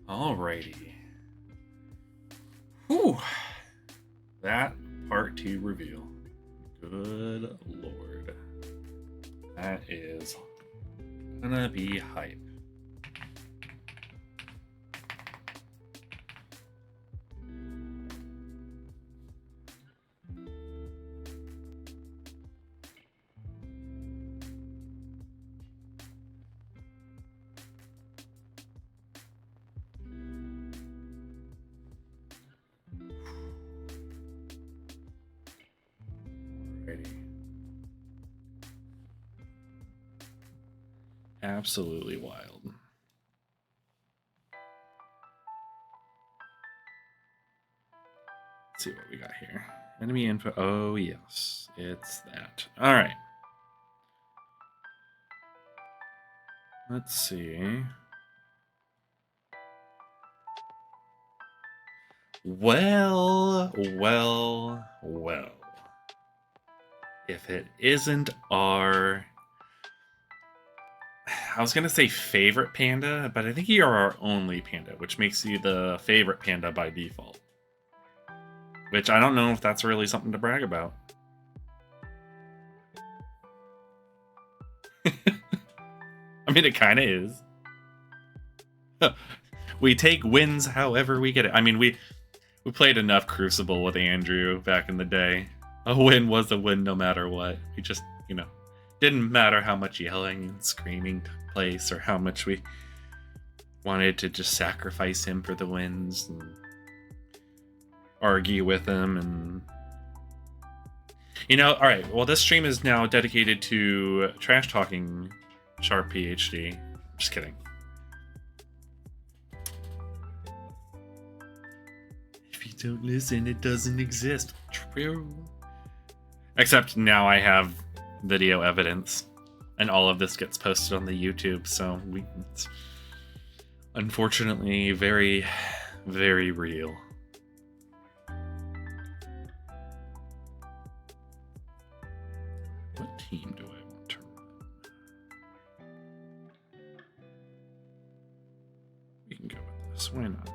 Alrighty. Whew. That part 2 reveal. Good lord. That is gonna be hype. Absolutely wild. Let's see what we got here. Enemy info. Oh, yes. It's that. All right. Let's see. Well. If it isn't our... I was going to say favorite panda, but I think you're our only panda, which makes you the favorite panda by default. Which I don't know if that's really something to brag about. I mean, it kind of is. We take wins however we get it. I mean, we played enough Crucible with Andrew back in the day. A win was a win no matter what. We just, didn't matter how much yelling and screaming took place or how much we wanted to just sacrifice him for the wins and argue with him. And all right, well, this stream is now dedicated to trash talking Sharp PhD. Just kidding. If you don't listen, it doesn't exist. True. Except now I have video evidence, and all of this gets posted on the YouTube, so it's unfortunately very, very real. What team do I want to run? We can go with this. Why not?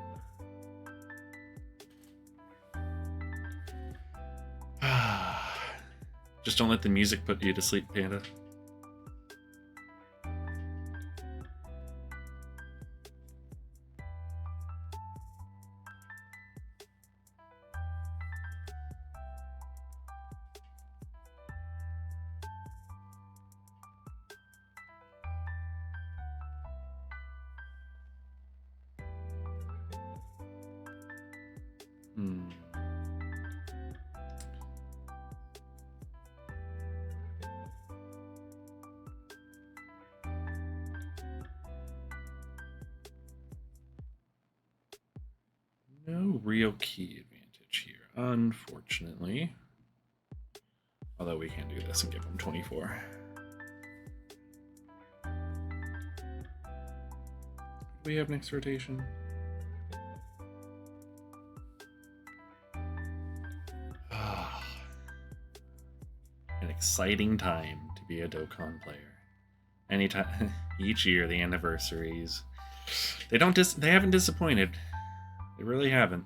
Just don't let the music put you to sleep, Panda. No real key advantage here, unfortunately. Although we can do this and give him 24. What do we have next rotation? An exciting time to be a Dokkan player. Anytime, each year, the anniversaries, they haven't disappointed. They really haven't.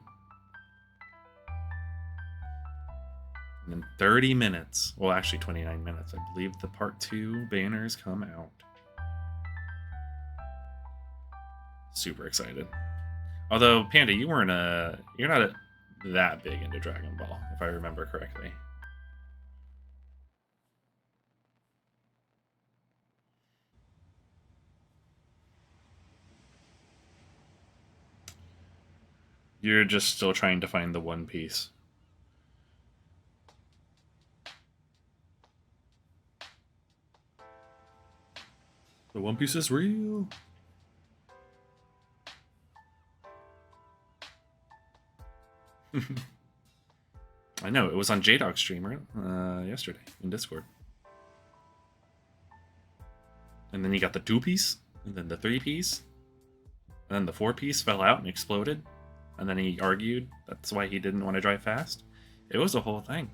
And in 30 minutes, well, actually 29 minutes, I believe the part 2 banners come out. Super excited. Although, Panda, you're not that big into Dragon Ball, if I remember correctly. You're just still trying to find the One Piece. The One Piece is real. I know, it was on J-Dog's streamer yesterday in Discord. And then you got the 2-piece, and then the 3-piece, and then the 4-piece fell out and exploded. And then he argued that's why he didn't want to drive fast. It was a whole thing.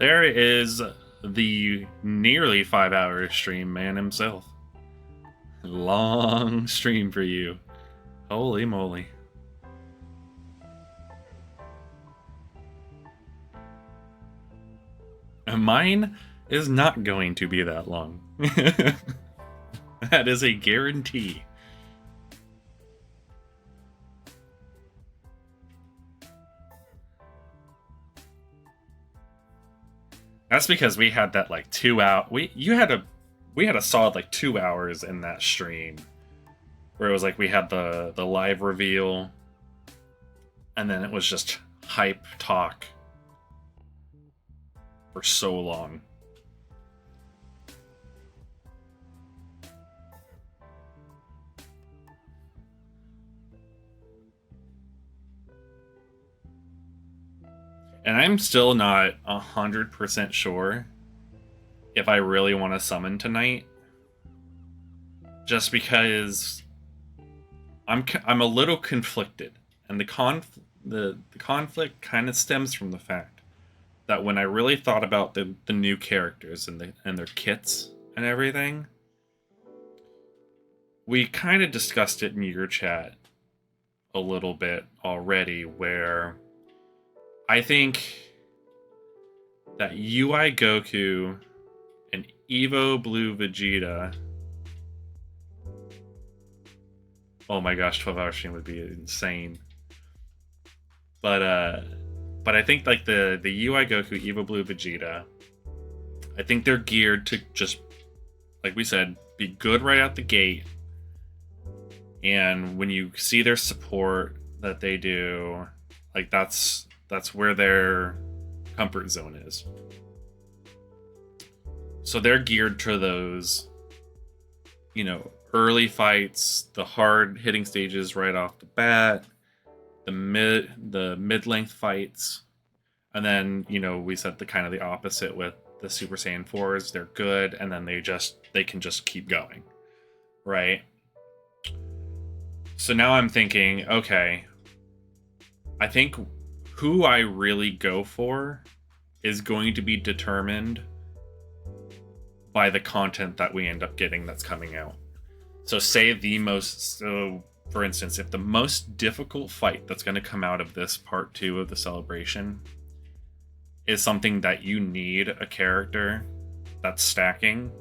there is the nearly 5-hour stream man himself. Long stream for you. Holy moly. Mine is not going to be that long. That is a guarantee. That's because we had that like 2 hour. We had a solid like 2 hours in that stream, where it was like we had the live reveal, and then it was just hype talk for so long. And I'm still not 100% sure if I really want to summon tonight, just because I'm a little conflicted, and the conflict kind of stems from the fact that when I really thought about the new characters and their kits and everything, we kind of discussed it in your chat a little bit already, where I think that UI Goku and Evo Blue Vegeta. Oh my gosh, 12-hour stream would be insane. But I think like the UI Goku, Evo Blue Vegeta, I think they're geared to just, like we said, be good right out the gate. And when you see their support that they do, like that's where their comfort zone is. So they're geared to those, early fights, the hard hitting stages right off the bat, the mid-length fights, and then we said the opposite with the Super Saiyan 4s. They're good, and then they can just keep going, right? So now I'm thinking, okay, I think who I really go for is going to be determined by the content that we end up getting that's coming out. So for instance, if the most difficult fight that's going to come out of this part 2 of the celebration is something that you need a character that's stacking,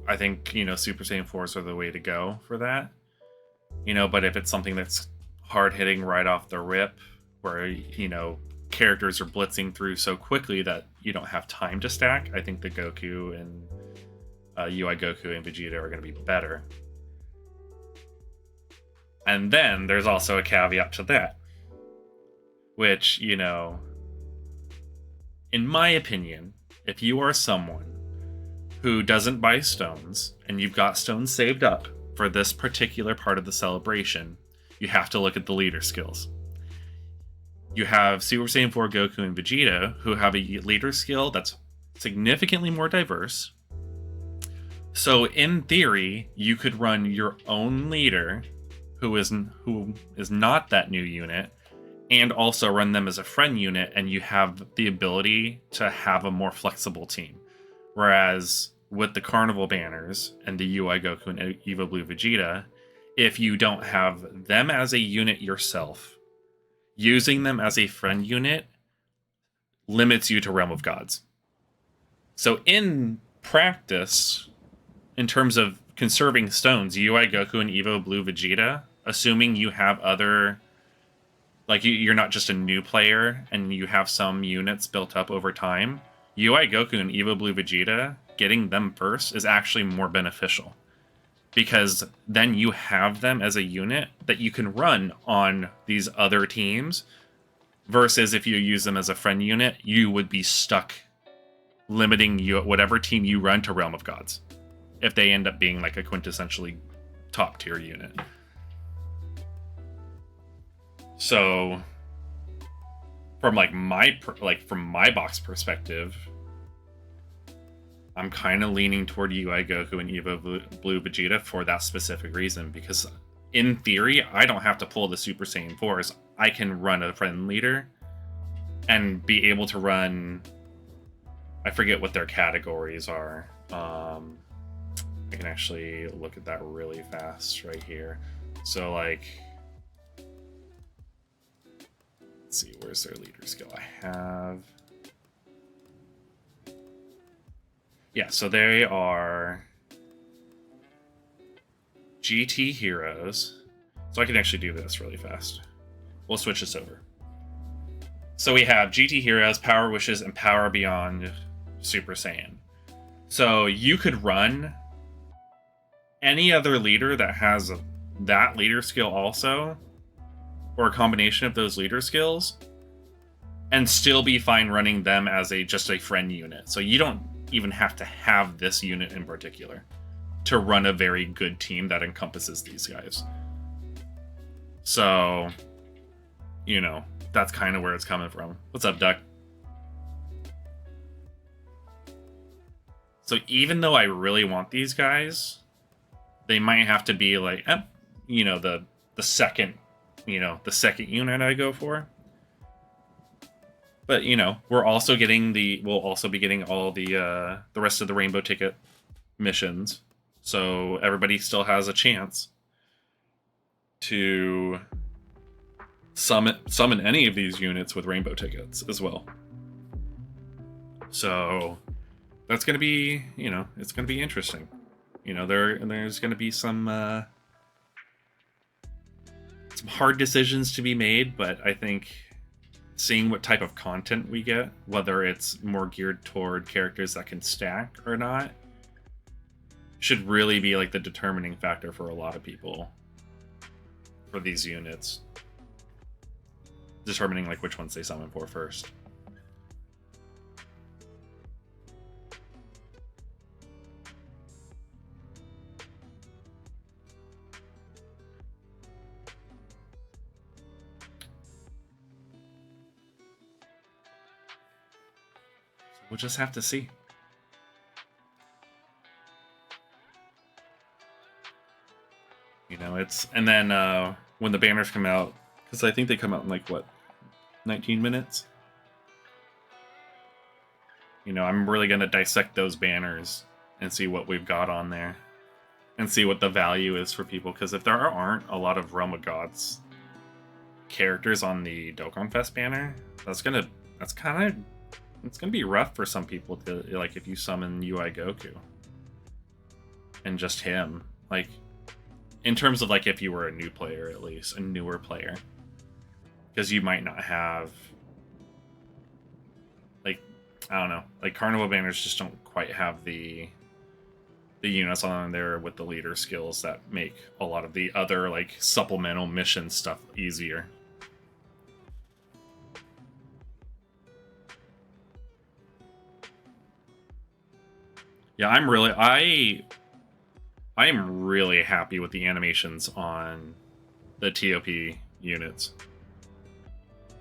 I think, Super Saiyan 4s are the way to go for that. But if it's something that's hard hitting right off the rip, where characters are blitzing through so quickly that you don't have time to stack, I think the Goku and UI Goku and Vegeta are going to be better. And then there's also a caveat to that, which, in my opinion, if you are someone who doesn't buy stones and you've got stones saved up for this particular part of the celebration, you have to look at the leader skills. You have Super Saiyan 4 Goku and Vegeta, who have a leader skill that's significantly more diverse. So in theory, you could run your own leader who is not that new unit, and also run them as a friend unit, and you have the ability to have a more flexible team. Whereas with the Carnival banners and the UI Goku and Evo Blue Vegeta, if you don't have them as a unit yourself, using them as a friend unit limits you to Realm of Gods. So in practice, in terms of conserving stones, UI Goku and Evo Blue Vegeta, assuming you have other, like you're not just a new player and you have some units built up over time, UI Goku and Evo Blue Vegeta, getting them first is actually more beneficial, because then you have them as a unit that you can run on these other teams, versus if you use them as a friend unit, you would be stuck limiting whatever team you run to Realm of Gods if they end up being like a quintessentially top tier unit. So from from my box perspective, I'm kind of leaning toward UI Goku and Evo Blue Vegeta for that specific reason, because in theory, I don't have to pull the Super Saiyan 4s. I can run a friend leader and be able to run. I forget what their categories are. I can actually look at that really fast right here. So like, let's see, where's their leader skill? I have. Yeah, so they are GT heroes. So I can actually do this really fast. We'll switch this over. So we have GT heroes, power wishes, and power beyond Super Saiyan. So you could run any other leader that has that leader skill also, or a combination of those leader skills, and still be fine running them as just a friend unit. So you don't even have to have this unit in particular to run a very good team that encompasses these guys. So, you know, that's kind of where it's coming from. What's up, Duck? So even though I really want these guys, they might have to be like, you know, the second, the second unit I go for. But you know, we'll also be getting all the rest of the rainbow ticket missions, so everybody still has a chance to summon any of these units with rainbow tickets as well. So that's gonna be, it's gonna be interesting. There's gonna be some hard decisions to be made, but I think seeing what type of content we get, whether it's more geared toward characters that can stack or not, should really be like the determining factor for a lot of people for these units. Determining like which ones they summon for first. We'll just have to see. And then when the banners come out, because I think they come out in like what, 19 minutes? I'm really gonna dissect those banners and see what we've got on there, and see what the value is for people. Because if there aren't a lot of Realm of Gods characters on the Dokkan Fest banner, it's gonna be rough for some people to, like, if you summon UI Goku and just him, like, in terms of like if you were a new player, at least a newer player, because you might not have, like, I don't know, like Carnival banners just don't quite have the units on there with the leader skills that make a lot of the other like supplemental mission stuff easier. Yeah, I am really happy with the animations on the TOP units.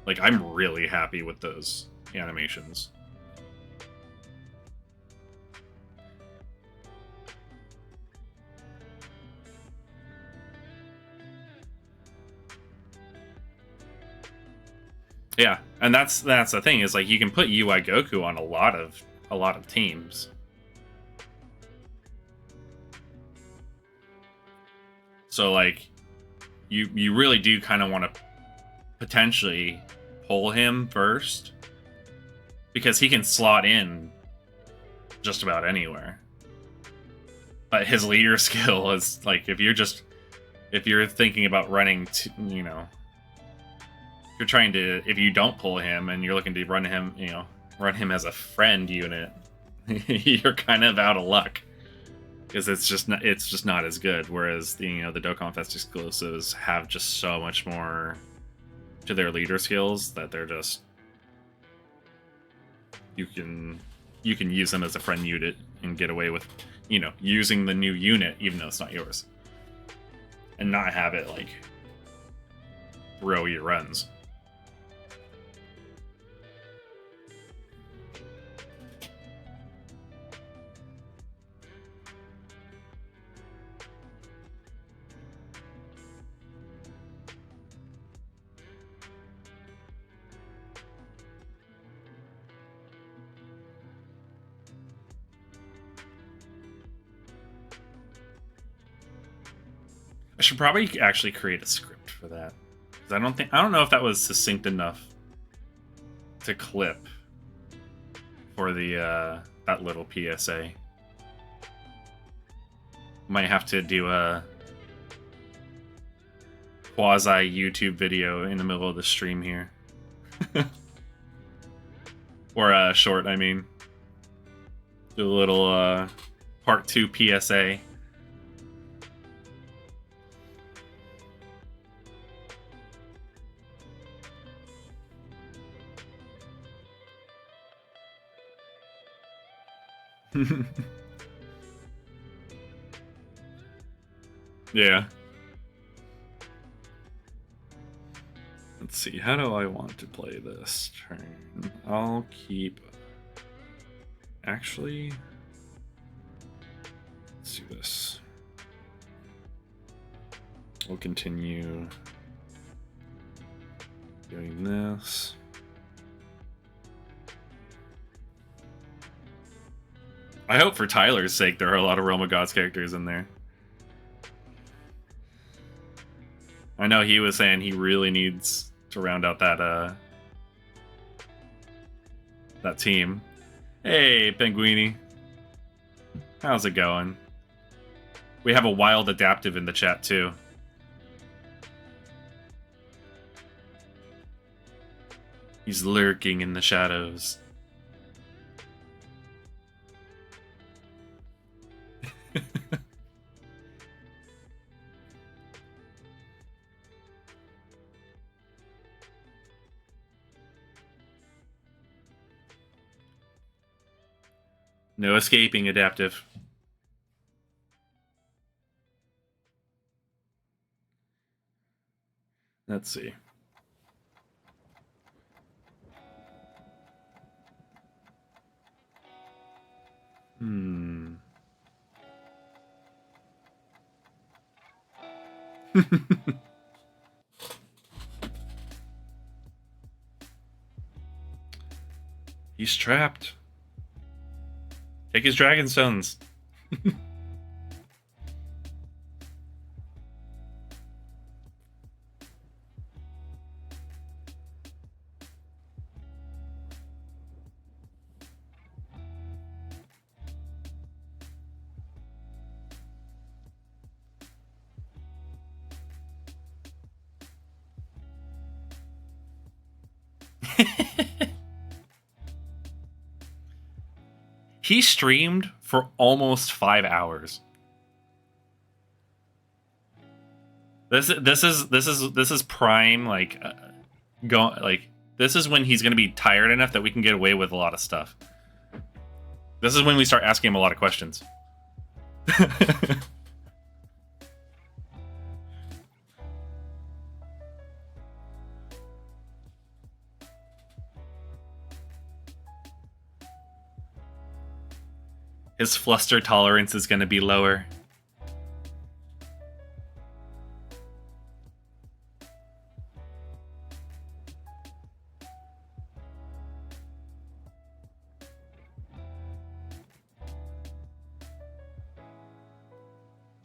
Like, I'm really happy with those animations. Yeah, and that's the thing, is like you can put UI Goku on a lot of teams. So like you really do kind of want to potentially pull him first, because he can slot in just about anywhere. But his leader skill is like, if you're thinking about running if you don't pull him and you're looking to run him as a friend unit, you're kind of out of luck, because it's just not as good. Whereas the Dokkan Fest exclusives have just so much more to their leader skills that they're just, you can use them as a friend unit and get away with using the new unit even though it's not yours, and not have it like throw your runs. I should probably actually create a script for that. I don't know if that was succinct enough to clip for the that little PSA. Might have to do a quasi YouTube video in the middle of the stream here. Or a short, I mean. Do a little part 2 PSA. Yeah. Let's see, how do I want to play this turn? I'll keep... Actually... Let's do this. We'll continue doing this. I hope for Tyler's sake there are a lot of Realm of Gods characters in there. I know he was saying he really needs to round out that that team. Hey, Penguini. How's it going? We have a wild adaptive in the chat too. He's lurking in the shadows. No escaping, adaptive. Let's see. He's trapped. Take his dragon stones. He streamed for almost 5 hours. This is prime, like this is when he's gonna be tired enough that we can get away with a lot of stuff. This is when we start asking him a lot of questions. His fluster tolerance is going to be lower.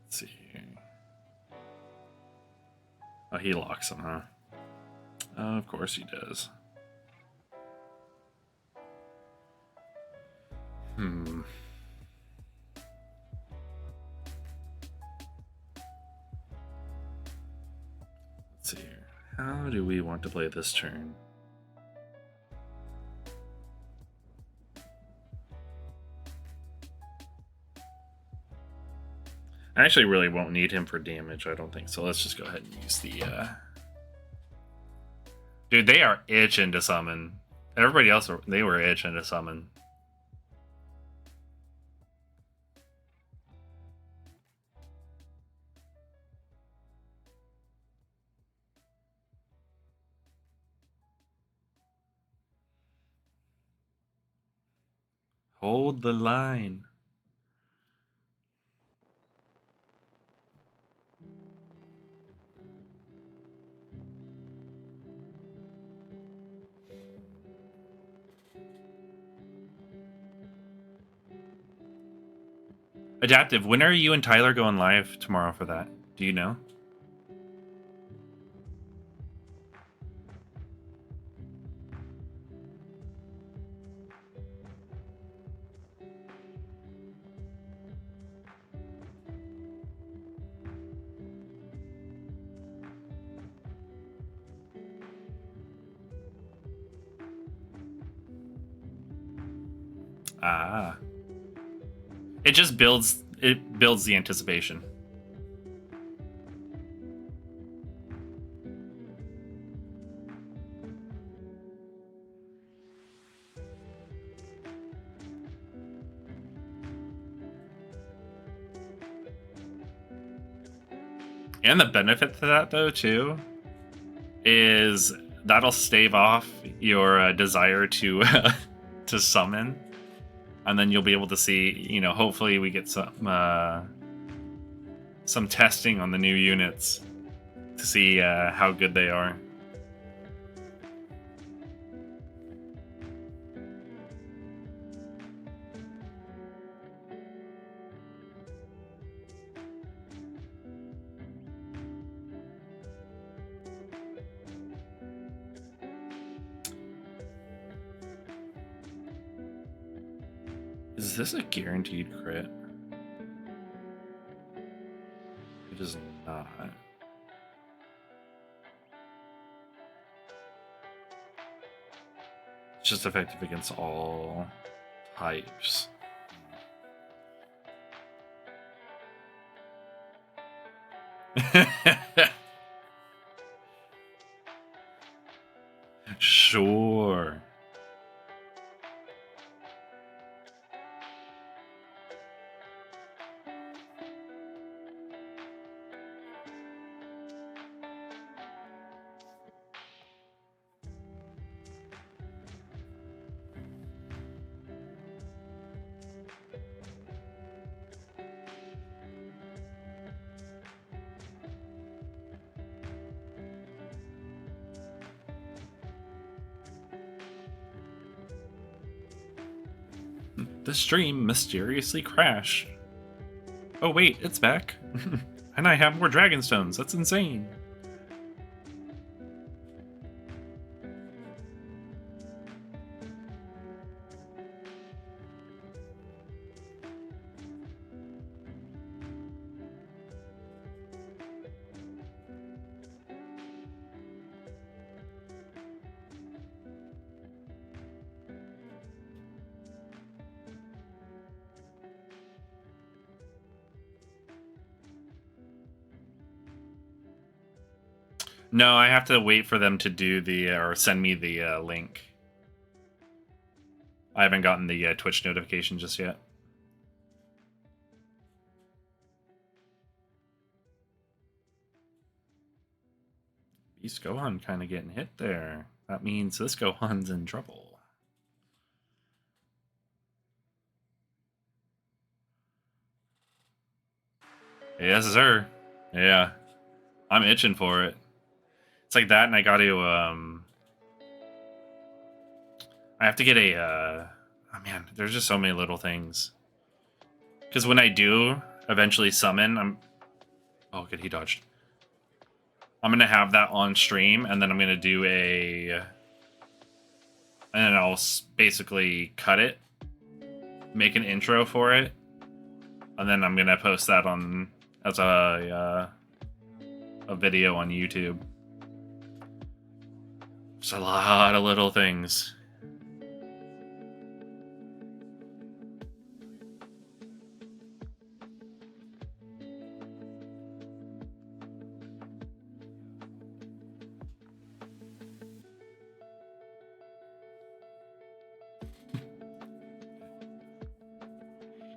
Let's see. Oh, he locks him, huh? Of course he does. Let's see here. How do we want to play this turn? I actually really won't need him for damage, I don't think. So let's just go ahead and use the... Dude, they are itching to summon. Everybody else, they were itching to summon. Hold the line. Adaptive, when are you and Tyler going live tomorrow for that? Do you know? Ah. It just builds the anticipation. And the benefit to that, though, too, is that'll stave off your desire to to summon, and then you'll be able to see. You know, hopefully, we get some testing on the new units to see how good they are. Is this a guaranteed crit? It is not. It's just effective against all types. Sure. The stream mysteriously crashed. Oh wait, it's back. And I have more dragon stones. That's insane. No, I have to wait for them to do the or send me the link. I haven't gotten the Twitch notification just yet. Beast Gohan kind of getting hit there. That means this Gohan's in trouble. Yes, sir. Yeah. I'm itching for it. It's like that, and I got to, I have to get a, oh man, there's just so many little things. Because when I do eventually summon, oh, good, he dodged. I'm going to have that on stream, and then I'm going to do and then I'll basically cut it, make an intro for it, and then I'm going to post that on, as a video on YouTube. It's a lot of little things.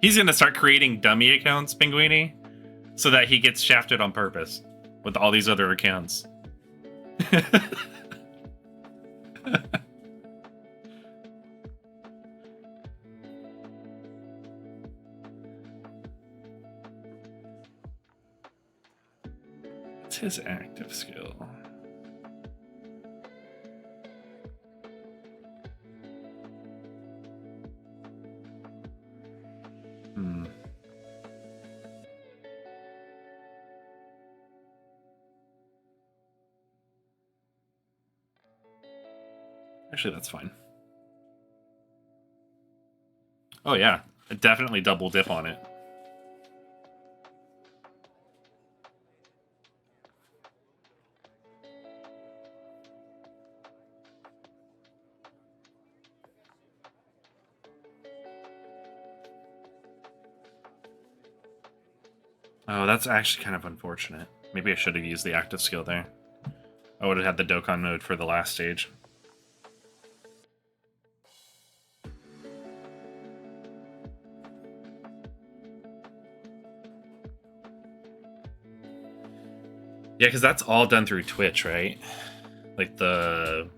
He's going to start creating dummy accounts, Pinguini, so that he gets shafted on purpose with all these other accounts. What's his active skill? Actually, that's fine. Oh yeah, definitely double dip on it. Oh, that's actually kind of unfortunate. Maybe I should have used the active skill there. I would have had the Dokkan mode for the last stage. Yeah, because that's all done through Twitch, right? Like the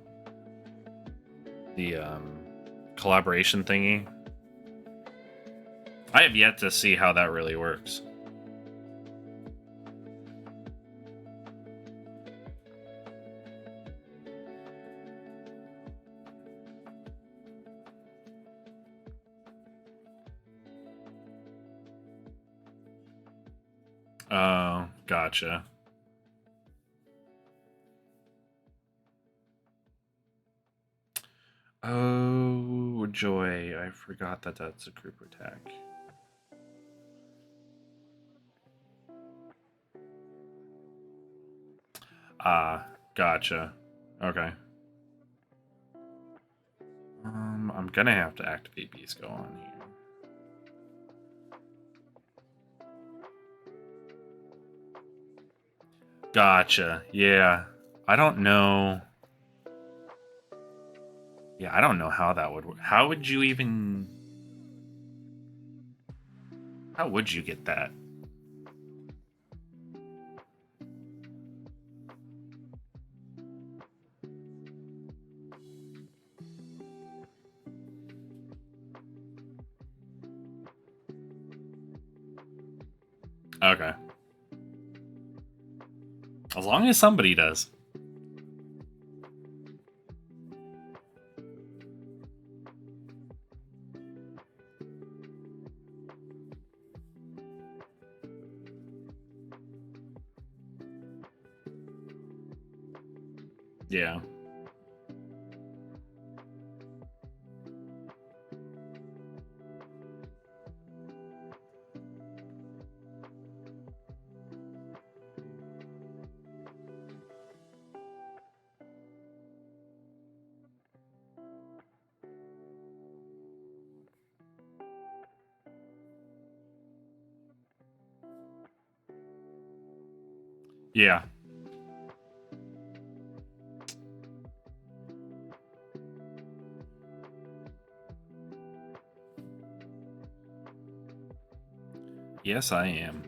collaboration thingy. I have yet to see how that really works. Oh, gotcha. Oh, joy. I forgot that that's a group attack. Ah, gotcha. Okay. I'm gonna have to activate Beast Go on here. Gotcha. Yeah. I don't know. Yeah, I don't know how that would work. How would you even... How would you get that? Okay. As long as somebody does. Yeah. Yeah. Yes, I am.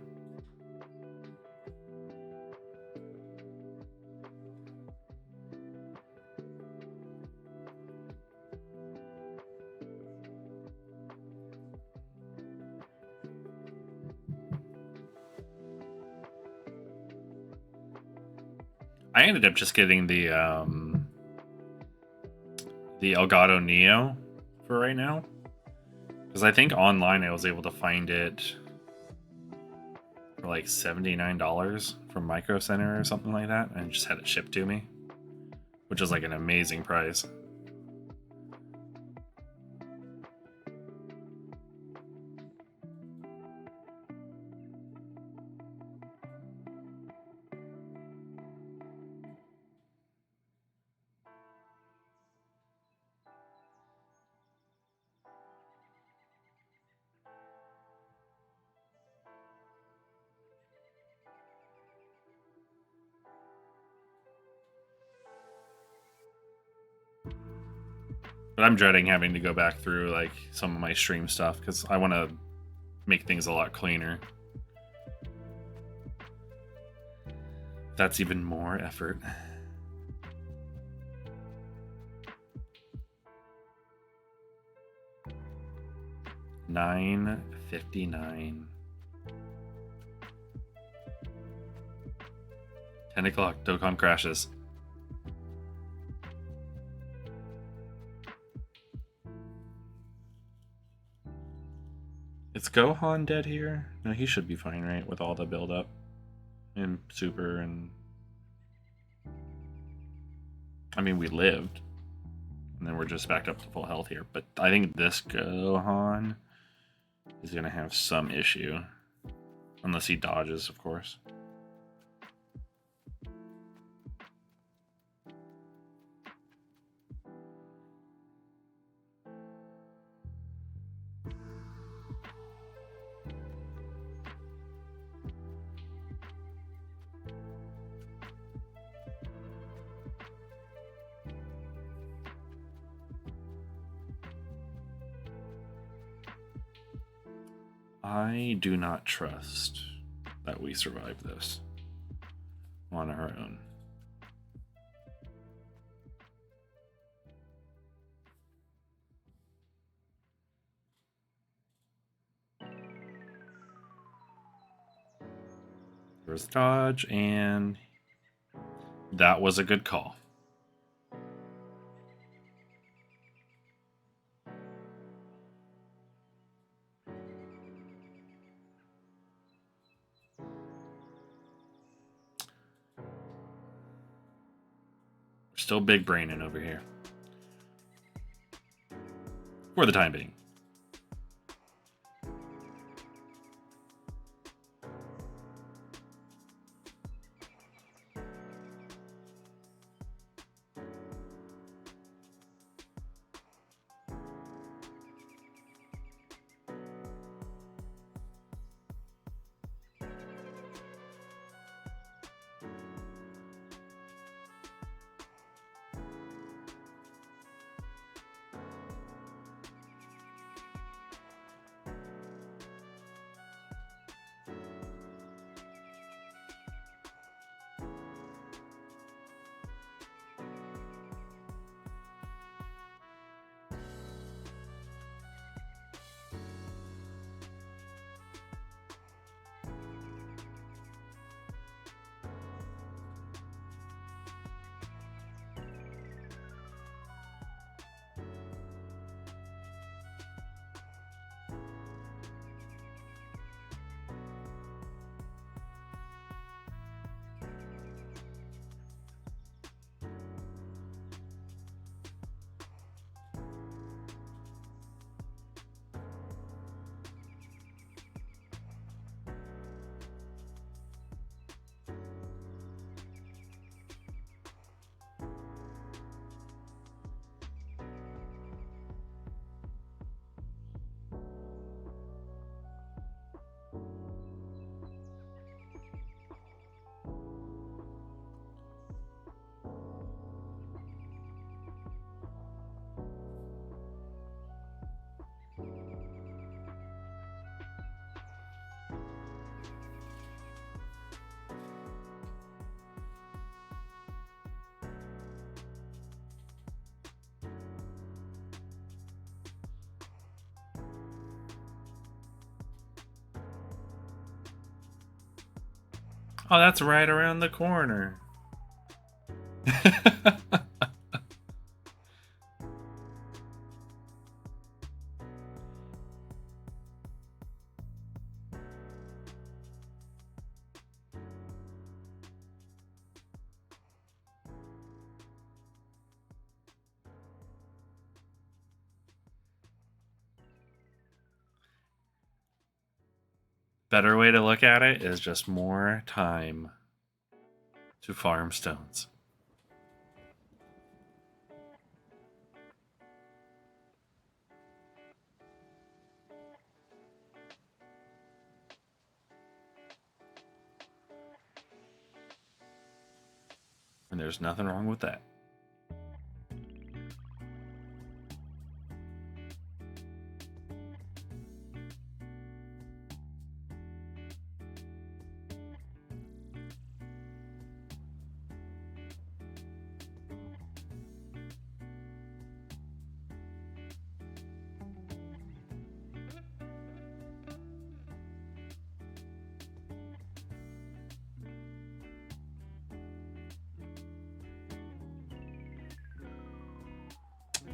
I ended up just getting the Elgato Neo for right now. Because I think online I was able to find it for like $79 from Micro Center or something like that, and just had it shipped to me, which is like an amazing price. But I'm dreading having to go back through like some of my stream stuff because I want to make things a lot cleaner. That's even more effort. $9.59. 10 o'clock. Dokkan crashes. Is Gohan dead here? No, he should be fine, right? With all the build-up and Super and... I mean, we lived. And then we're just back up to full health here. But I think this Gohan is going to have some issue. Unless he dodges, of course. I do not trust that we survive this on our own. There's dodge, and that was a good call. Still big braining over here. For the time being. Oh, that's right around the corner. Better way to look at it is just more time to farm stones. And there's nothing wrong with that.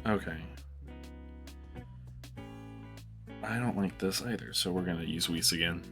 Okay. I don't like this either, so we're going to use Whis again.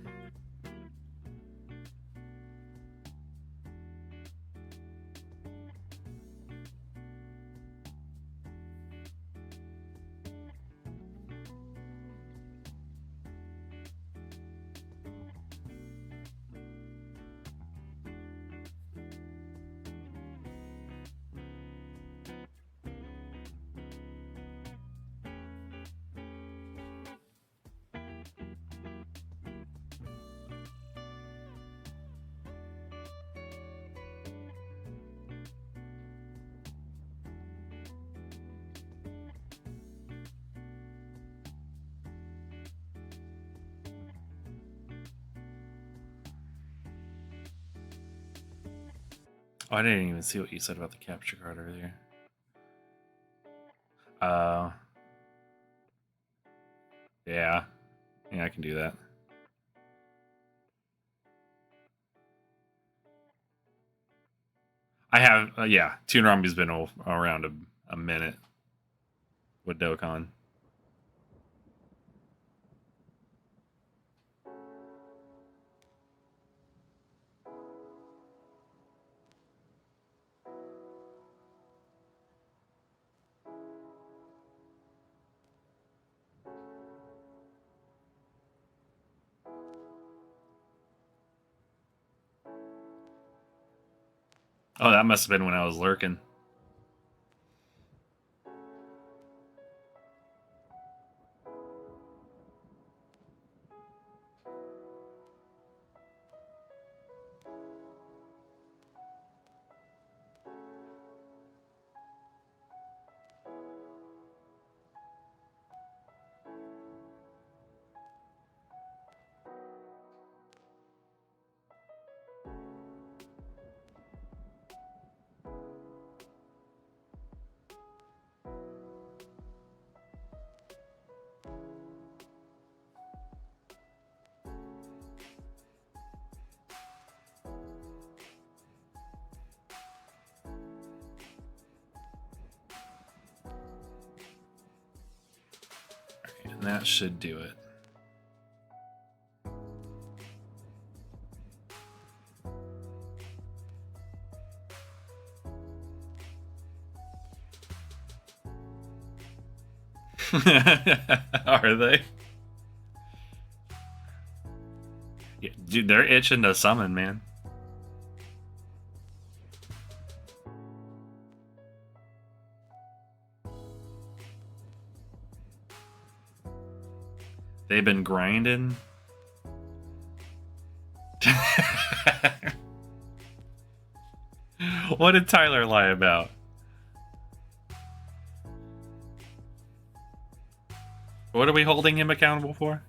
Oh, I didn't even see what you said about the capture card earlier. Yeah. Yeah, I can do that. I have, yeah, Toonarumby's been around a minute with Dokkan. Oh, that must have been when I was lurking. And that should do it. Are they? Yeah, dude, they're itching to summon, man. They've been grinding. What did Tyler lie about? What are we holding him accountable for?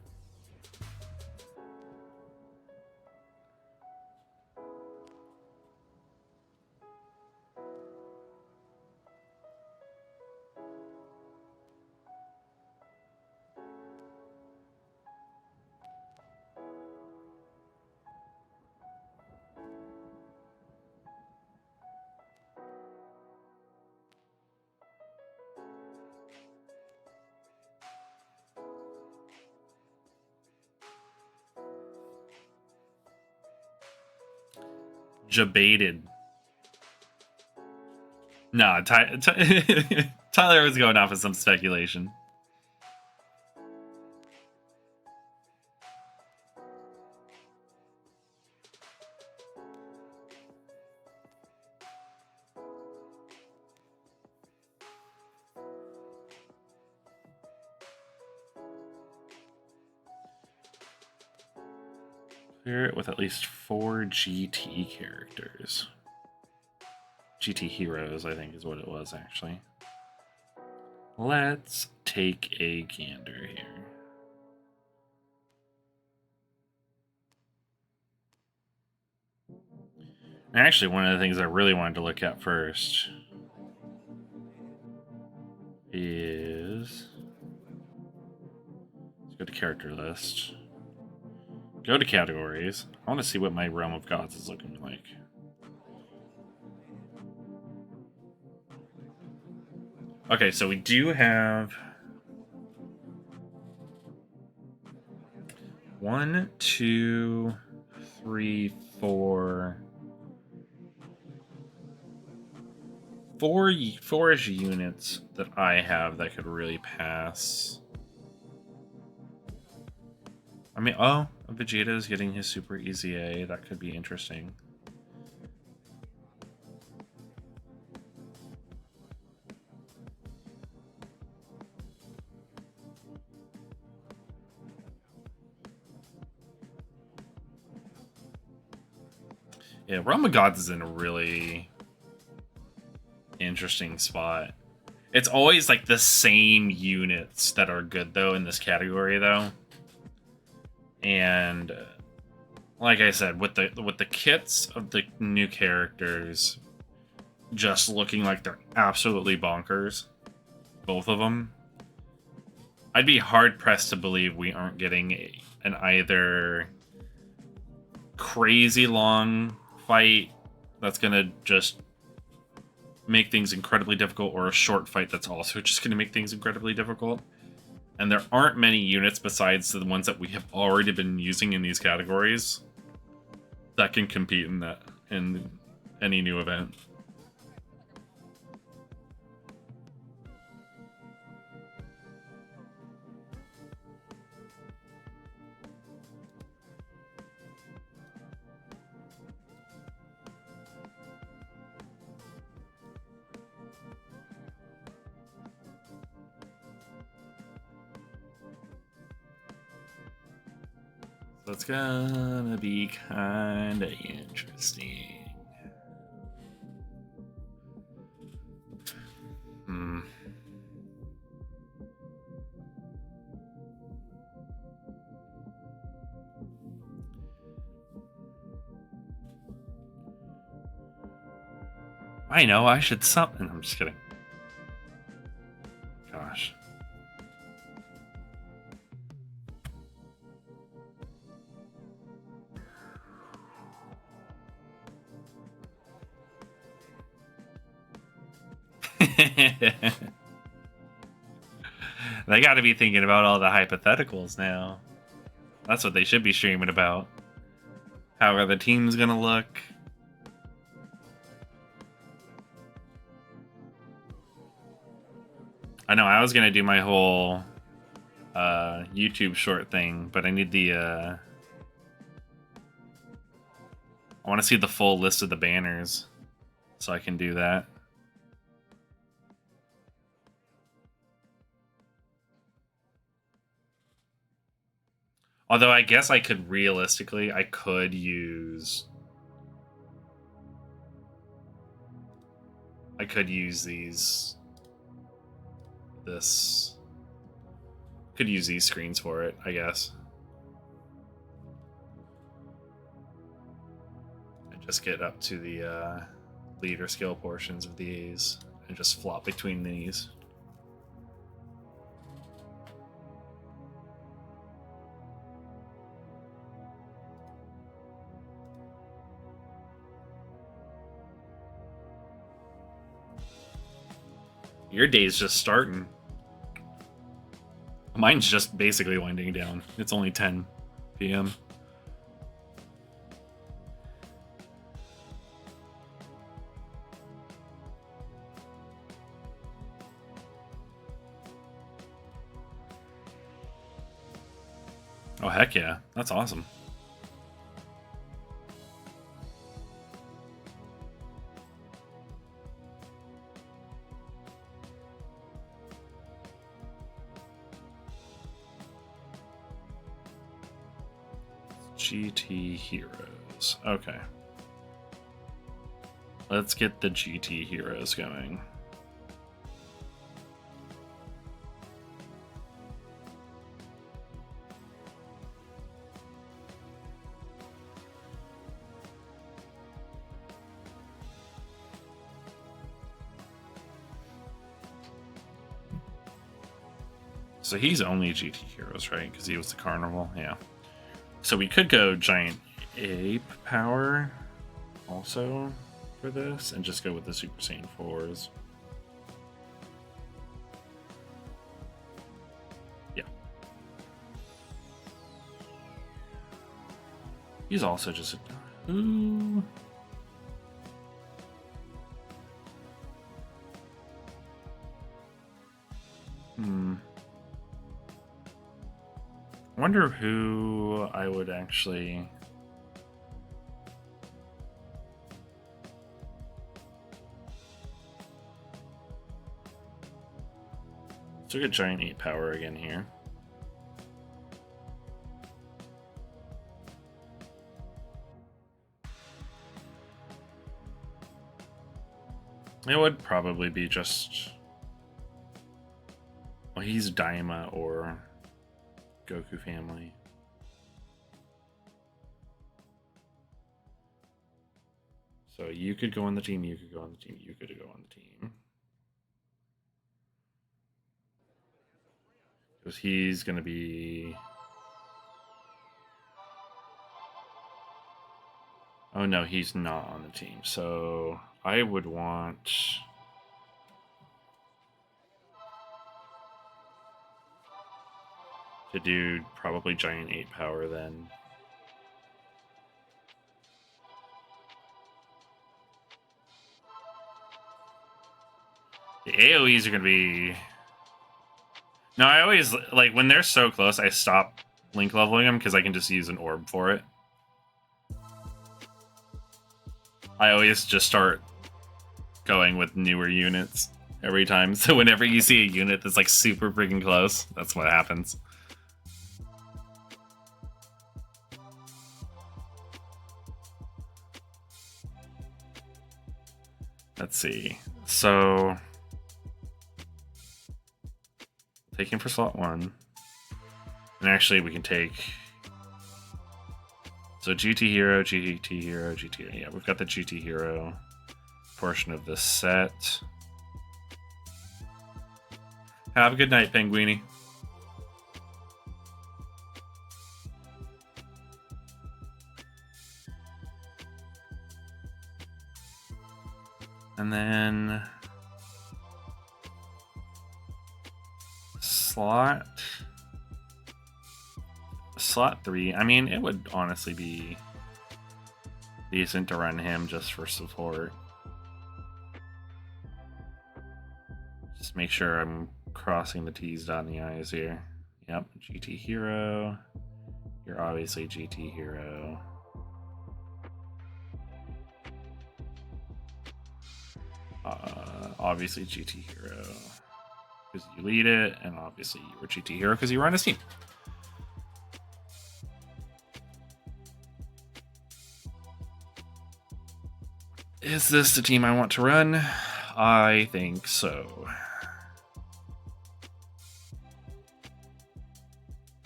Jabated. No, Tyler was going off of some speculation. Clear it with at least 4 GT characters. GT Heroes, I think, is what it was, actually. Let's take a gander here. Actually, one of the things I really wanted to look at first is... Let's go to character list. Go to categories. I want to see what my Realm of Gods is looking like. Okay, so we do have 1, 2, 3, 4, 4-ish units that I have that could really pass. I mean, oh, Vegeta is getting his Super Easy A. That could be interesting. Yeah, Realm of Gods is in a really interesting spot. It's always like the same units that are good though in this category though. And like I said, with the kits of the new characters just looking like they're absolutely bonkers. Both of them. I'd be hard-pressed to believe we aren't getting an either crazy long fight that's going to just make things incredibly difficult, or a short fight that's also just going to make things incredibly difficult. And there aren't many units besides the ones that we have already been using in these categories that can compete in any new event. So it's gonna be kinda interesting. I know, I should something. I'm just kidding. Gosh. They gotta be thinking about all the hypotheticals now. That's what they should be streaming about. How are the teams gonna look? I know I was gonna do my whole YouTube short thing, but I need the I want to see the full list of the banners so I can do that. Although I guess I could realistically, I could use could use these screens for it, I guess. And just get up to the leader skill portions of these and just flop between these. Your day's just starting. Mine's just basically winding down. It's only 10 p.m. Oh, heck yeah. That's awesome. GT Heroes. Okay. Let's get the GT Heroes going. So he's only GT Heroes, right? Because he was the Carnival, yeah. So we could go Giant Ape Power also for this, and just go with the Super Saiyan 4s. Yeah. He's also just a... Ooh. I wonder who I would actually... Let's look at Giant 8 Power again here. It would probably be just... Well, he's Daima or Goku family. So you could go on the team, you could go on the team, you could go on the team. Because he's going to be... Oh, no, he's not on the team. So I would want... to do probably Giant 8 power then. The AoEs are going to be... No, I always, like, when they're so close, I stop link leveling them because I can just use an orb for it. I always just start going with newer units every time. So whenever you see a unit that's, like, super freaking close, that's what happens. Let's see. So... take him for slot 1. And actually, we can take... So GT Hero, GT Hero, GT Hero. Yeah, we've got the GT Hero portion of this set. Have a good night, Penguini. And then... Slot 3. I mean, it would honestly be decent to run him just for support. Just make sure I'm crossing the T's, dotting the I's here. Yep, GT Hero. You're obviously GT Hero. Obviously GT Hero because you lead it, and obviously you were GT Hero because you were on his team. Is this the team I want to run? I think so.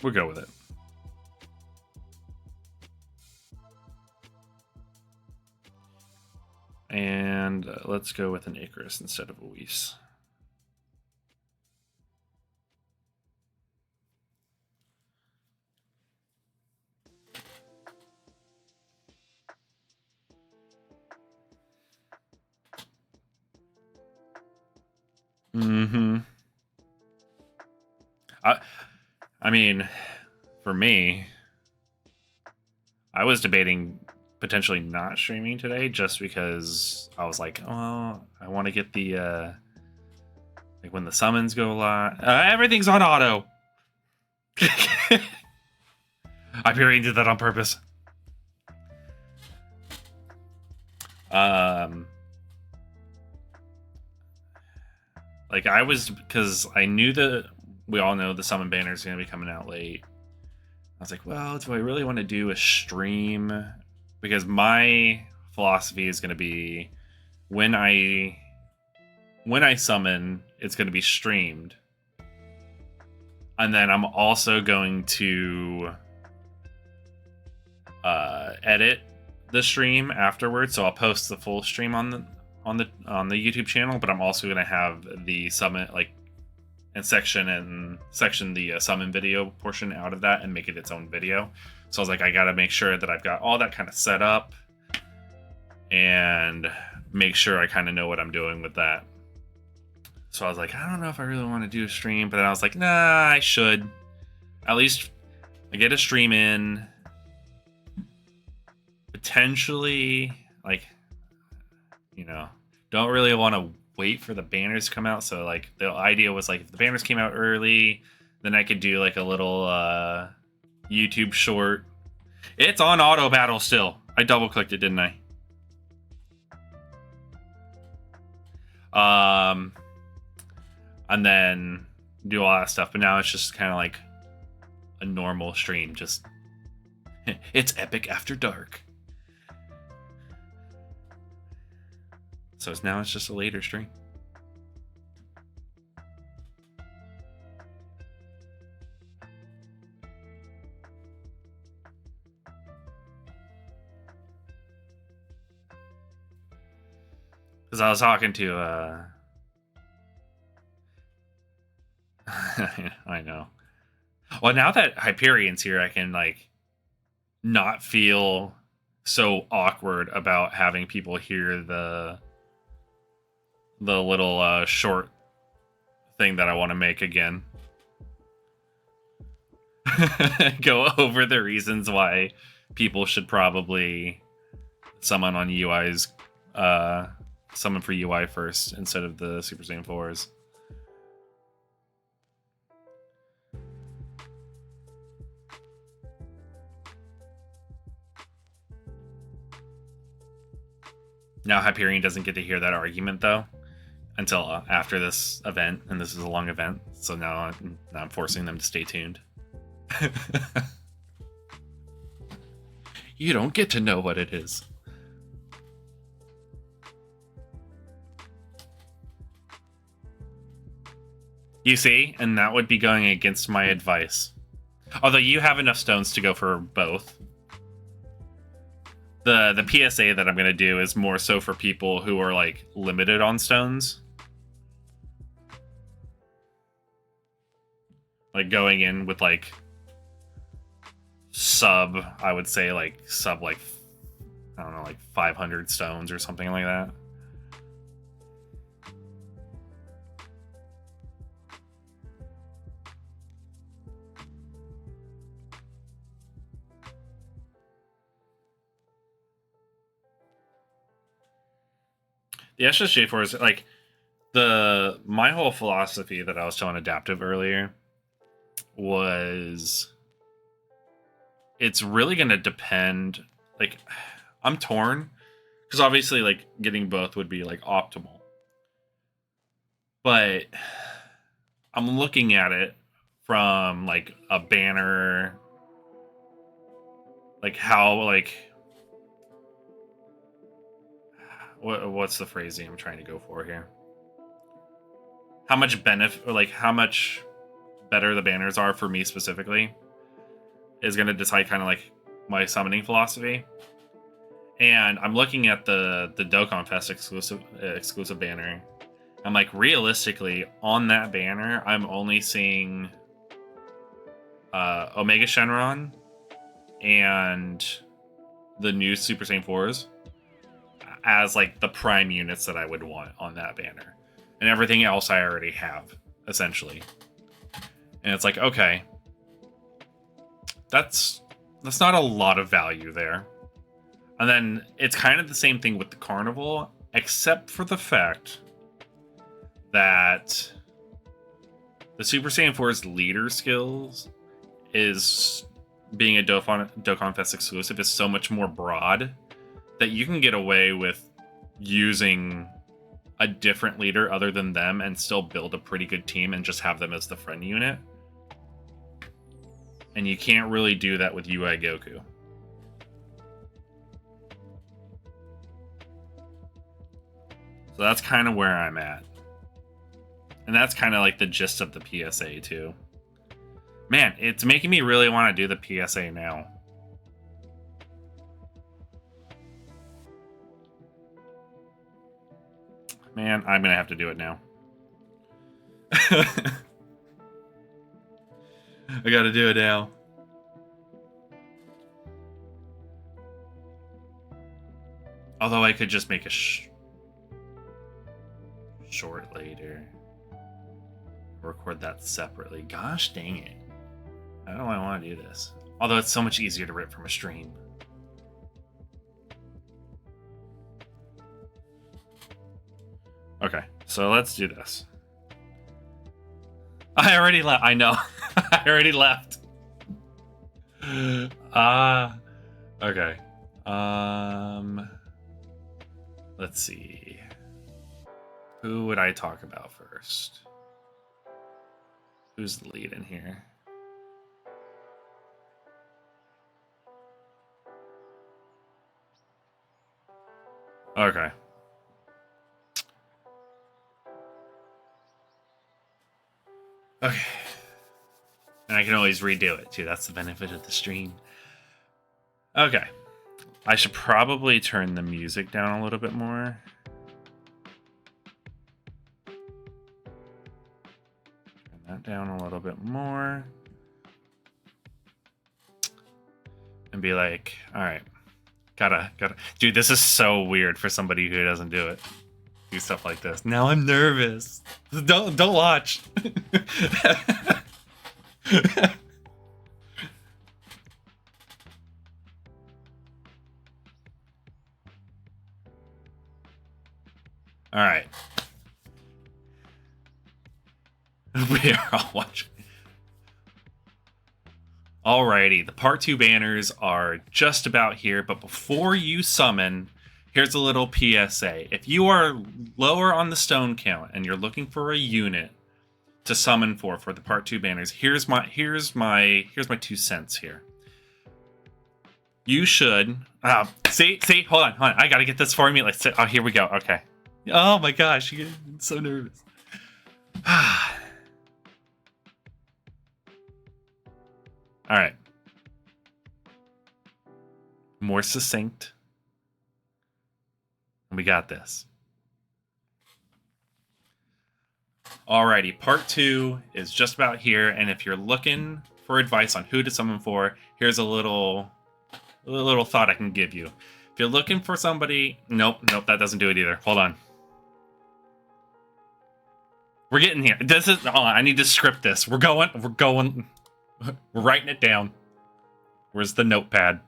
We'll go with it. And let's go with an Icarus instead of a Whis. Mm-hmm. I mean, for me, I was debating potentially not streaming today just because I was like, oh, I want to get the, like when the summons go live. Everything's on auto. I purely did that on purpose. Like I was, because I knew that we all know the summon banner is going to be coming out late. I was like, well, do I really want to do a stream? Because my philosophy is going to be when I summon, it's going to be streamed. And then I'm also going to edit the stream afterwards, so I'll post the full stream on the YouTube channel, but I'm also going to have the summon and section the summon video portion out of that and make it its own video. So I was like, I got to make sure that I've got all that kind of set up and make sure I kind of know what I'm doing with that. So I was like, I don't know if I really want to do a stream, but then I was like, nah, I should. At least I get a stream in. Potentially, like, you know, don't really want to wait for the banners to come out. So, like, the idea was, like, if the banners came out early, then I could do, like, a little YouTube short. It's on auto battle still. I double-clicked it, didn't I? And then do all that stuff. But now it's just kind of like a normal stream. Just, it's epic after dark. So now it's just a later stream. Because I was talking to I know. Well, now that Hyperion's here, I can like not feel so awkward about having people hear the little short thing that I want to make again. Go over the reasons why people should probably summon on UI's summon for UI first instead of the Super Saiyan 4s. Now Hyperion doesn't get to hear that argument though until after this event, and this is a long event, so now I'm forcing them to stay tuned. You don't get to know what it is. You see? And that would be going against my advice. Although you have enough stones to go for both. The PSA that I'm going to do is more so for people who are like limited on stones. Like going in with like I would say like I don't know, like 500 stones or something like that. The SSJ4 is like my whole philosophy that I was telling Adaptive earlier was it's really going to depend. Like, I'm torn because obviously like getting both would be like optimal, but I'm looking at it from like a banner, like how like what's the phrasing I'm trying to go for here? How much benefit, or like how much better the banners are for me specifically is going to decide kind of like my summoning philosophy. And I'm looking at the Dokkan Fest exclusive banner. I'm like, realistically, on that banner, I'm only seeing Omega Shenron and the new Super Saiyan 4s as like the prime units that I would want on that banner. And everything else I already have, essentially. And it's like, okay, that's not a lot of value there. And then it's kind of the same thing with the Carnival, except for the fact that the Super Saiyan 4's leader skills is being a Dokkan Fest exclusive is so much more broad that you can get away with using a different leader other than them and still build a pretty good team and just have them as the friend unit. And you can't really do that with UI Goku. So that's kind of where I'm at. And that's kind of like the gist of the PSA too. Man, it's making me really want to do the PSA now. Man, I'm going to have to do it now. I got to do it now. Although I could just make a short later. Record that separately. Gosh dang it. I don't want to do this. Although it's so much easier to rip from a stream. Okay, so let's do this. I already left. I know. I already left. Okay. Let's see. Who would I talk about first? Who's the lead in here? Okay. Okay. And I can always redo it too. That's the benefit of the stream. Okay. I should probably turn the music down a little bit more. that down a little bit more. And be like, all right, gotta. Dude, this is so weird for somebody who doesn't do it. Do stuff like this. Now I'm nervous. Don't watch. All right. We are all watching. Alrighty, the part 2 banners are just about here, but before you summon, here's a little PSA. If you are lower on the stone count and you're looking for a unit to summon for the part 2 banners, here's my 2 cents here. You should see, hold on, I gotta get this formula. Oh, here we go. Okay. Oh my gosh, I'm so nervous. All right. More succinct. We got this. Alrighty, part 2 is just about here, and if you're looking for advice on who to summon for, here's a little thought I can give you. If you're looking for somebody, nope, that doesn't do it either. Hold on. We're getting here. This is. Hold on, I need to script this. We're going. We're writing it down. Where's the notepad?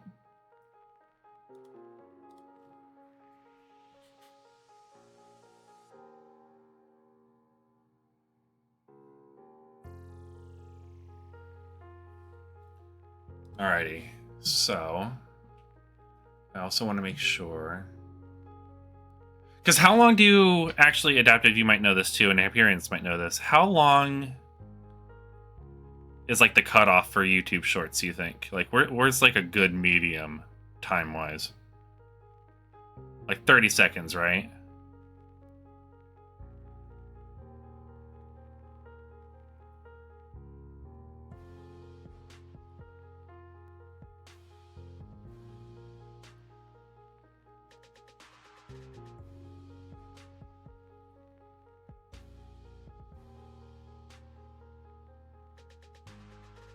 Alrighty, so I also want to make sure, because how long do you actually, Adaptive, you might know this too, and Hyperions might know this, how long is like the cutoff for YouTube shorts, you think? Like where's like a good medium time-wise? Like 30 seconds, right?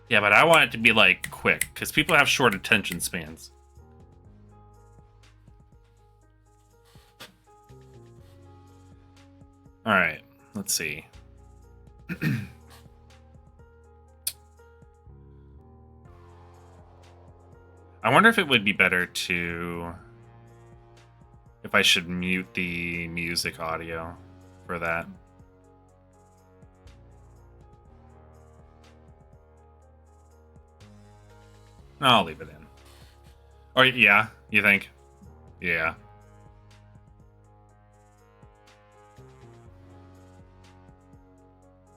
Yeah, but I want it to be, like, quick, because people have short attention spans. Alright, let's see. I wonder if it would be better to... if I should mute the music audio for that. No, I'll leave it in. Oh, yeah? You think? Yeah.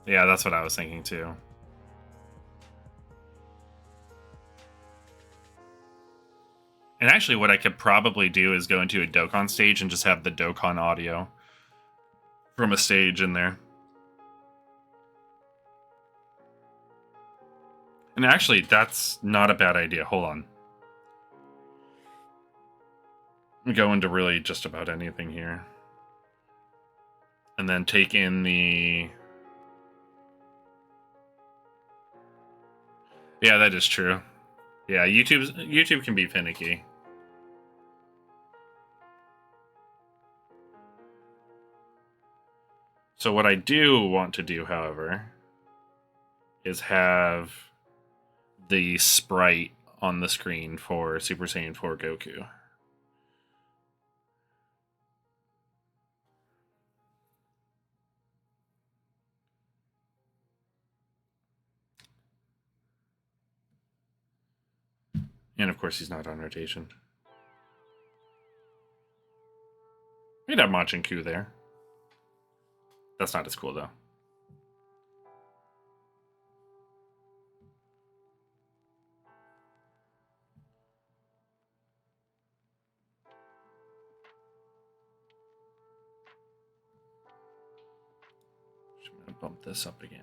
Yeah, that's what I was thinking, too. And actually, what I could probably do is go into a Dokkan stage and just have the Dokkan audio from a stage in there. And actually, that's not a bad idea. Hold on. Go into really just about anything here. And then take in the... Yeah, that is true. Yeah, YouTube can be finicky. So what I do want to do, however, is have the sprite on the screen for Super Saiyan 4 Goku. And of course, he's not on rotation. We'd have Machin Ku there. That's not as cool, though. I'm going to bump this up again.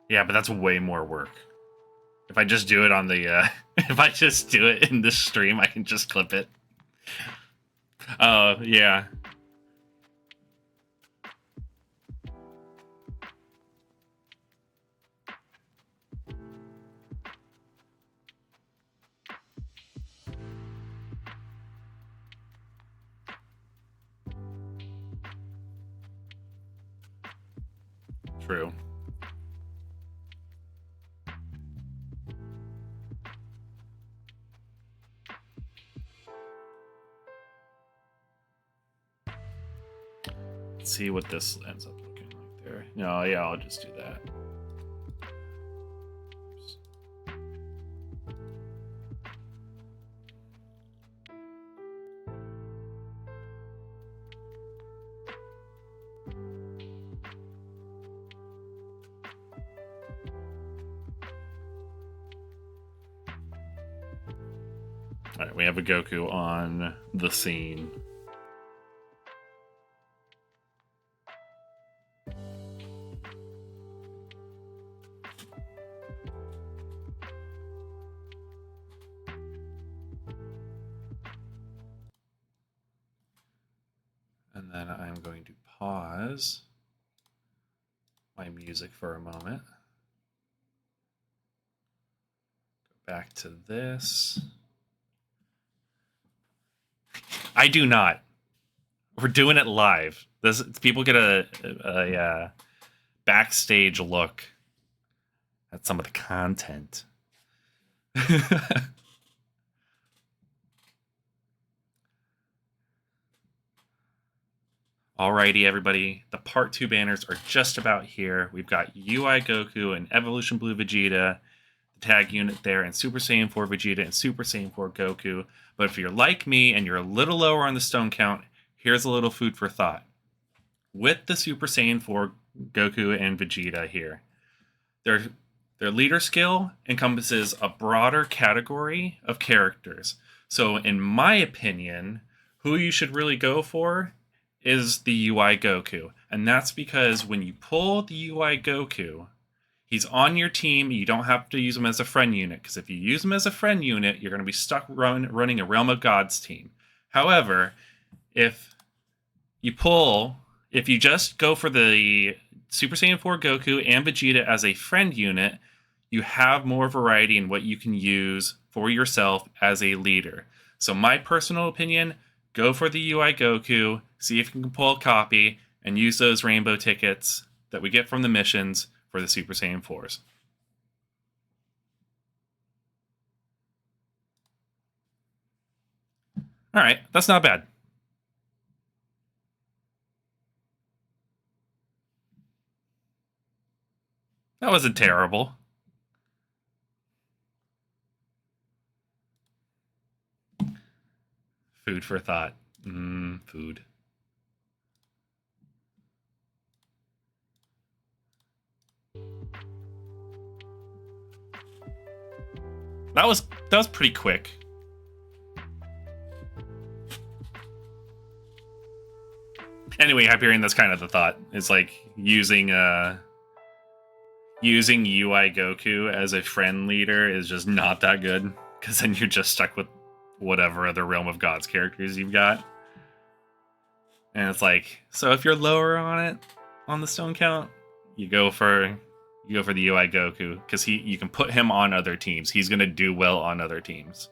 Yeah, but that's way more work. If I just do it on the, if I just do it in this stream, I can just clip it. Oh, yeah. True. Let's see what this ends up looking like there. No, yeah, I'll just do that. All right, we have a Goku on the scene. And then I'm going to pause my music for a moment. Go back to this. I do not. We're doing it live. This people get a backstage look at some of the content. Alrighty, everybody. The Part 2 banners are just about here. We've got UI Goku and Evolution Blue Vegeta, the tag unit there, and Super Saiyan 4 Vegeta and Super Saiyan 4 Goku. But if you're like me and you're a little lower on the stone count, here's a little food for thought. With the Super Saiyan 4 Goku and Vegeta here, their leader skill encompasses a broader category of characters. So in my opinion, who you should really go for is the UI Goku. And that's because when you pull the UI Goku, he's on your team. You don't have to use him as a friend unit, because if you use him as a friend unit, you're going to be stuck running a Realm of Gods team. However, if you just go for the Super Saiyan 4 Goku and Vegeta as a friend unit, you have more variety in what you can use for yourself as a leader. So my personal opinion, go for the UI Goku, see if you can pull a copy, and use those rainbow tickets that we get from the missions for the Super Saiyan 4s. All right, that's not bad. That wasn't terrible. Food for thought. Food. That was pretty quick. Anyway, Hyperion, that's kind of the thought. It's like using UI Goku as a friend leader is just not that good, because then you're just stuck with whatever other Realm of Gods characters you've got. And it's like, so if you're lower on it, on the stone count, you go for the UI Goku, because you can put him on other teams. He's going to do well on other teams.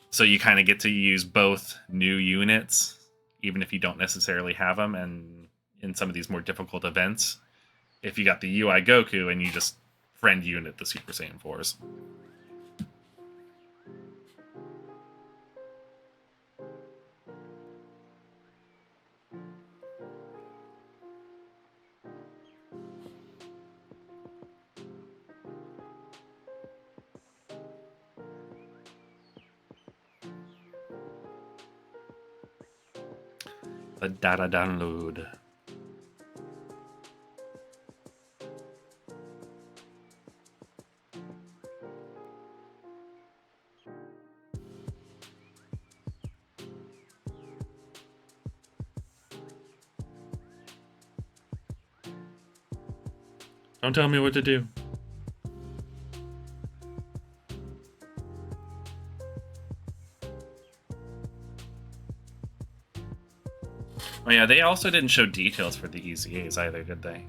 So you kind of get to use both new units, even if you don't necessarily have them, and in some of these more difficult events, if you got the UI Goku and you just friend unit the Super Saiyan 4s. The data download. Don't tell me what to do. Oh yeah, they also didn't show details for the EZAs either, did they?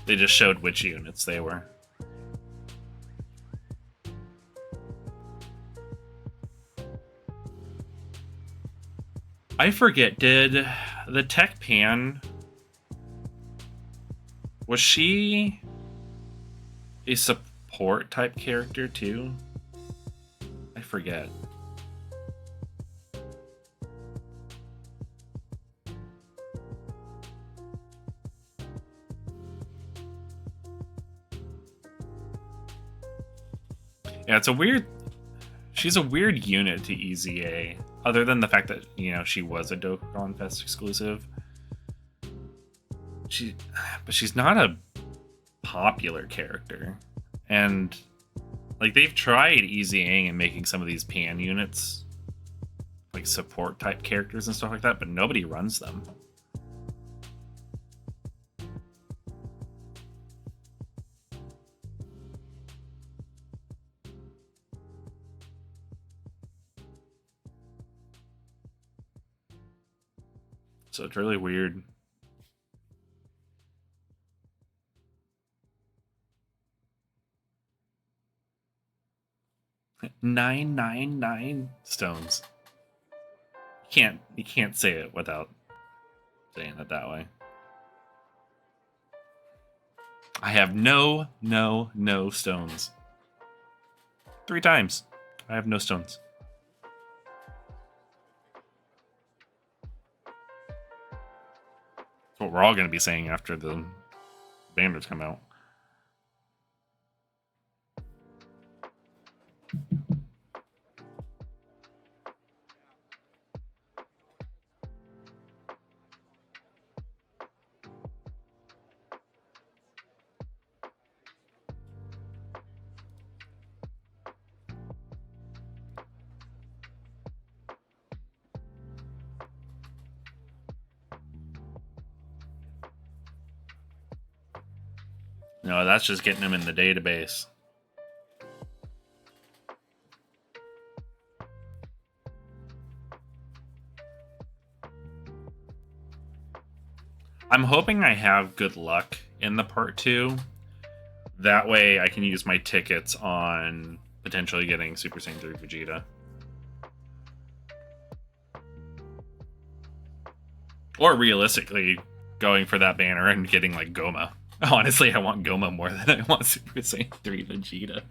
They just showed which units they were. I forget, did the Tech Pan Was she a support type character too? I forget. Yeah, it's a weird. She's a weird unit to EZA, other than the fact that, you know, she was a Dokkan Fest exclusive. But she's not a popular character, and like they've tried EZAing and making some of these pan units like support type characters and stuff like that, but nobody runs them. So it's really weird. $999 stones. You can't say it without saying it that way. I have no stones. 3 times. I have no stones. That's what we're all going to be saying after the banners come out. No, that's just getting them in the database. I'm hoping I have good luck in the part 2. That way I can use my tickets on potentially getting Super Saiyan 3 Vegeta. Or realistically, going for that banner and getting like Goma. Honestly, I want Goma more than I want Super Saiyan 3 Vegeta.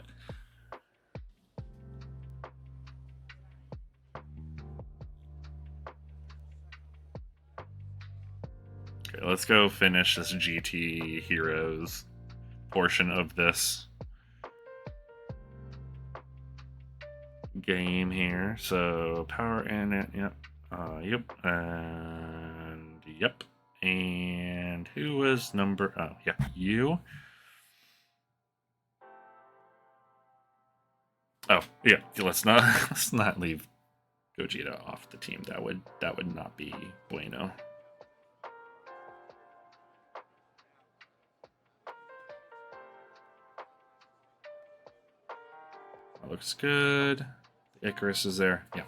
Okay, let's go finish this GT Heroes portion of this game here. So power in it, yep. Yep. And yep. And who was number? Oh, yeah, you. Oh, yeah. Let's not leave Gogeta off the team. That would not be bueno. That looks good. The Icarus is there. Yeah.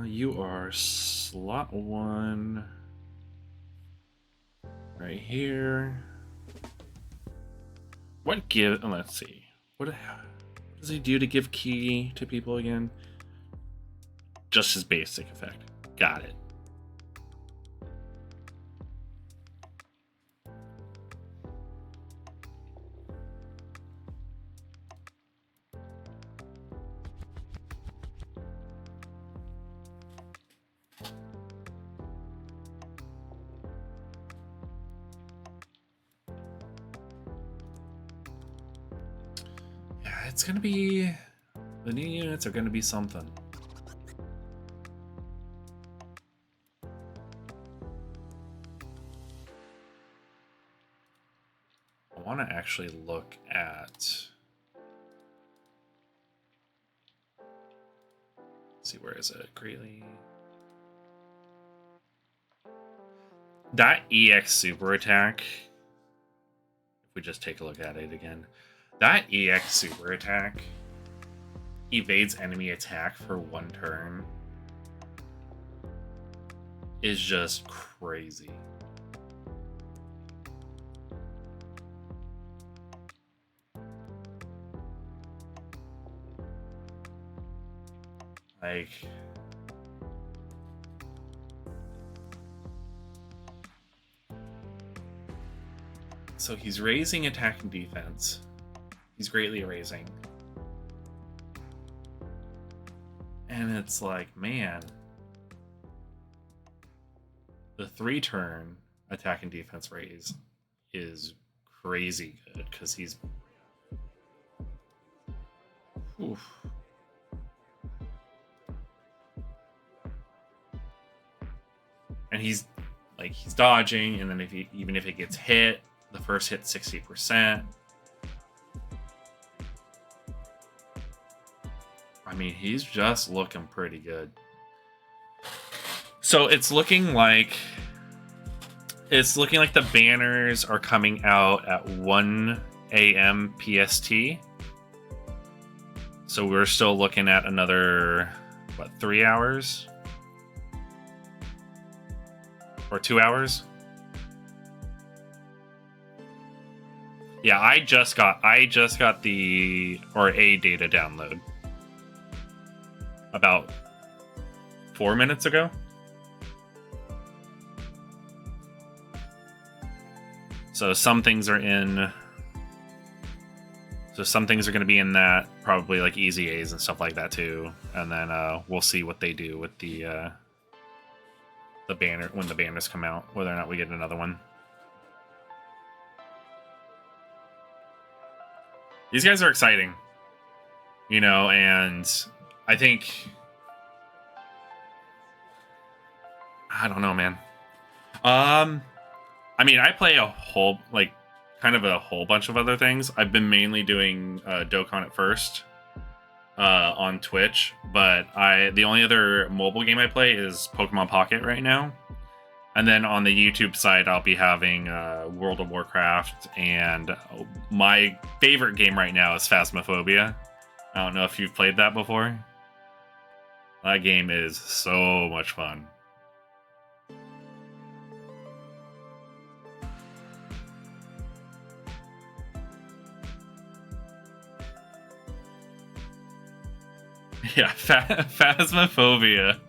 You are slot 1 right here. What give? Let's see. What does he do to give key to people again? Just his basic effect. Got it. it's gonna be, the new units are gonna be something. I want to actually look at, let's see, where is it? Greatly. That EX super attack, if we just take a look at it again, that EX super attack evades enemy attack for 1 turn is just crazy. Like, so he's raising attack and defense. He's greatly raising. And it's like, man, the 3-turn attack and defense raise is crazy good because he's, oof. And he's like, he's dodging, and then if he, even if it gets hit, the first hit 60%. I mean, he's just looking pretty good. So it's looking like the banners are coming out at 1 a.m. PST. So we're still looking at another, what, 3 hours? Or 2 hours? Yeah, I just got the a data download about 4 minutes ago. So some things are in. So some things are going to be in that, probably like easy A's and stuff like that too. And then we'll see what they do with the banner when the banners come out, whether or not we get another one. These guys are exciting, you know, and I think, I don't know, man. I mean, I play a whole, like, kind of a whole bunch of other things. I've been mainly doing Dokkan at first on Twitch, but the only other mobile game I play is Pokemon Pocket right now. And then on the YouTube side, I'll be having World of Warcraft, and my favorite game right now is Phasmophobia. I don't know if you've played that before. That game is so much fun. Yeah, Phasmophobia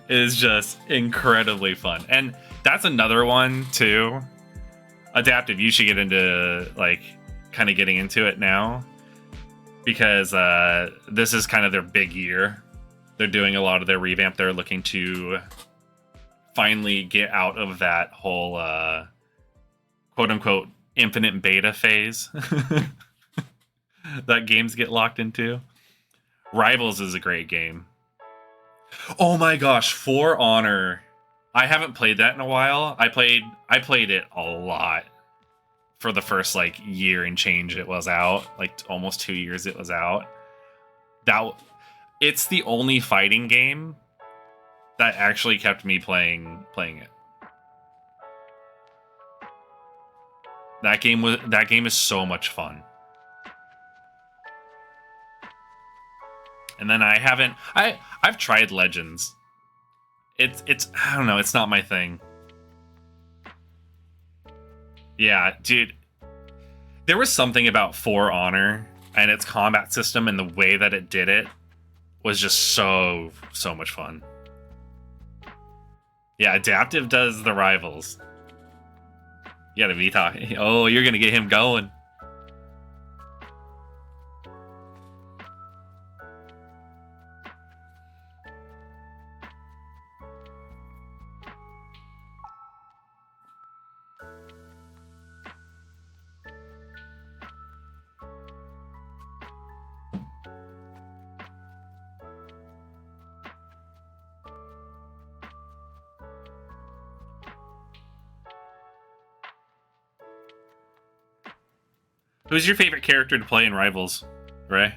is just incredibly fun. And that's another one, too. Adaptive, you should get into, like, kind of getting into it now. Because this is kind of their big year. They're doing a lot of their revamp. They're looking to finally get out of that whole, quote-unquote, infinite beta phase that games get locked into. Rivals is a great game. Oh my gosh, For Honor. I haven't played that in a while. I played it a lot for the first like year and change it was out, like almost 2 years it was out. It's the only fighting game that actually kept me playing it. That game is so much fun. And then I've tried Legends. It's I don't know, it's not my thing. Yeah, dude. There was something about For Honor and its combat system and the way that it did it was just so much fun. Yeah, Adaptive does the Rivals. You gotta be talking. Oh, you're gonna get him going. Who's your favorite character to play in Rivals, Ray?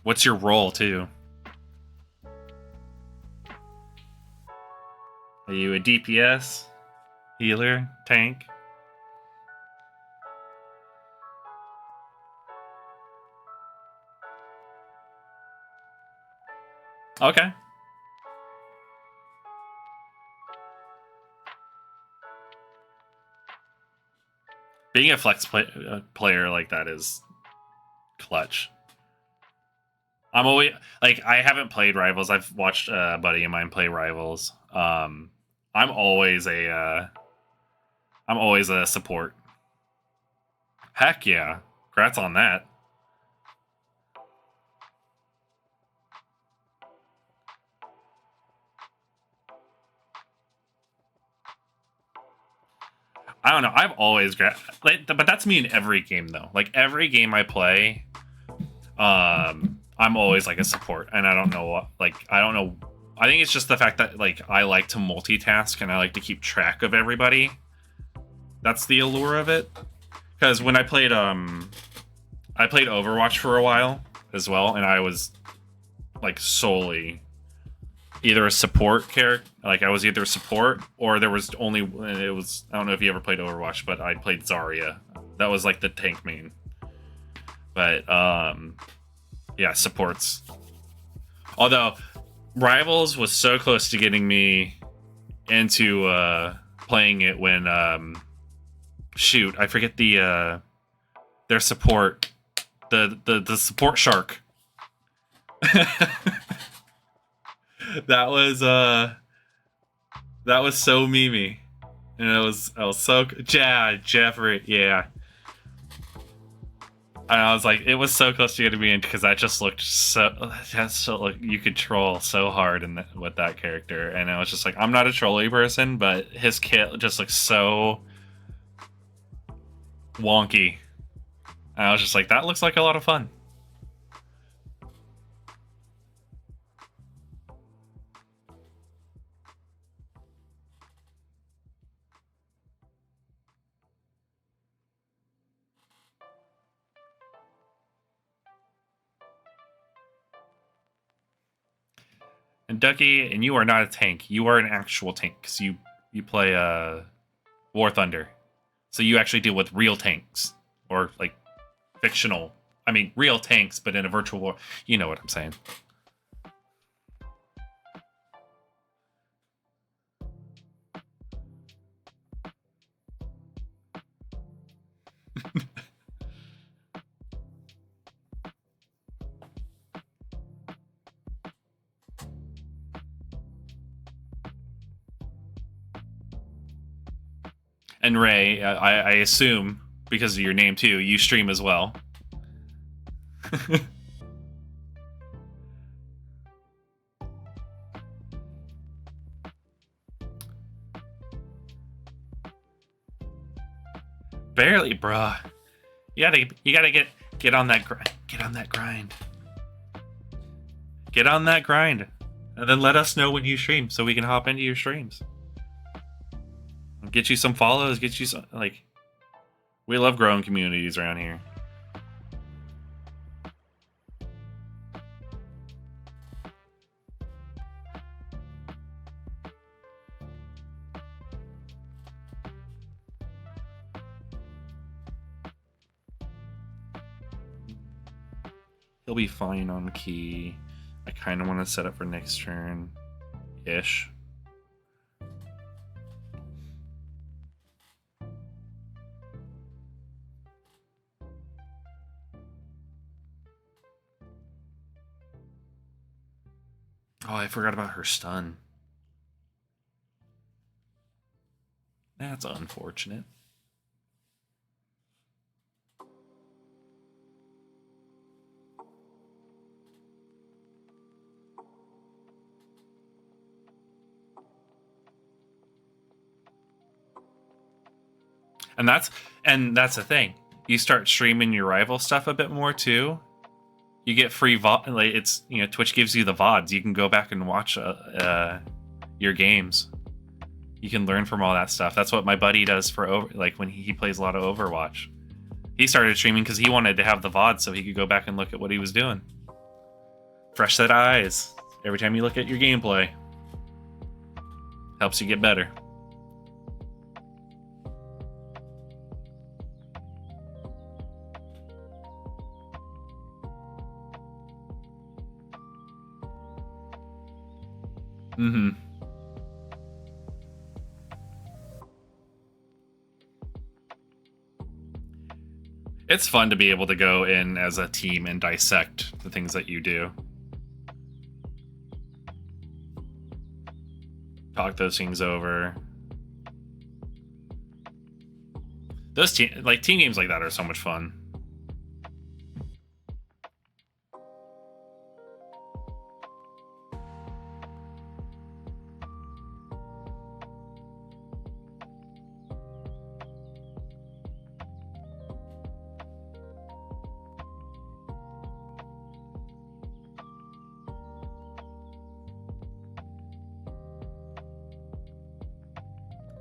What's your role, too? Are you a DPS? Healer? Tank? Okay. Being a flex player like that is clutch. I'm always like, I haven't played Rivals. I've watched a buddy of mine play Rivals. I'm always a support. Heck yeah. Congrats on that. I don't know. I've always but that's me in every game though. Like every game I play, I'm always like a support, and I don't know what. Like I don't know. I think it's just the fact that like I like to multitask and I like to keep track of everybody. That's the allure of it. Because when I played Overwatch for a while as well, and I was like solely either a support character, like I was either support or there was only it was I don't know if you ever played Overwatch, but I played Zarya. That was like the tank main. But yeah, supports. Although Rivals was so close to getting me into playing it when shoot, I forget their support, the support shark. that was so memey, and I was so Jeffrey, yeah. And I was like, it was so close to getting me in because that just looked you could troll so hard with that character, and I was just like, I'm not a trolly person, but his kit just looks so wonky, and I was just like, that looks like a lot of fun. And Ducky, and you are not a tank. You are an actual tank because you play War Thunder, so you actually deal with real tanks or like fictional. I mean, real tanks, but in a virtual war. You know what I'm saying. And Ray, I assume because of your name too, you stream as well. Barely, bruh. You gotta get on that grind. Get on that grind. Get on that grind, and then let us know when you stream so we can hop into your streams. Get you some follows. Get you some like. We love growing communities around here. He'll be fine on key. I kind of want to set up for next turn, ish. Oh, I forgot about her stun. That's unfortunate. And that's the thing. You start streaming your rival stuff a bit more too. You get free like it's Twitch gives you the VODs. You can go back and watch your games. You can learn from all that stuff. That's what my buddy does for like when he plays a lot of Overwatch. He started streaming because he wanted to have the VOD so he could go back and look at what he was doing. Fresh set of eyes every time you look at your gameplay. Helps you get better. Mm-hmm. It's fun to be able to go in as a team and dissect the things that you do. Talk those things over. Those team games like that are so much fun.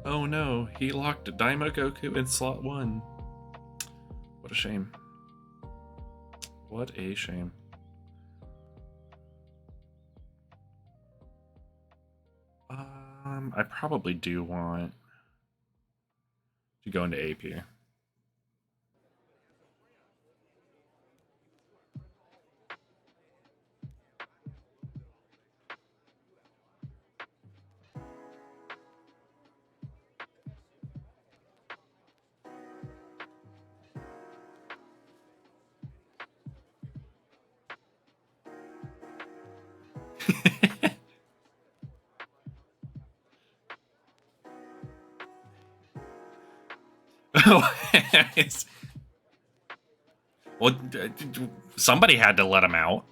Oh no, he locked Daima Goku in slot 1. What a shame. What a shame. I probably do want to go into AP here. Well, somebody had to let him out.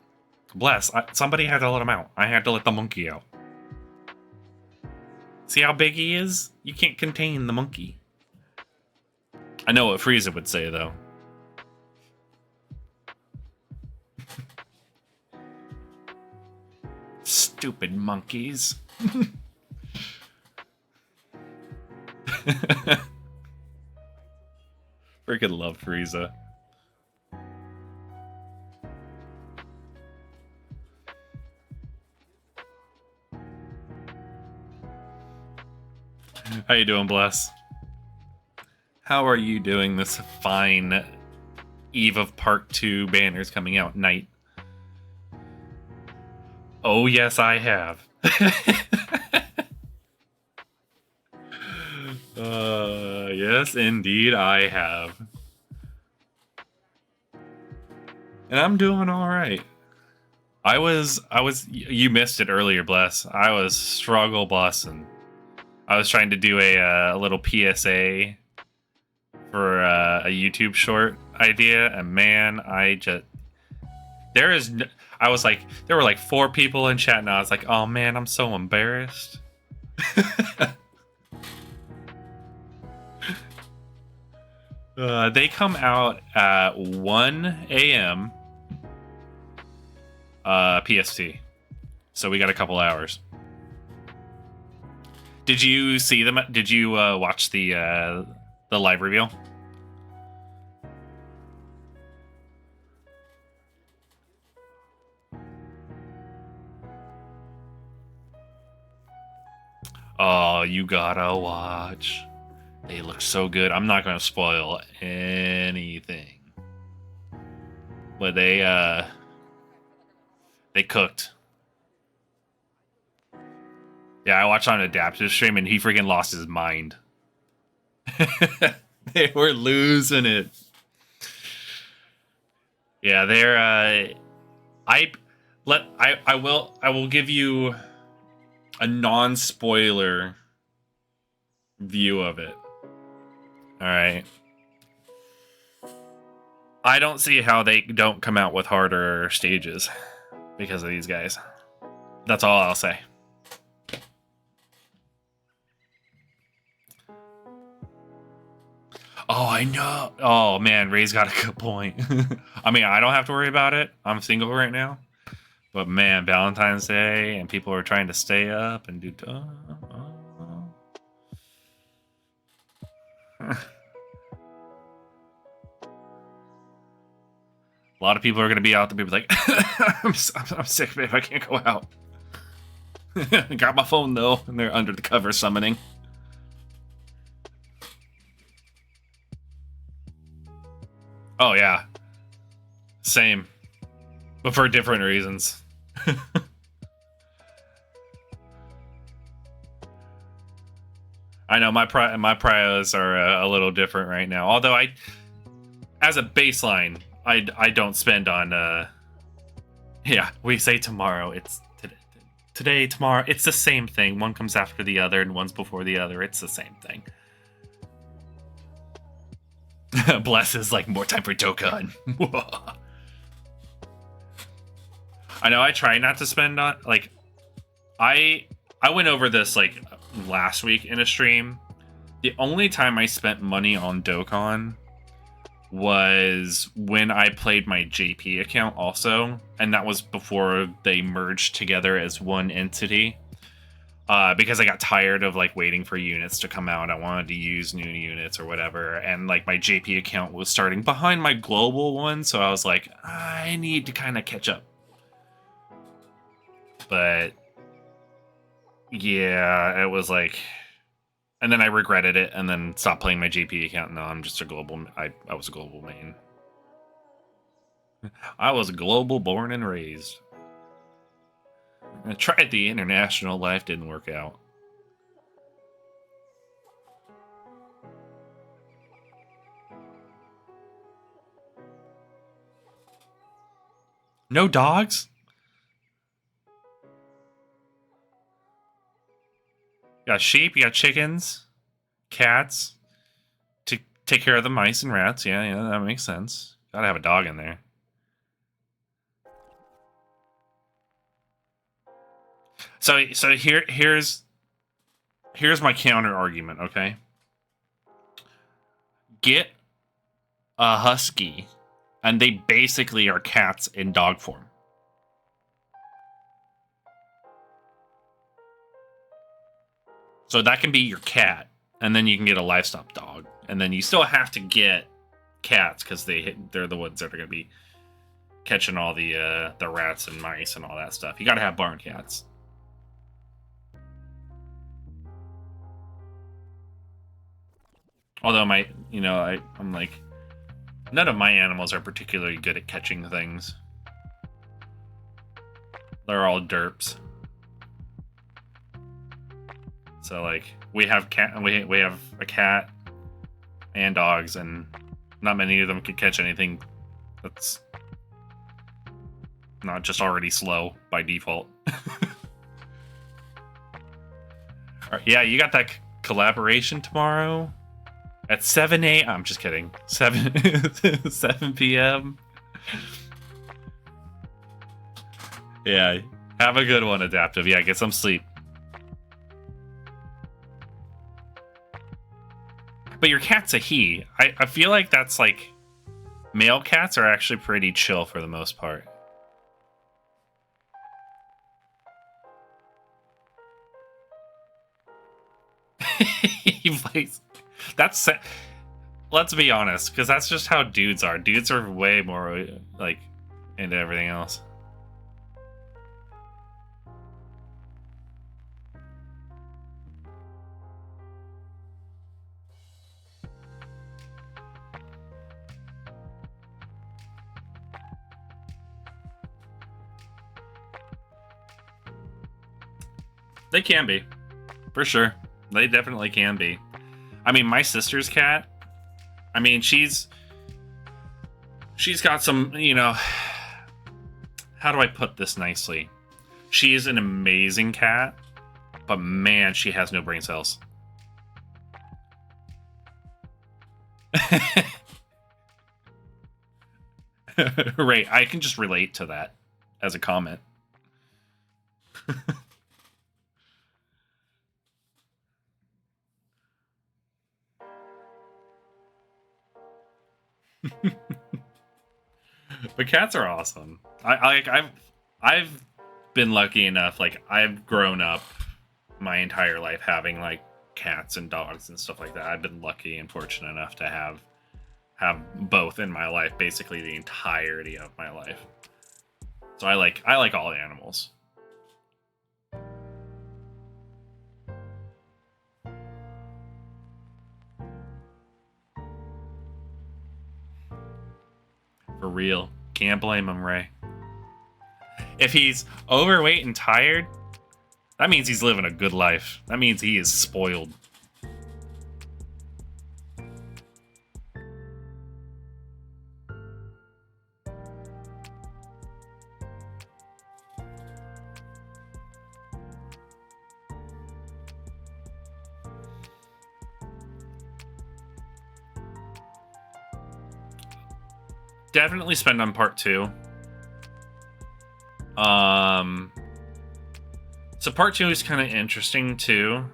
Somebody had to let him out. I had to let the monkey out. See how big he is? You can't contain the monkey. I know what Frieza would say, though. Stupid monkeys. Freaking love Frieza. How you doing, Bless? How are you doing this fine eve of Part 2 banners coming out night? Oh, yes, I have. Yes, indeed, I have. And I'm doing all right. You missed it earlier, Bless. I was struggle bussing. I was trying to do a little PSA for a YouTube short idea, and man, there were like 4 people in chat, and I was like, oh man, I'm so embarrassed. They come out at 1 a.m. PST, so we got a couple hours. Did you see them? Did you watch the live reveal? Oh, you gotta watch. They look so good. I'm not gonna spoil anything, but they cooked. Yeah, I watched on Adaptive stream and he freaking lost his mind. They were losing it. Yeah, they're I will give you a non-spoiler view of it. All right. I don't see how they don't come out with harder stages because of these guys. That's all I'll say. Oh, I know. Oh, man, Ray's got a good point. I mean, I don't have to worry about it. I'm single right now. But, man, Valentine's Day and people are trying to stay up and do... A lot of people are going to be out there, people like, I'm sick, babe, I can't go out. Got my phone, though, and they're under the cover summoning. Oh, yeah. Same. But for different reasons. I know my prios are a little different right now. Although as a baseline, I don't spend on. Yeah, we say tomorrow. It's today, tomorrow. It's the same thing. One comes after the other, and one's before the other. It's the same thing. Bless is like more time for Dokkan. I know. I try not to spend on like. I went over this like last week in a stream. The only time I spent money on Dokkan was when I played my JP account also, and that was before they merged together as one entity. Because I got tired of like waiting for units to come out. I wanted to use new units or whatever, and like my JP account was starting behind my global one, so I was like, I need to kind of catch up. But yeah, it was like, and then I regretted it, and then stopped playing my JP account. No, I'm just a global. I was a global main. I was a global born and raised. I tried the international life, didn't work out. No dogs? You got sheep, you got chickens, cats, to take care of the mice and rats. Yeah, that makes sense. Gotta have a dog in there. So here's my counter argument, okay? Get a husky, and they basically are cats in dog form. So that can be your cat, and then you can get a livestock dog, and then you still have to get cats because they're the ones that are going to be catching all the rats and mice and all that stuff. You got to have barn cats. Although I'm like, none of my animals are particularly good at catching things. They're all derps. So like we have we have a cat and dogs, and not many of them could catch anything that's not just already slow by default. Right, yeah, you got that collaboration tomorrow at 7 a.m. I'm just kidding. 7 p.m. Yeah, have a good one, Adaptive. Yeah, get some sleep. But your cat's a he. I feel like that's like, male cats are actually pretty chill for the most part. That's, let's be honest, because that's just how dudes are. Dudes are way more like into everything else. They can be, for sure. They definitely can be. I mean, my sister's cat, I mean, she's got some, how do I put this nicely? She is an amazing cat, but man, she has no brain cells. Right, I can just relate to that as a comment. But cats are awesome. I've been lucky enough, like I've grown up my entire life having like cats and dogs and stuff like that. I've been lucky and fortunate enough to have both in my life, basically the entirety of my life. So I like all animals. For real. Can't blame him, Ray. If he's overweight and tired, that means he's living a good life. That means he is spoiled. Definitely spend on part 2. So part 2 is kind of interesting too.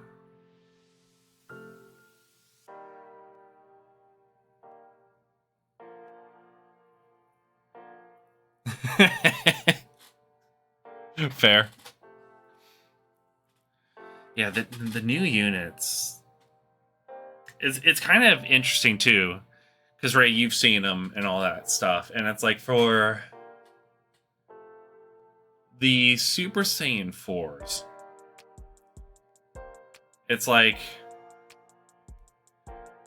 Fair. Yeah, the new units. It's kind of interesting too, because Ray, you've seen them and all that stuff, and it's like for the Super Saiyan 4s, it's like,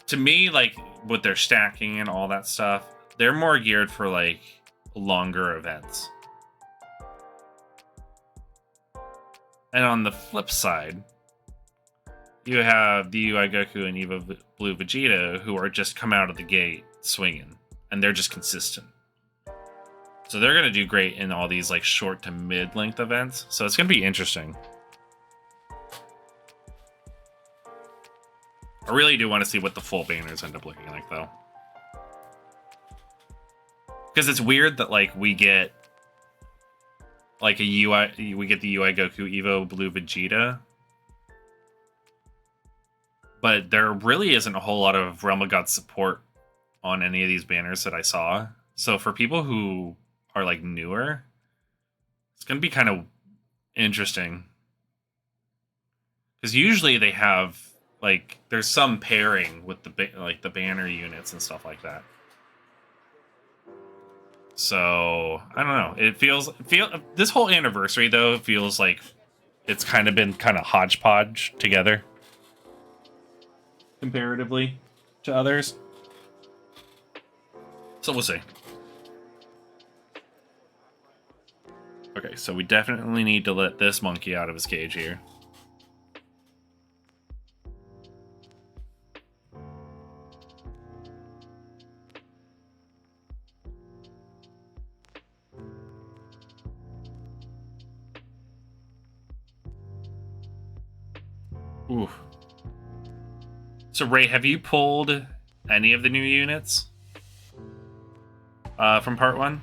to me, like with their stacking and all that stuff, they're more geared for like longer events. And on the flip side, you have the UI Goku and Evo Blue Vegeta, who are just come out of the gate swinging, and they're just consistent. So they're going to do great in all these like short to mid-length events. So it's going to be interesting. I really do want to see what the full banners end up looking like, though. Because it's weird that like we get like we get the UI Goku Evo Blue Vegeta, but there really isn't a whole lot of Realm of God support on any of these banners that I saw. So for people who are like newer, it's gonna be kind of interesting, because usually they have like there's some pairing with the banner units and stuff like that. So I don't know. It feels this whole anniversary though feels like it's kind of been kind of hodgepodge together comparatively to others. So we'll see. Okay, so we definitely need to let this monkey out of his cage here. Oof. So Ray, have you pulled any of the new units from part 1?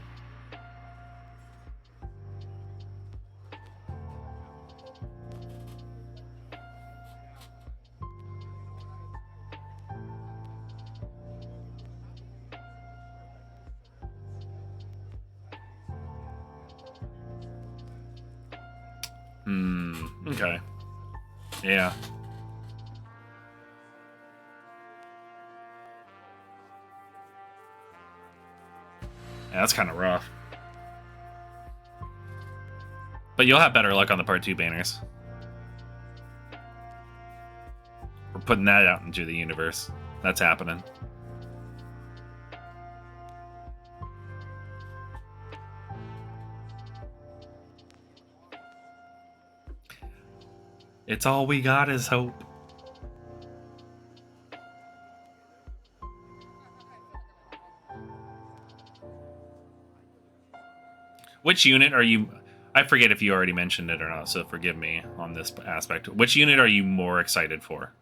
Okay. Yeah. Yeah, that's kind of rough. But you'll have better luck on the part 2 banners. We're putting that out into the universe. That's happening. It's all we got is hope. Which unit are you... I forget if you already mentioned it or not, so forgive me on this aspect. Which unit are you more excited for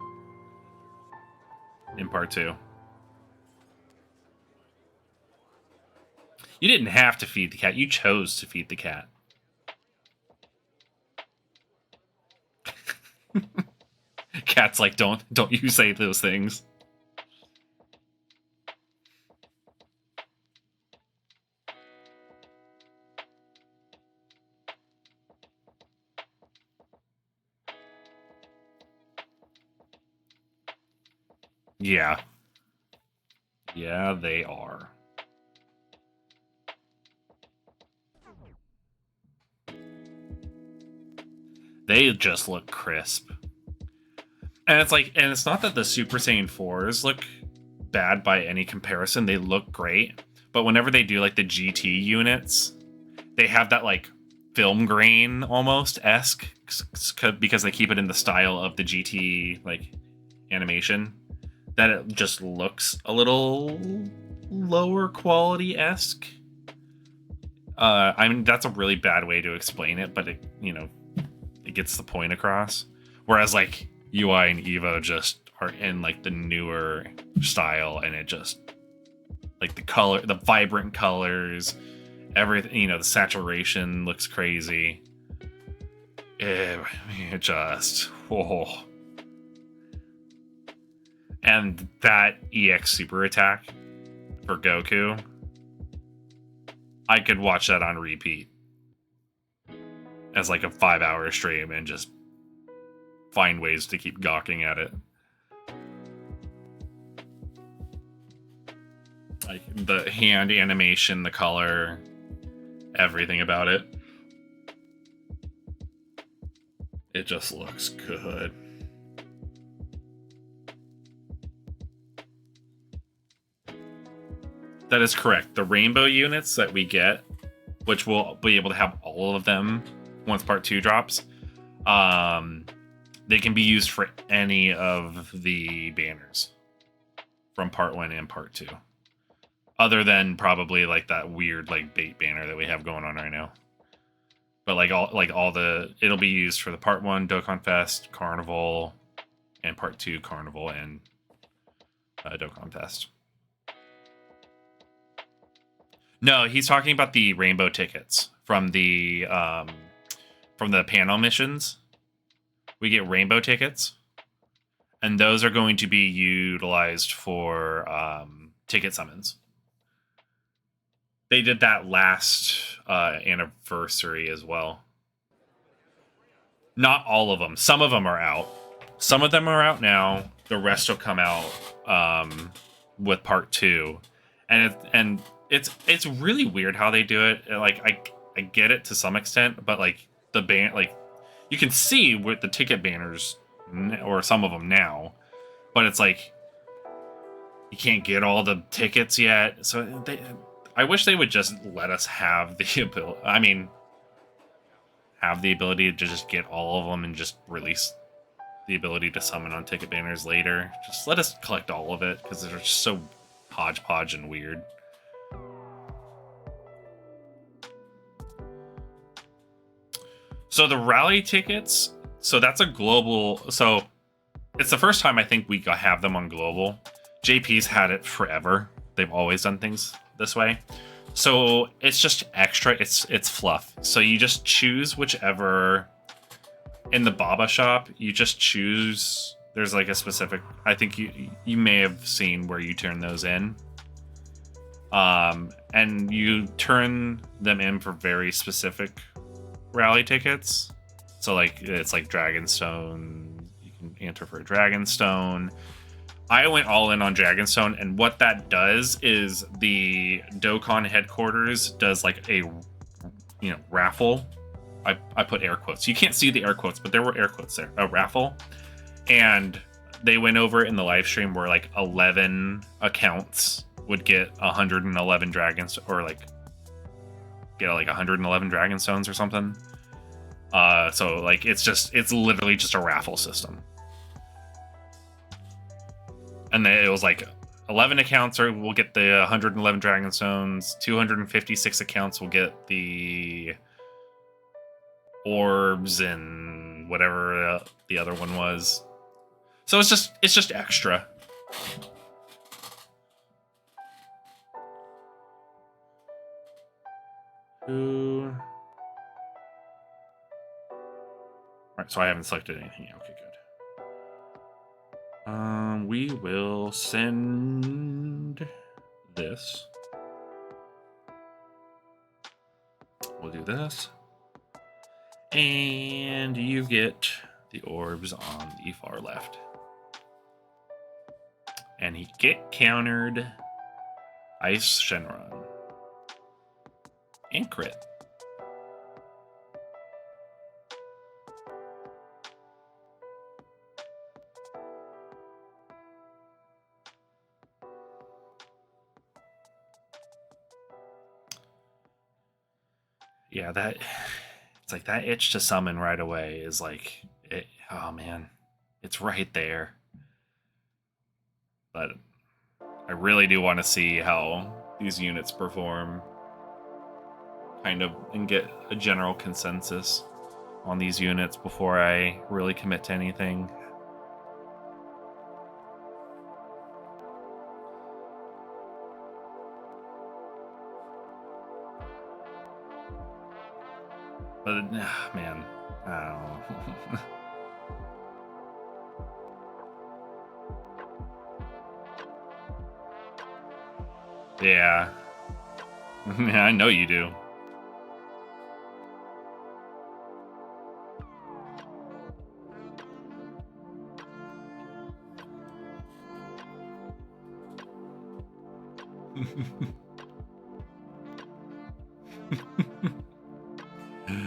in part 2? You didn't have to feed the cat. You chose to feed the cat. Cat's like, don't you say those things. Yeah. Yeah, they are. They just look crisp. And it's like, and it's not that the Super Saiyan 4s look bad by any comparison. They look great. But whenever they do like the GT units, they have that like film grain almost esque because they keep it in the style of the GT like animation, that it just looks a little lower quality esque. I mean, that's a really bad way to explain it, but it, you know, it gets the point across. Whereas like UI and Evo just are in like the newer style, and it just like the color, the vibrant colors, everything, you know, the saturation looks crazy. It just, whoa. And that EX super attack for Goku, I could watch that on repeat as like a 5-hour stream and just find ways to keep gawking at it. Like the hand animation, the color, everything about it. It just looks good. That is correct. The rainbow units that we get, which we'll be able to have all of them once part 2 drops, they can be used for any of the banners from part 1 and part 2. Other than probably like that weird like bait banner that we have going on right now. But it'll be used for the part 1 Dokkan Fest, Carnival, and part 2 Carnival and Dokkan Fest. No, he's talking about the rainbow tickets from the panel missions. We get rainbow tickets, and those are going to be utilized for ticket summons. They did that last anniversary as well. Not all of them. Some of them are out. Some of them are out now. The rest will come out with part 2, and it's really weird how they do it. Like I get it to some extent, but like the ban, like you can see with the ticket banners or some of them now, but it's like you can't get all the tickets yet. So I wish they would just let us have the ability. I mean, have the ability to just get all of them and just release the ability to summon on ticket banners later. Just let us collect all of it because they're just so hodgepodge and weird. So the rally tickets, so that's a global. So it's the first time I think we have them on global. JP's had it forever. They've always done things this way. So it's just extra. It's fluff. So you just choose whichever. In the Baba shop, you just choose. There's like a specific. I think you may have seen where you turn those in. And you turn them in for very specific rally tickets. So like it's like Dragonstone. You can enter for a Dragonstone. I went all in on Dragonstone, and what that does is the Dokkan headquarters does like a raffle. I put air quotes. You can't see the air quotes, but there were air quotes there. A raffle. And they went over in the live stream where like 11 accounts would get 111 dragons, or like get like 111 Dragonstones or something. So like it's literally just a raffle system. And then it was like 11 accounts will get the 111 Dragonstones. 256 accounts will get the orbs and whatever the other one was. So it's just extra. All right, so I haven't selected anything. Okay, good. We will send this. We'll do this. And you get the orbs on the far left. And he get countered. Ice Shenron. And crit. Yeah, that it's like that itch to summon right away is like it, oh man, it's right there. But I really do want to see how these units perform, kind of, and get a general consensus on these units before I really commit to anything. But man, I don't know. Yeah. Yeah, I know you do.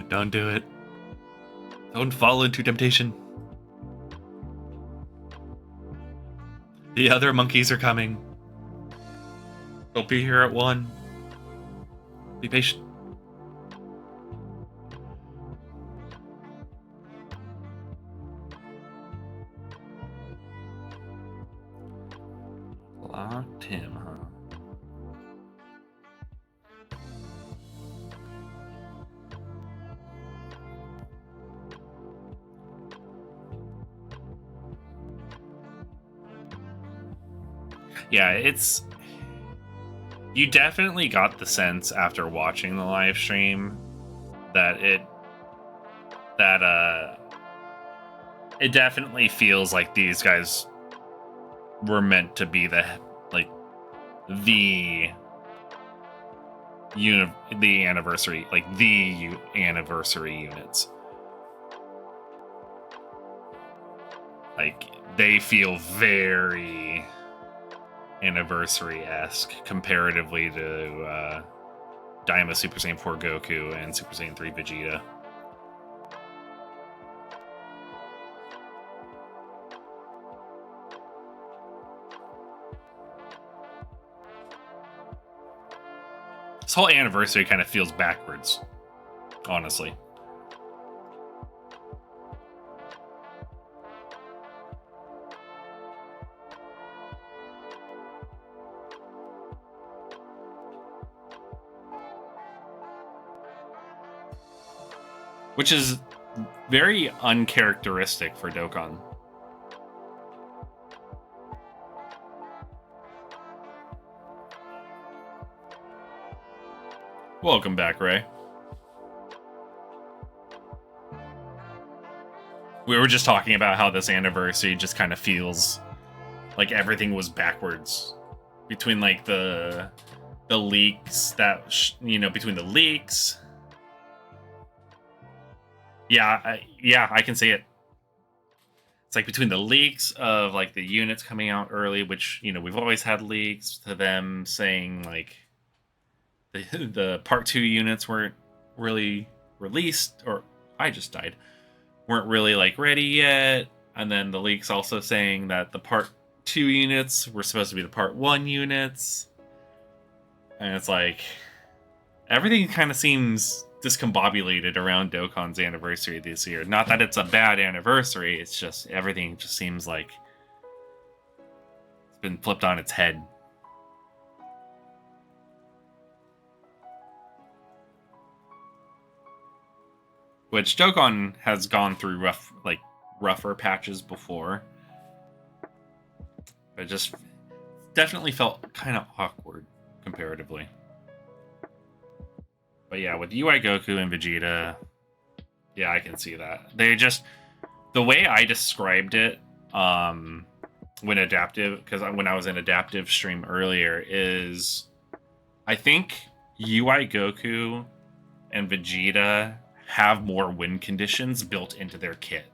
Don't do it. Don't fall into temptation. The other monkeys are coming. They'll be here at 1. Be patient. Locked him, huh? Yeah, it's... You definitely got the sense after watching the live stream that it definitely feels like these guys were meant to be the anniversary units. Like, they feel very anniversary-esque comparatively to Daima Super Saiyan 4 Goku and Super Saiyan 3 Vegeta. This whole anniversary kind of feels backwards, honestly. Which is very uncharacteristic for Dokkan. Welcome back, Ray. We were just talking about how this anniversary just kind of feels like everything was backwards between like the leaks that between the leaks. Yeah, I can see it. It's like between the leaks of like the units coming out early, which we've always had leaks, to them saying like the part 2 units weren't really released, or I just died, weren't really like ready yet, and then the leaks also saying that the part 2 units were supposed to be the part 1 units, and it's like everything kind of seems discombobulated around Dokkan's anniversary this year. Not that it's a bad anniversary, it's just everything just seems like it's been flipped on its head. Which Dokkan has gone through rougher patches before. But just definitely felt kind of awkward comparatively. But yeah, with UI Goku and Vegeta, yeah, I can see that. They just, the way I described it when adaptive, because when I was in adaptive stream earlier, is I think UI Goku and Vegeta have more win conditions built into their kit.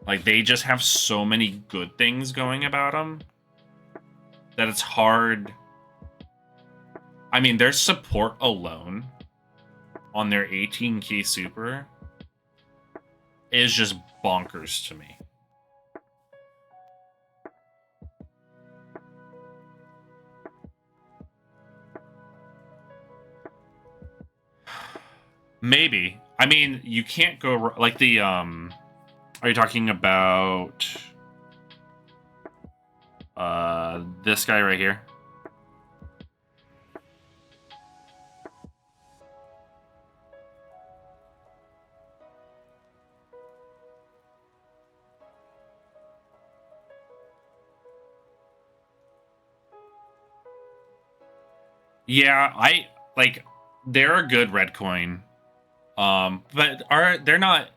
Like, they just have so many good things going about them that it's hard. I mean, their support alone on their 18k super is just bonkers to me. Maybe. I mean, you can't go like the are you talking about this guy right here? Yeah, I like they're a good red coin. But they're not.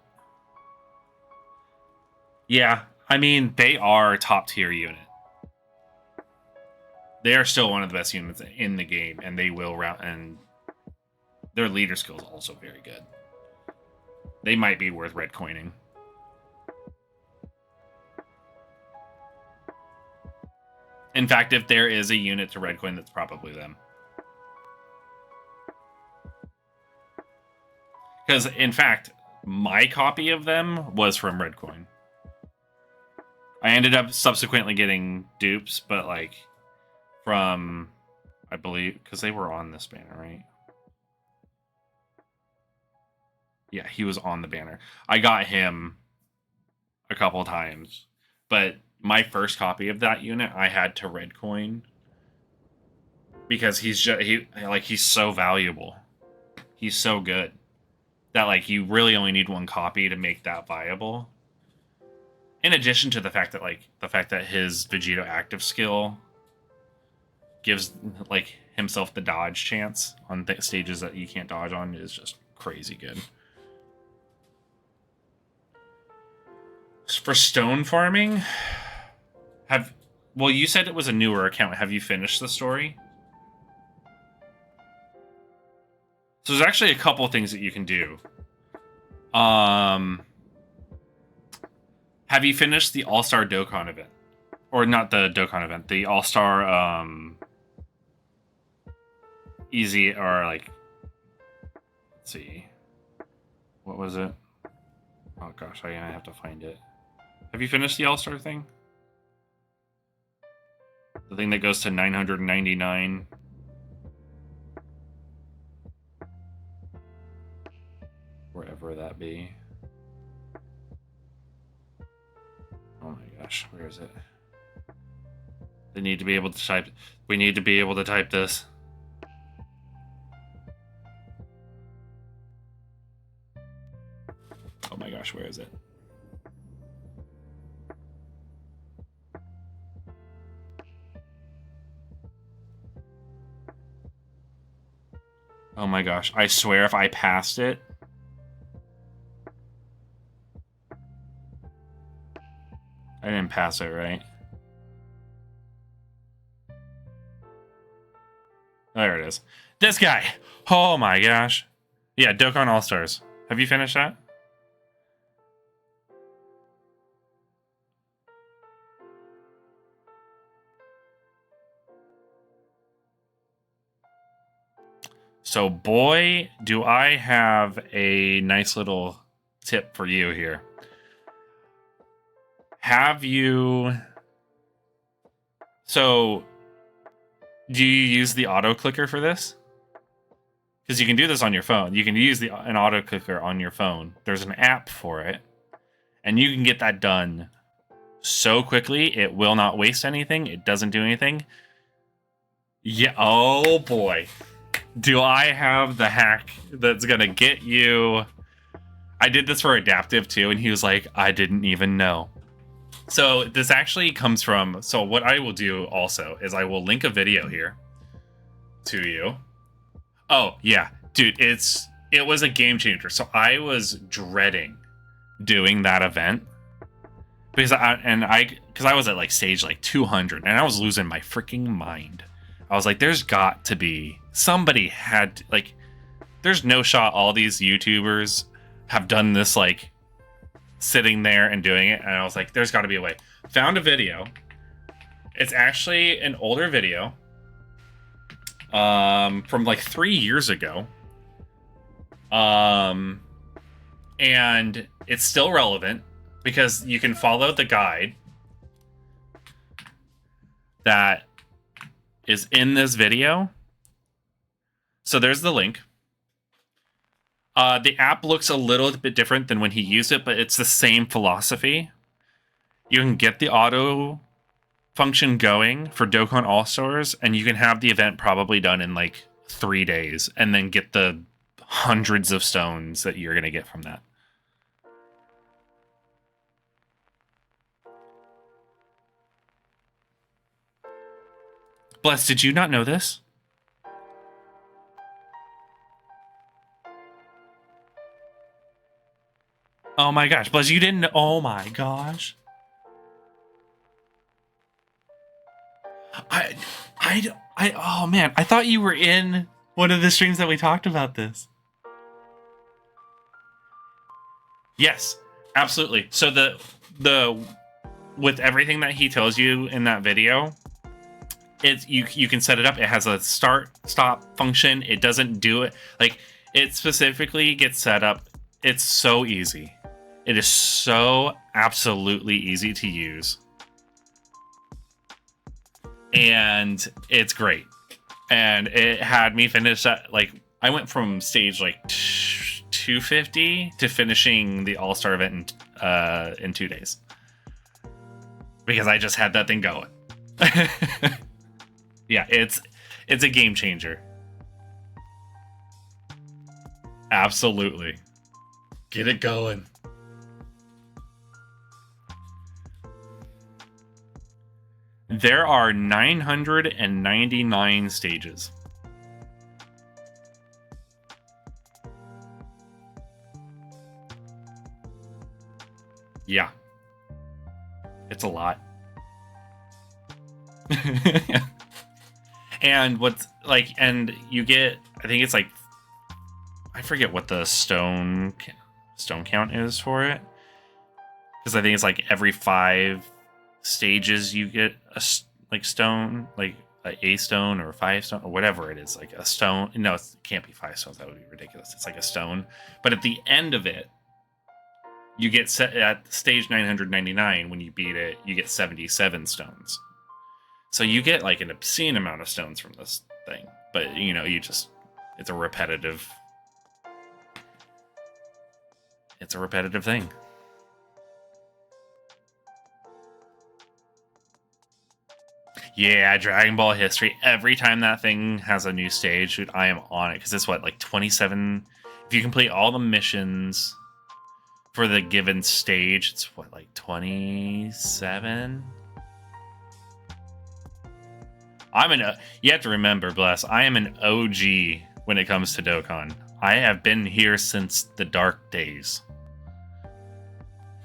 Yeah, I mean, they are a top tier unit. They are still one of the best units in the game, and they will route, and their leader skill is also very good. They might be worth red coining. In fact, if there is a unit to red coin, that's probably them. Because, in fact, my copy of them was from red coin. I ended up subsequently getting dupes, but, like, from, I believe, because they were on this banner, right? Yeah, he was on the banner. I got him a couple times, but my first copy of that unit I had to red coin because he's so valuable. He's so good that like you really only need one copy to make that viable. In addition to the fact that his Vegito active skill gives like himself the dodge chance on stages that you can't dodge on is just crazy good. For stone farming, you said it was a newer account. Have you finished the story? So there's actually a couple things that you can do. Have you finished the All-Star Dokkan event? Or not the Dokkan event, the All-Star easy, or like, let's see. What was it? Oh gosh, I have to find it. Have you finished the All-Star thing? The thing that goes to 999. Wherever that be. Oh my gosh, where is it? They need to be able to type. We need to be able to type this. Oh my gosh, where is it? Oh my gosh, I swear if I passed it. I didn't pass it, right? There it is. This guy! Oh my gosh. Yeah, Dokkan All-Stars. Have you finished that? So, boy, do I have a nice little tip for you here. Have you... So, do you use the auto clicker for this? Because you can do this on your phone. You can use an auto clicker on your phone. There's an app for it. And you can get that done so quickly. It will not waste anything. It doesn't do anything. Yeah. Oh, boy. Do I have the hack that's going to get you... I did this for Adaptive, too, and he was like, I didn't even know. So this actually comes from... So what I will do also is I will link a video here to you. Oh, yeah. Dude, it was a game changer. So I was dreading doing that event. Because I was at like stage like 200, and I was losing my freaking mind. I was like, there's got to be... Somebody had... Like, there's no shot all these YouTubers have done this, like, sitting there and doing it, and I was like, there's got to be a way. Found a video. It's actually an older video from like 3 years ago. And it's still relevant because you can follow the guide that is in this video. So there's the link. The app looks a little bit different than when he used it, but it's the same philosophy. You can get the auto function going for Dokkan All-Stars, and you can have the event probably done in like 3 days, and then get the hundreds of stones that you're going to get from that. Bless, did you not know this? Oh my gosh, Bless, you didn't know. Oh my gosh. Oh man, I thought you were in one of the streams that we talked about this. Yes, absolutely. So the with everything that he tells you in that video, it's you can set it up. It has a start stop function. It doesn't do it like it specifically gets set up. It's so easy. It is so absolutely easy to use. And it's great. And it had me finish that, like, I went from stage like 250 to finishing the All-Star event in 2 days. Because I just had that thing going. Yeah, it's a game changer. Absolutely. Get it going. There are 999 stages. Yeah. It's a lot. And what's like, and you get, I think it's like, I forget what the stone count is for it. Because I think it's like every 5 stages you get a like stone, like a stone or 5 stone or whatever it is, like a stone. No, it can't be 5 stones. That would be ridiculous. It's like a stone. But at the end of it, you get set at stage 999. When you beat it, you get 77 stones. So you get like an obscene amount of stones from this thing. But you know, it's a repetitive thing. Yeah, Dragon Ball history. Every time that thing has a new stage, dude, I am on it. Because it's what, like 27? If you complete all the missions for the given stage, it's what, like 27? You have to remember, Bless, I am an OG when it comes to Dokkan. I have been here since the dark days.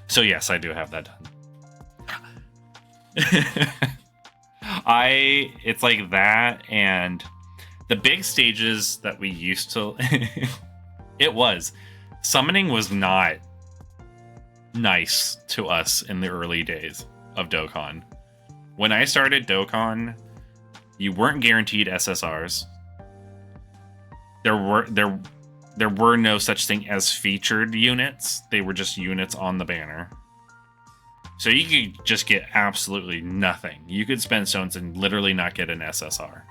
So yes, I do have that done. It's like that, and the big stages that we used to summoning was not nice to us in the early days of Dokkan. When I started Dokkan, you weren't guaranteed SSRs. There were no such thing as featured units. They were just units on the banner. So you could just get absolutely nothing. You could spend stones and literally not get an SSR.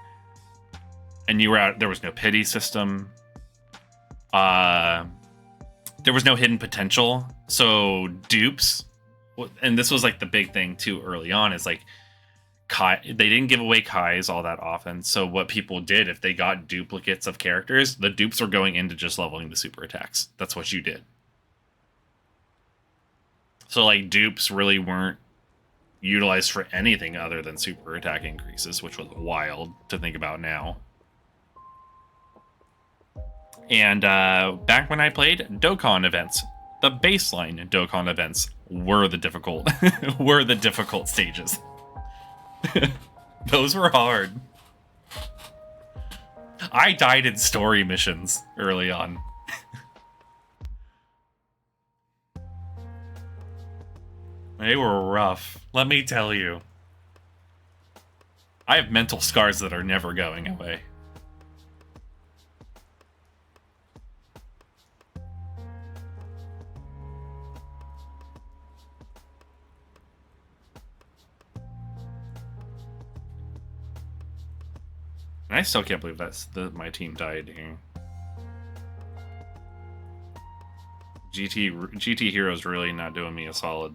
And you were out. There was no pity system. There was no hidden potential. So dupes, and this was like the big thing too early on, is like Kai. They didn't give away Kais all that often. So what people did, if they got duplicates of characters, the dupes were going into just leveling the super attacks. That's what you did. So, like, dupes really weren't utilized for anything other than super attack increases, which was wild to think about now. And back when I played Dokkan events, the baseline Dokkan events were the difficult stages. Those were hard. I died in story missions early on. They were rough. Let me tell you. I have mental scars that are never going away. And I still can't believe my team died here. GT Hero's really not doing me a solid.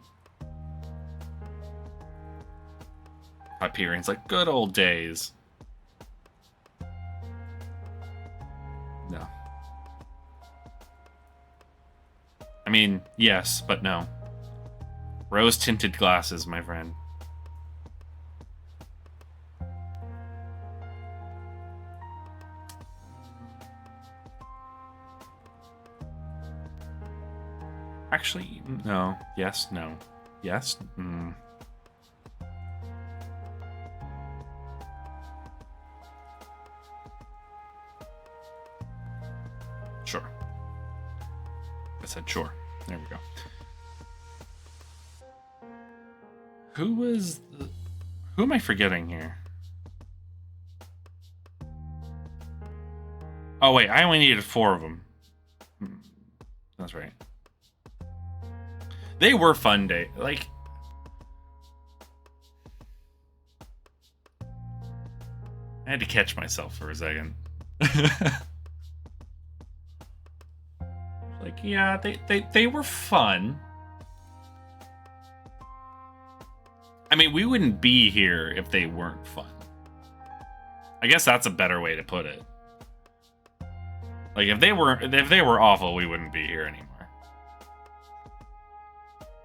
Hyperion's like, good old days. No. I mean, yes, but no. Rose-tinted glasses, my friend. Actually, no. Yes, no. Yes? Sure. I said sure. There we go. Who am I forgetting here? Oh, wait. I only needed 4 of them. That's right. They were fun days. Like, I had to catch myself for a second. Like, yeah, they were fun. I mean, we wouldn't be here if they weren't fun. I guess that's a better way to put it. Like, if they were awful, we wouldn't be here anymore.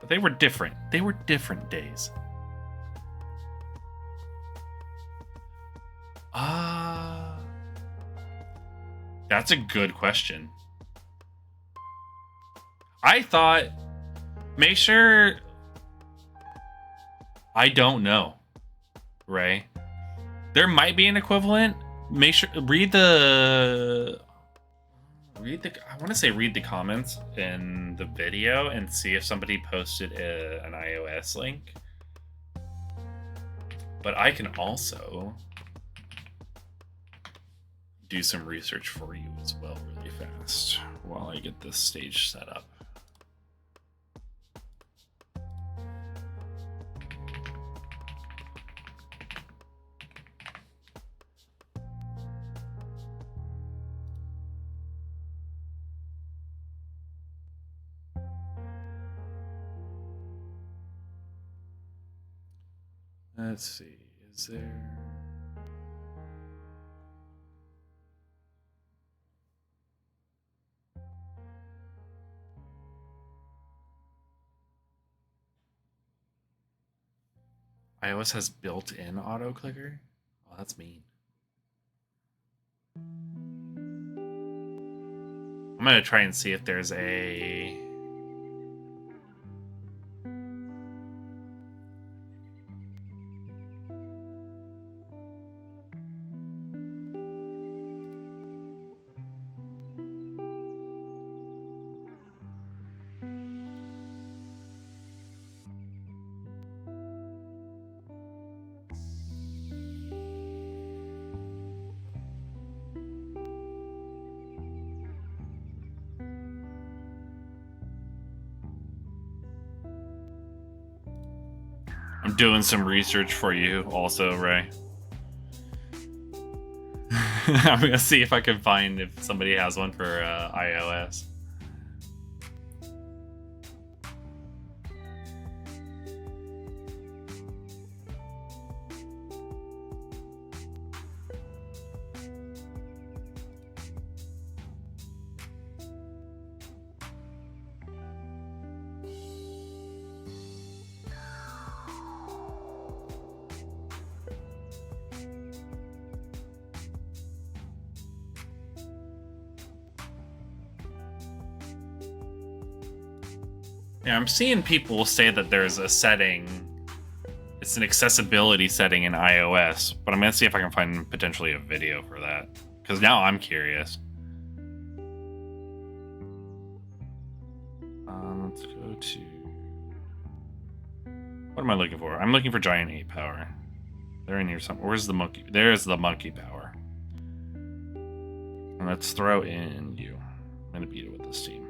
But they were different. They were different days. That's a good question. I thought, make sure, I don't know, Ray. There might be an equivalent. Make sure, read the I want to say read the comments in the video and see if somebody posted an iOS link. But I can also do some research for you as well really fast while I get this stage set up. Let's see, is there... iOS has built-in auto clicker? Oh, that's mean. I'm gonna try and see if there's a... I'm doing some research for you also, Ray. I'm gonna see if I can find if somebody has one for iOS. Yeah, I'm seeing people say that there's a setting, it's an accessibility setting in iOS, but I'm going to see if I can find potentially a video for that, because now I'm curious. Let's go to... What am I looking for? I'm looking for giant 8 power. They're in here somewhere. Where's the monkey? There's the monkey power. And let's throw in you. I'm gonna beat it with this team.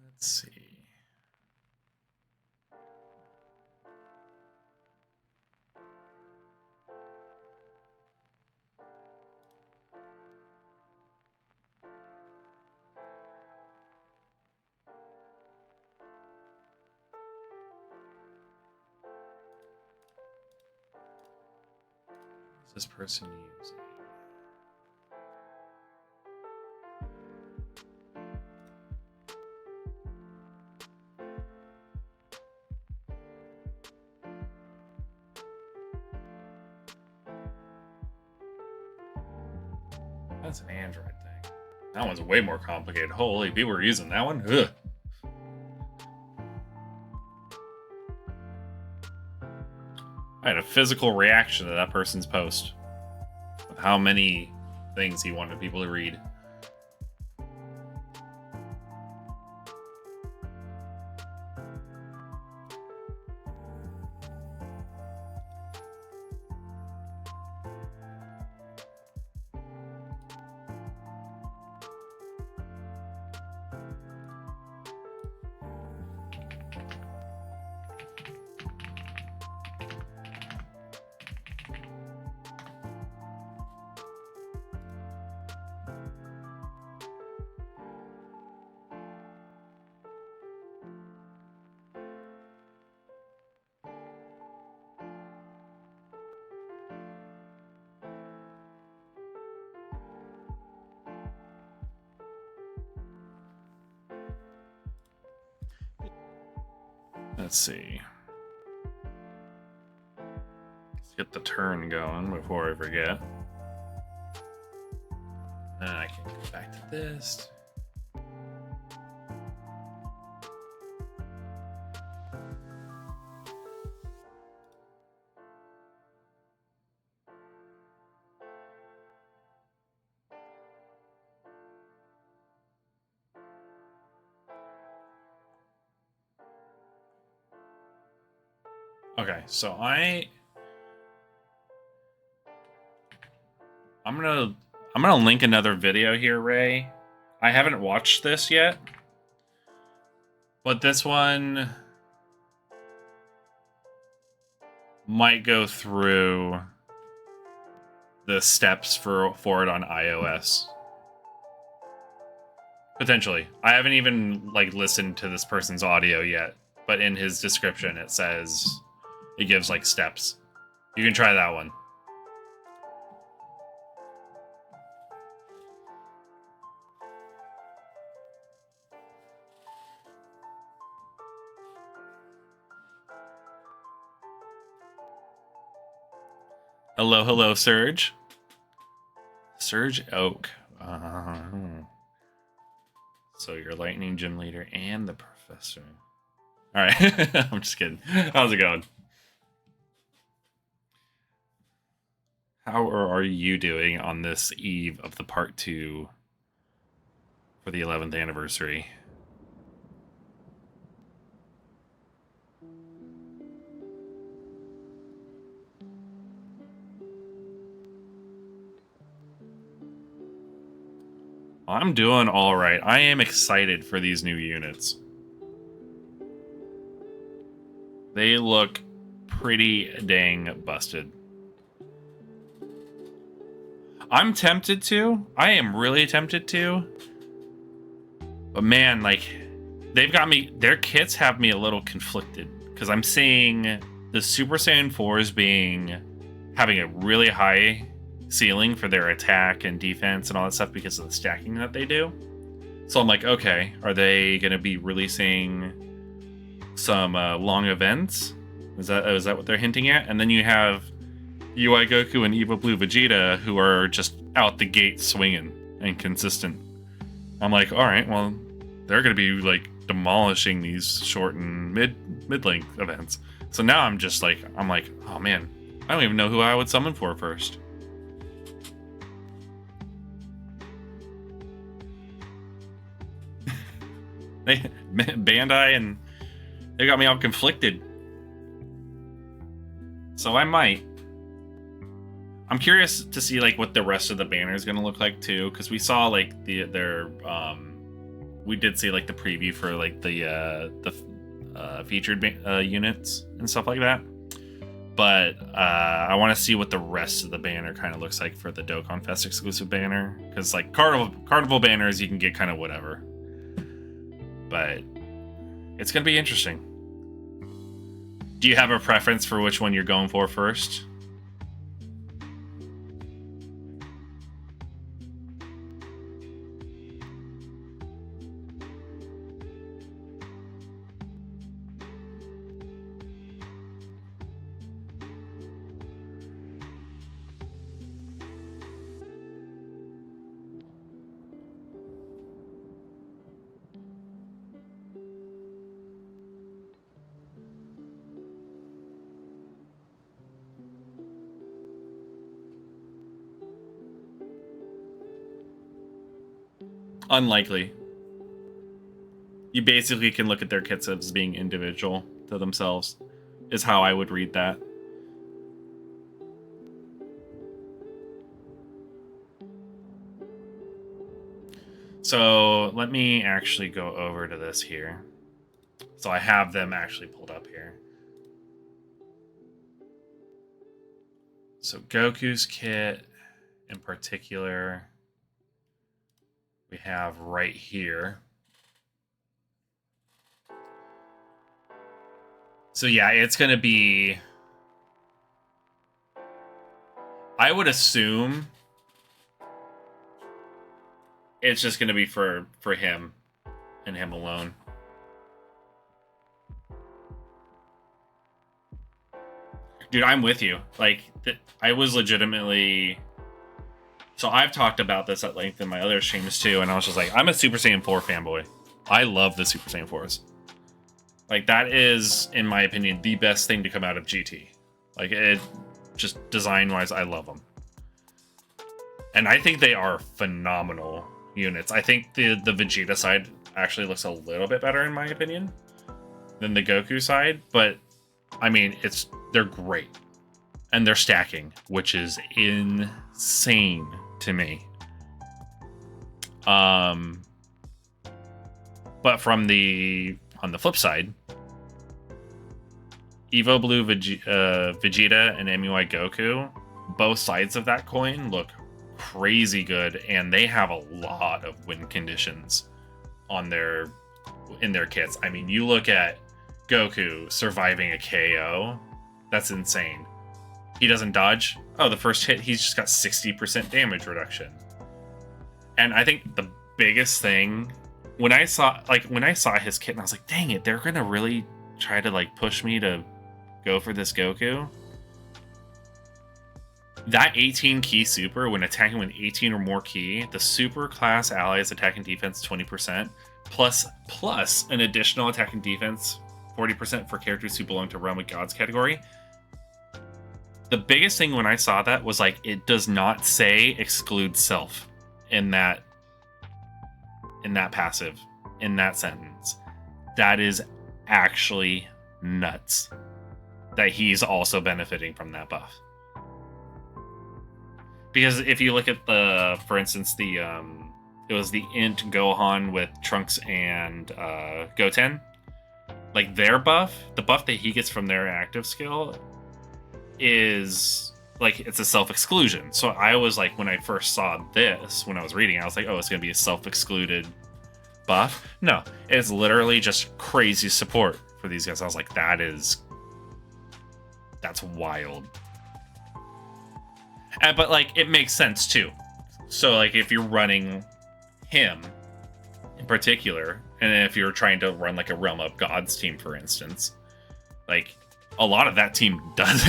Let's see. What's this person using? That's an Android thing. That one's way more complicated. Holy, people are using that one? Ugh. I had a physical reaction to that person's post with how many things he wanted people to read. Let's see. Let's get the turn going before I forget. And I can go back to this. Okay, so I'm gonna link another video here, Ray. I haven't watched this yet, but this one might go through the steps for it on iOS. Potentially. I haven't even listened to this person's audio yet, but in his description it says it gives steps. You can try that one. Hello, Surge. Surge Oak. So you're Lightning Gym Leader and the Professor. All right, I'm just kidding. How's it going? How are you doing on this eve of the part 2 for the 11th anniversary? I'm doing all right. I am excited for these new units. They look pretty dang busted. I'm tempted to. I am really tempted to. But man, they've got me. Their kits have me a little conflicted because I'm seeing the Super Saiyan 4s having a really high ceiling for their attack and defense and all that stuff because of the stacking that they do. So I'm like, okay, are they going to be releasing some long events? Is that what they're hinting at? And then you have UI Goku and Evo Blue Vegeta who are just out the gate swinging and consistent. I'm like, all right, well, they're going to be demolishing these short and mid-length events. So now I'm like, oh man, I don't even know who I would summon for first. Bandai, and they got me all conflicted. So I might. I'm curious to see like what the rest of the banner is going to look like too, because we saw like their we did see like the preview for like the featured units and stuff like that. But I want to see what the rest of the banner kind of looks like for the Dokkan Fest exclusive banner, because like carnival banners you can get kind of whatever. But it's going to be interesting. Do you have a preference for which one you're going for first? Unlikely. You basically can look at their kits as being individual to themselves, is how I would read that. So let me actually go over to this here. So I have them actually pulled up here. So Goku's kit in particular, we have right here. So yeah, it's going to be, I would assume it's just going to be for him and him alone. Dude, I'm with you. Like, I was legitimately... So I've talked about this at length in my other streams too, and I was just like, I'm a Super Saiyan 4 fanboy. I love the Super Saiyan 4s. Like, that is, in my opinion, the best thing to come out of GT. Like, it just design-wise, I love them. And I think they are phenomenal units. I think the Vegeta side actually looks a little bit better, in my opinion, than the Goku side. But, I mean, they're great. And they're stacking, which is insane to me. But on the flip side, Evo Blue Vegeta and MUI Goku, both sides of that coin look crazy good, and they have a lot of win conditions in their kits. I mean, you look at Goku surviving a KO, that's insane. He doesn't dodge. Oh, the first hit, he's just got 60% damage reduction. And I think the biggest thing, when I saw his kit, and I was like, dang it, they're gonna really try to like push me to go for this Goku. That 18 key super, when attacking with 18 or more key, the super class allies attack and defense 20%, plus an additional attack and defense 40% for characters who belong to Realm of Gods category. The biggest thing when I saw that was like, it does not say exclude self in that passive, in that sentence. That is actually nuts that he's also benefiting from that buff. Because if you look at for instance, it was the Int Gohan with Trunks and Goten, like their buff, the buff that he gets from their active skill is like, it's a self-exclusion. So I was like, when I first saw this, when I was reading, I was like, oh, it's gonna be a self-excluded buff. No, it's literally just crazy support for these guys. I was like, that's wild. But like, it makes sense too. So like, if you're running him in particular, and if you're trying to run like a Realm of Gods team, for instance, like a lot of that team does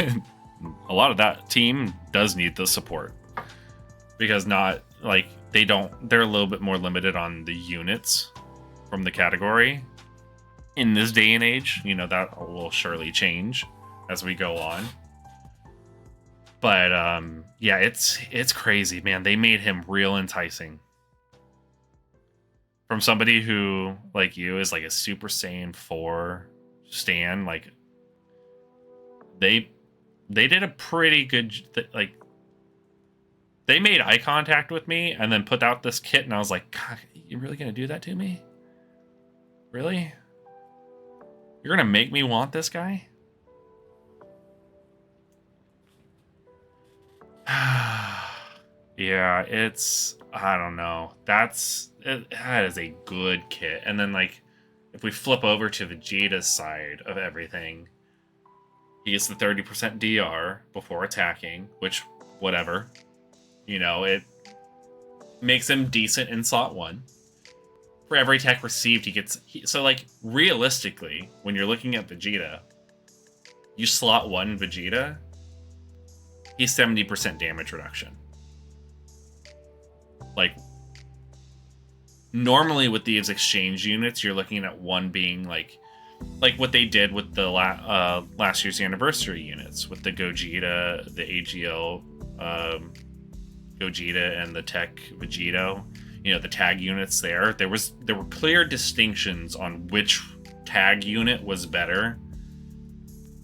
need the support, because they're a little bit more limited on the units from the category, in this day and age. You know, that will surely change as we go on. But yeah, it's crazy, man. They made him real enticing. From somebody who, like you, is like a Super Saiyan 4 stan, like they did a pretty good, like, they made eye contact with me and then put out this kit, and I was like, God, you really gonna do that to me? Really? You're gonna make me want this guy? Yeah, it's, I don't know. That is a good kit. And then, like, if we flip over to Vegeta's side of everything, he gets the 30% DR before attacking, which, whatever. You know, it makes him decent in slot 1. For every attack received, he gets... so, like, realistically, when you're looking at Vegeta, you slot 1 Vegeta, he's 70% damage reduction. Like, normally with these exchange units, you're looking at one being like what they did with the last year's anniversary units with the Gogeta, the AGL Gogeta, and the Tech Vegito. You know, the tag units there. There were clear distinctions on which tag unit was better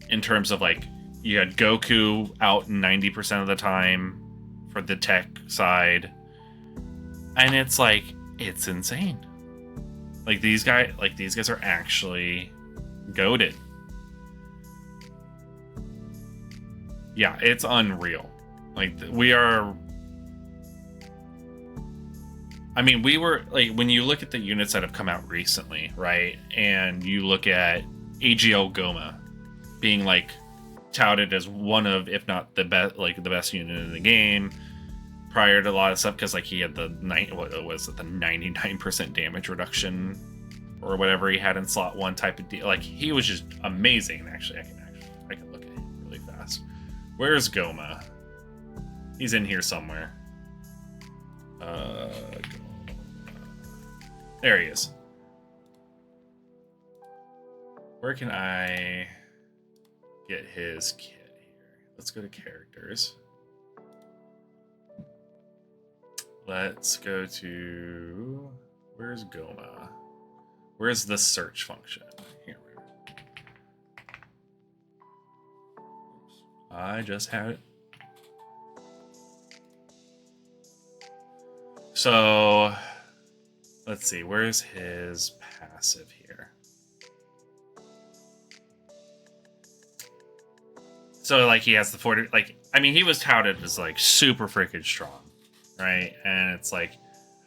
in terms of, like, you had Goku out 90% of the time for the tech side. And it's like, it's insane. Like, these guys are actually goated. Yeah, it's unreal. Like, we are... I mean, we were, like, when you look at the units that have come out recently, right? And you look at AGL Goma being, like, touted as one of, if not the best, like, the best unit in the game prior to a lot of stuff, because, like, he had the 99% damage reduction or whatever he had in slot 1 type of deal. Like, he was just amazing. Actually, I can look at him really fast. Where's Goma? He's in here somewhere. There he is. Where can I get his kit here? Let's go to characters. Let's go to... where's Goma? Where's the search function? Here we are. Oops. I just had it. So, let's see. Where's his passive here? So, like, he has the 40... like, I mean, he was touted as, like, super freaking strong, right? And it's like,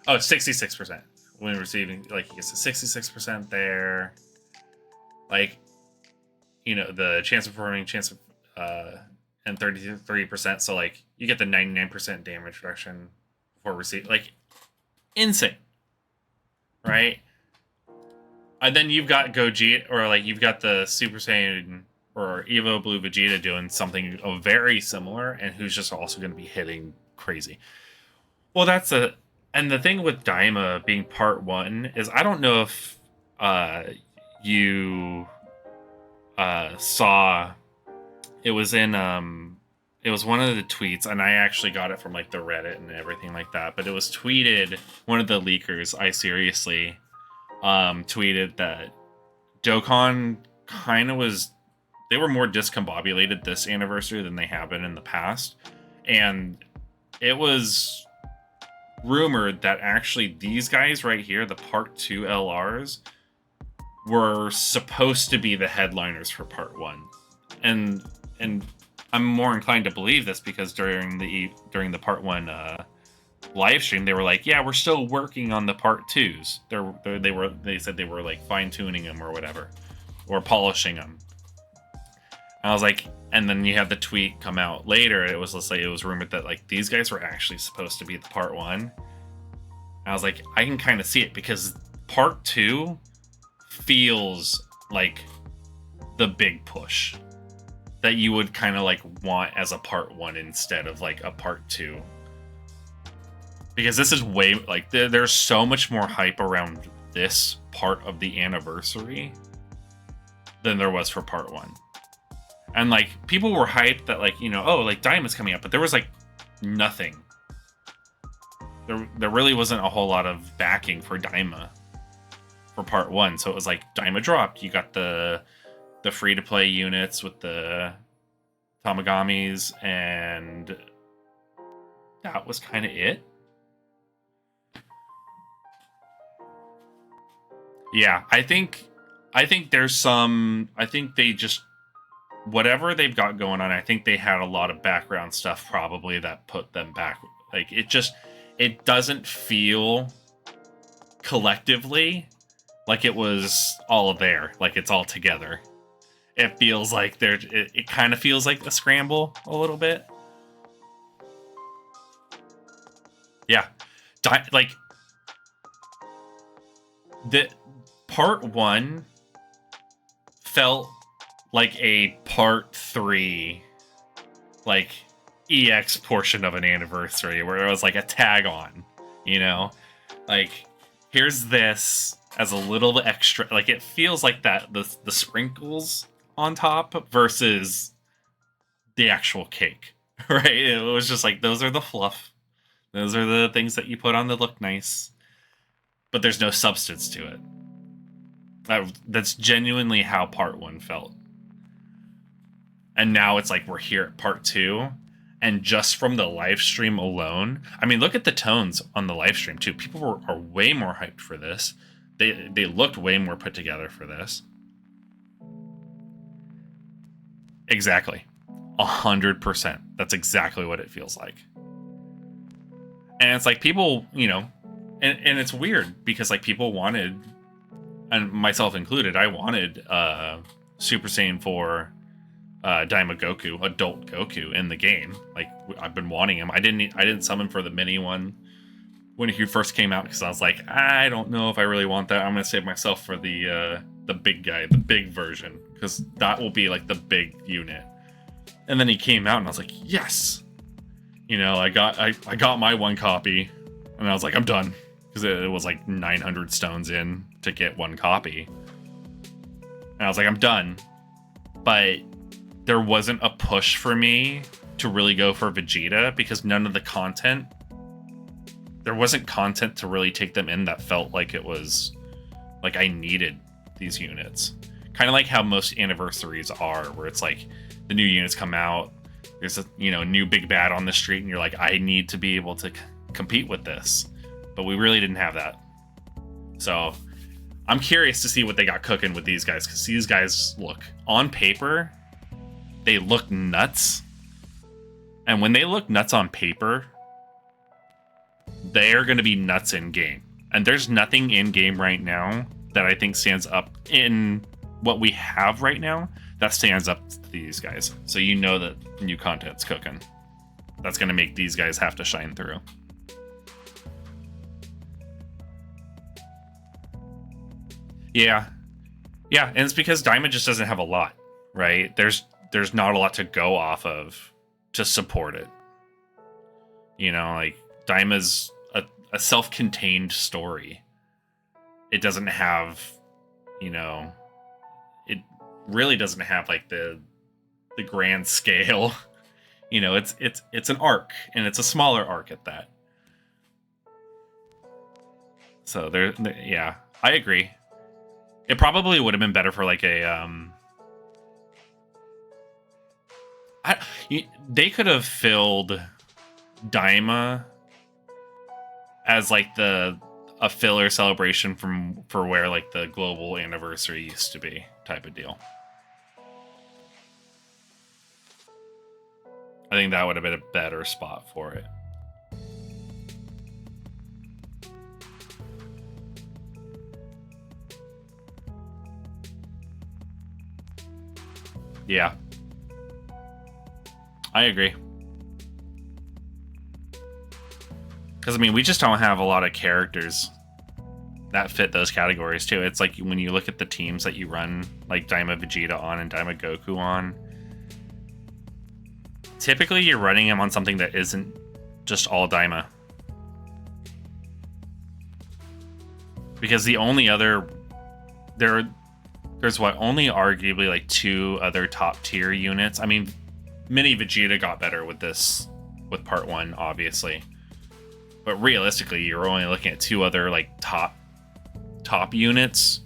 oh, 66% when receiving, like, he gets a 66% there. Like, you know, the chance of performing, and 33%. So, like, you get the 99% damage reduction before receive. Like, insane, right? And then you've got Gogeta, or, like, you've got the Super Saiyan or Evo Blue Vegeta doing something very similar, and who's just also going to be hitting crazy. Well, and the thing with Daima being part 1 is, I don't know if you saw, it was in it was one of the tweets, and I actually got it from, like, the Reddit and everything like that, but it was tweeted, one of the leakers, I seriously, tweeted that Dokkan kind of was, they were more discombobulated this anniversary than they have been in the past, and it was rumored that actually these guys right here, the Part 2 LRs, were supposed to be the headliners for Part 1. And I'm more inclined to believe this because during the Part 1 live stream, they were like, yeah, we're still working on the Part 2s. They said they were, like, fine-tuning them or whatever, or polishing them. And I was like, and then you have the tweet come out later. It was, let's say, it was rumored that, like, these guys were actually supposed to be the Part 1. And I was like, I can kind of see it because Part 2 feels like the big push that you would kind of, like, want as a Part 1 instead of, like, a Part 2. Because this is way, like, there's so much more hype around this part of the anniversary than there was for part 1. And like people were hyped that like, you know, oh, like Daima's coming up, but there was like nothing. There really wasn't a whole lot of backing for Daima for part 1. So it was like Daima dropped. You got the free to play units with the Tamagamis, and that was kind of it. Yeah, I think there's some. I think they just, whatever they've got going on, I think they had a lot of background stuff probably that put them back. Like it doesn't feel collectively like it was all there, like it's all together. It feels like it kind of feels like a scramble a little bit. Yeah, like the part 1 felt like a part 3, like EX portion of an anniversary where it was like a tag on, you know, like here's this as a little extra. Like it feels like that the sprinkles on top versus the actual cake, right? It was just like, those are the fluff, those are the things that you put on that look nice, but there's no substance to it. That's genuinely how part 1 felt. And now it's like we're here at part 2, and just from the live stream alone, I mean, look at the tones on the live stream too. People are way more hyped for this. They looked way more put together for this. Exactly. 100%. That's exactly what it feels like. And it's like people, you know, and it's weird because like people wanted, and myself included, I wanted Super Saiyan 4 Daima Goku, adult Goku in the game. Like I've been wanting him. I didn't summon for the mini one when he first came out because I was like, I don't know if I really want that. I'm gonna save myself for the big guy, the big version, because that will be like the big unit. And then he came out and I was like, yes, you know, I got my 1 copy, and I was like, I'm done, because it was like 900 stones in to get 1 copy, and I was like, I'm done. But there wasn't a push for me to really go for Vegeta because none of the content, there wasn't content to really take them in that felt like it was like I needed these units. Kind of like how most anniversaries are, where it's like the new units come out, there's a, you know, new big bad on the street, and you're like, I need to be able to compete with this. But we really didn't have that. So I'm curious to see what they got cooking with these guys, because these guys look, on paper, they look nuts. And when they look nuts on paper, they're going to be nuts in game. And there's nothing in game right now that I think stands up in what we have right now that stands up to these guys. So you know that new content's cooking. That's going to make these guys have to shine through. Yeah. Yeah, and it's because Daima just doesn't have a lot, right? There's not a lot to go off of to support it. You know, like Daima's a self-contained story. It doesn't have, you know, it really doesn't have like the grand scale. You know, it's an arc, and it's a smaller arc at that. So yeah, I agree. It probably would have been better for like a they could have filled Daima as like a filler celebration for where like the global anniversary used to be, type of deal. I think that would have been a better spot for it. Yeah. I agree. Because, I mean, we just don't have a lot of characters that fit those categories, too. It's like when you look at the teams that you run, like Daima Vegeta on and Daima Goku on, typically you're running them on something that isn't just all Daima. Because the only other... There's there's only arguably like 2 other top tier units. I mean, Mini Vegeta got better with this, with part 1, obviously. But realistically, you're only looking at 2 other like top units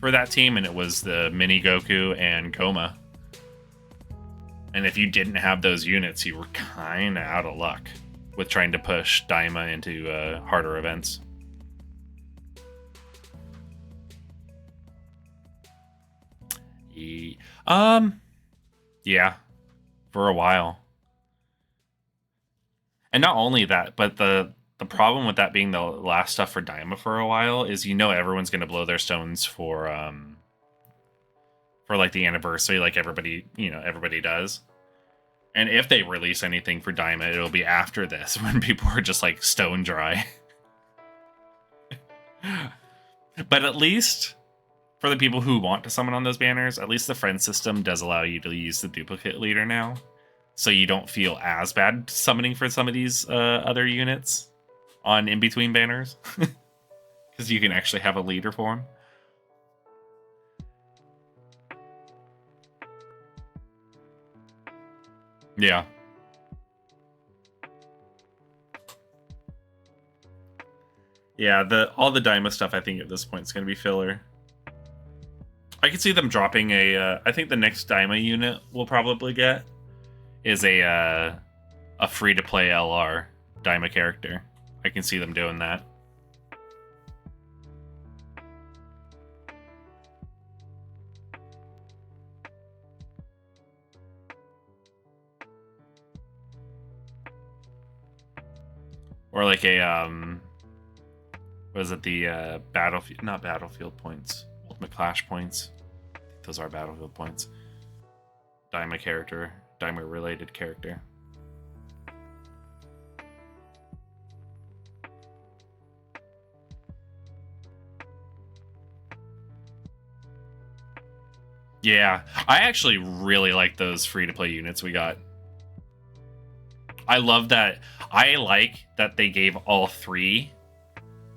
for that team, and it was the Mini Goku and Goma. And if you didn't have those units, you were kind of out of luck with trying to push Daima into harder events. Yeah, for a while. And not only that, but the problem with that being the last stuff for Daima for a while is, you know, everyone's going to blow their stones for like the anniversary, like everybody does. And if they release anything for Daima, it'll be after this, when people are just like stone dry. But at least for the people who want to summon on those banners, at least the friend system does allow you to use the duplicate leader now. So you don't feel as bad summoning for some of these other units on in-between banners. Because you can actually have a leader for them. Yeah. Yeah, all the Daima stuff, I think at this point is going to be filler. I could see them dropping I think the next Daima unit we'll probably get is a free-to-play LR Daima character. I can see them doing that. Or like a was it the battlefield? Not battlefield points. Ultimate Clash points. I think those are battlefield points. Daima character, Daima related character. Yeah, I actually really like those free-to-play units we got. I love that. I like that they gave all 3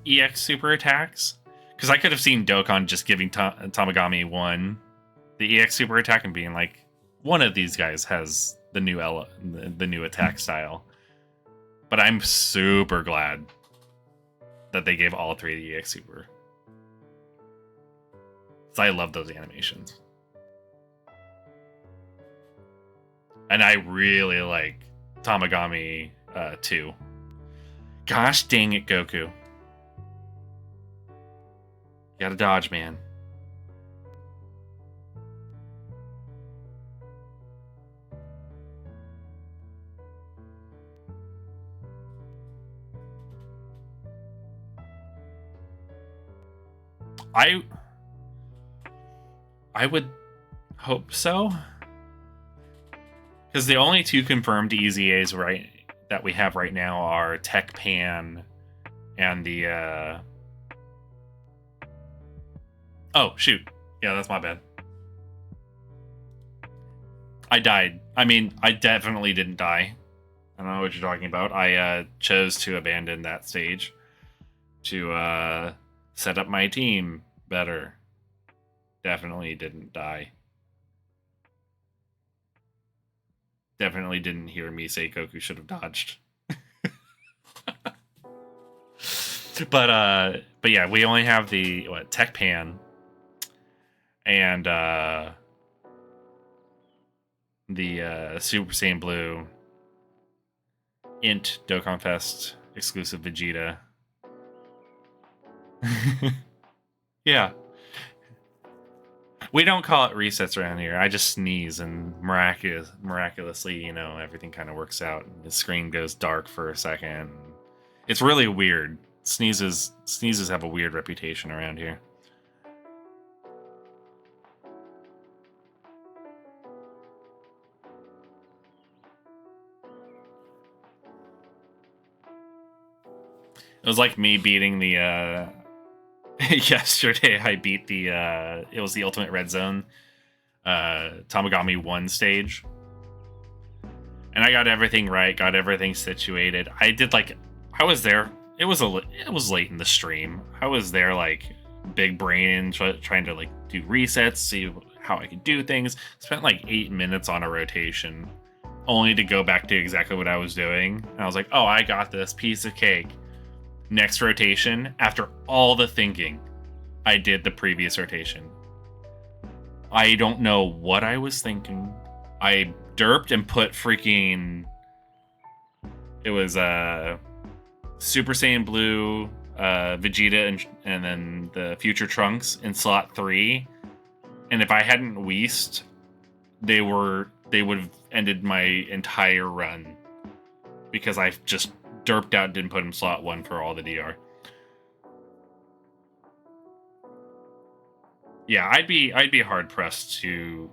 EX super attacks, because I could have seen Dokkan just giving Tamagami 1 the EX super attack and being like, one of these guys has the new attack style. But I'm super glad that they gave all 3 the EX super. So I love those animations. And I really like Tamagami 2. Gosh dang it, Goku. You gotta dodge, man. I would hope so. Because the only 2 confirmed EZAs that we have right now are Tech Pan and the oh shoot. Yeah, that's my bad. I died. I mean, I definitely didn't die. I don't know what you're talking about. I chose to abandon that stage to set up my team better. Definitely didn't die. Definitely didn't hear me say Goku should have dodged. But yeah, we only have the Tech Pan and the Super Saiyan Blue Int Dokkan Fest exclusive Vegeta. Yeah. We don't call it resets around here. I just sneeze and miraculously, you know, everything kind of works out. The screen goes dark for a second. It's really weird. Sneezes have a weird reputation around here. It was like me beating the yesterday I beat the it was the Ultimate Red Zone Tamagami 1 stage. And I got everything right, got everything situated. I was there. It was late in the stream. I was there like big brain and trying to like do resets, see how I could do things. Spent like 8 minutes on a rotation, only to go back to exactly what I was doing. And I was like, oh, I got this, piece of cake. Next rotation, after all the thinking, I did the previous rotation. I don't know what I was thinking. I derped and put freaking... It was Super Saiyan Blue, Vegeta, and then the Future Trunks in slot 3. And if I hadn't Weast, they would have ended my entire run. Because I just derped out, didn't put in slot 1 for all the DR. Yeah, I'd be hard pressed to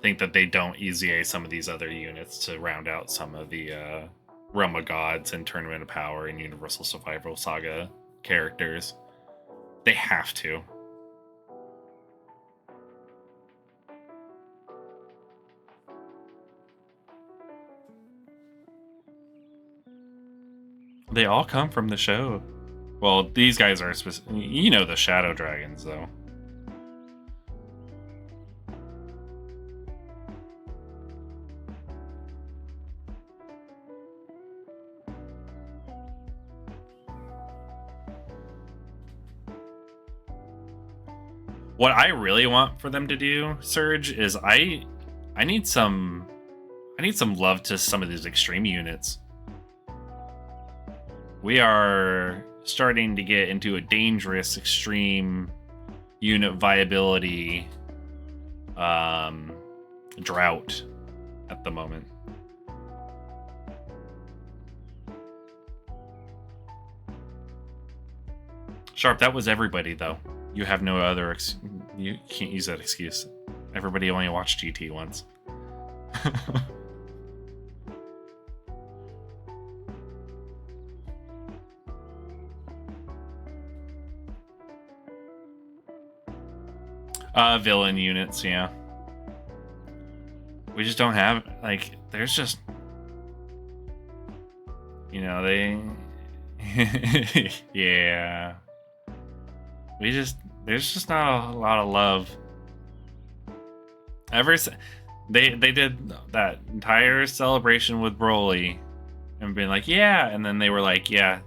think that they don't EZA some of these other units to round out some of the Realm of Gods and Tournament of Power and Universal Survival Saga characters. They have to. They all come from the show. Well, these guys are the Shadow Dragons, though. What I really want for them to do, Surge, is I need some love to some of these extreme units. We are starting to get into a dangerous extreme unit viability drought at the moment. Sharp, that was everybody, though. You have no other... you can't use that excuse. Everybody only watched GT once. Villain units, yeah. We just don't have... Like, there's just... You know, they... yeah... There's just not a lot of love. They did that entire celebration with Broly and being like, yeah, and then they were like, yeah,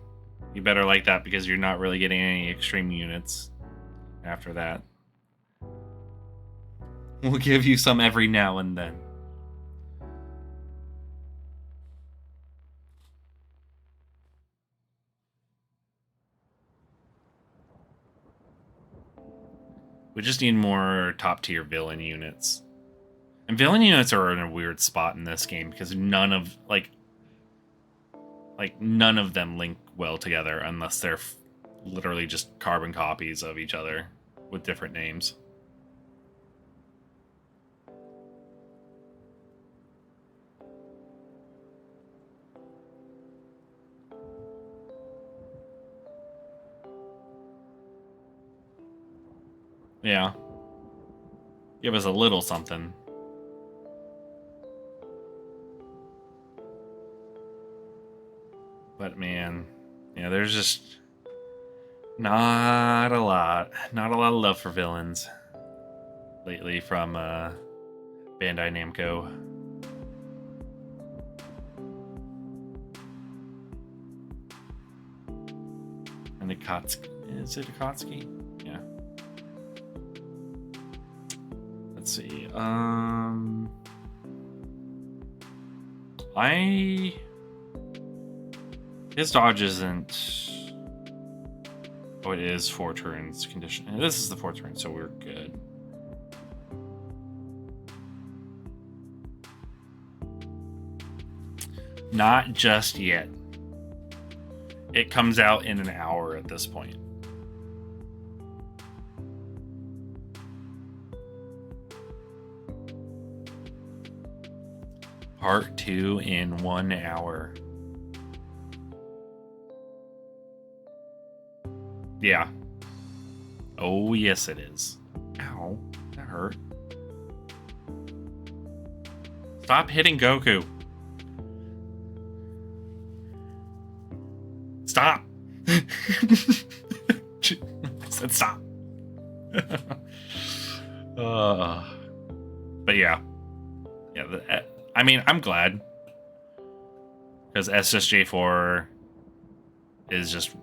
you better like that because you're not really getting any extreme units after that. We'll give you some every now and then. We just need more top-tier villain units. And villain units are in a weird spot in this game because none of none of them link well together unless they're literally just carbon copies of each other with different names. Yeah. Give us a little something. But man, yeah, there's just not a lot of love for villains lately from Bandai Namco. And Akatsuki. Is it Akatsuki? Yeah. Let's see. His dodge isn't... Oh, it is 4 turns condition. This is the 4 turn, so we're good. Not just yet. It comes out in an hour at this point. Part 2 in 1 hour. Yeah. Oh, yes, it is. Ow, that hurt. Stop hitting Goku. Stop. I said stop. But yeah. I mean, I'm glad. Because SSJ4 is just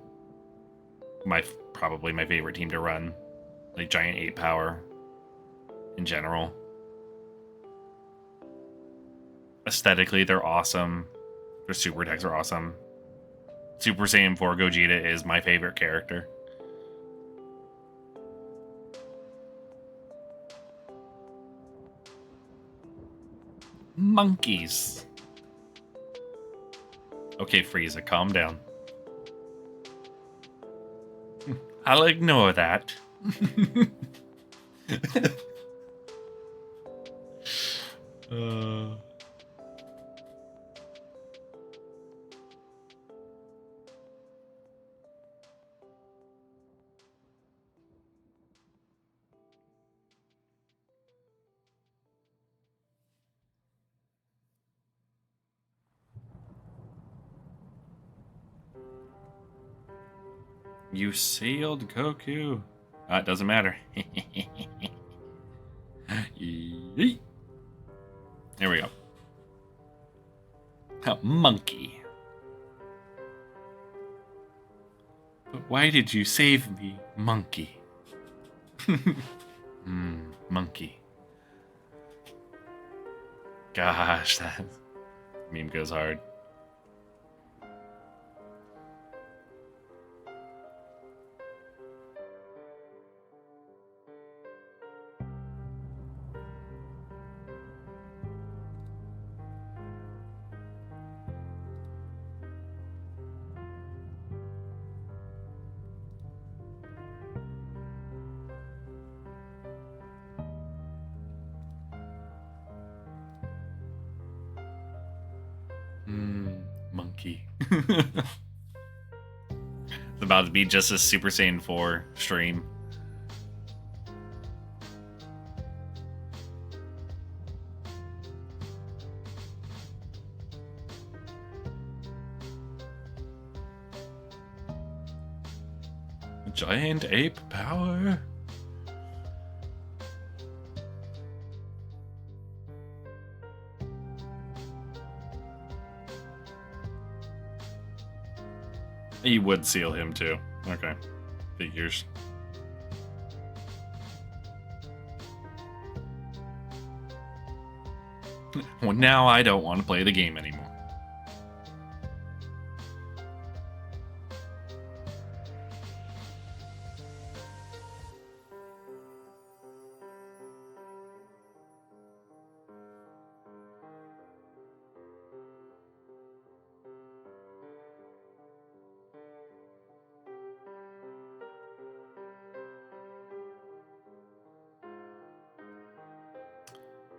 probably my favorite team to run. Like Giant 8 power in general. Aesthetically, they're awesome. Their super attacks are awesome. Super Saiyan 4 Gogeta is my favorite character. Monkeys. Okay, Frieza, calm down. I'll ignore that. You sealed Goku. It doesn't matter. There we go. Monkey. But why did you save me, monkey? Monkey. Gosh, that meme goes hard. Monkey. It's about to be just a Super Saiyan 4 stream. Giant ape power. You would seal him too. Okay. Figures. Well, now I don't want to play the game anymore.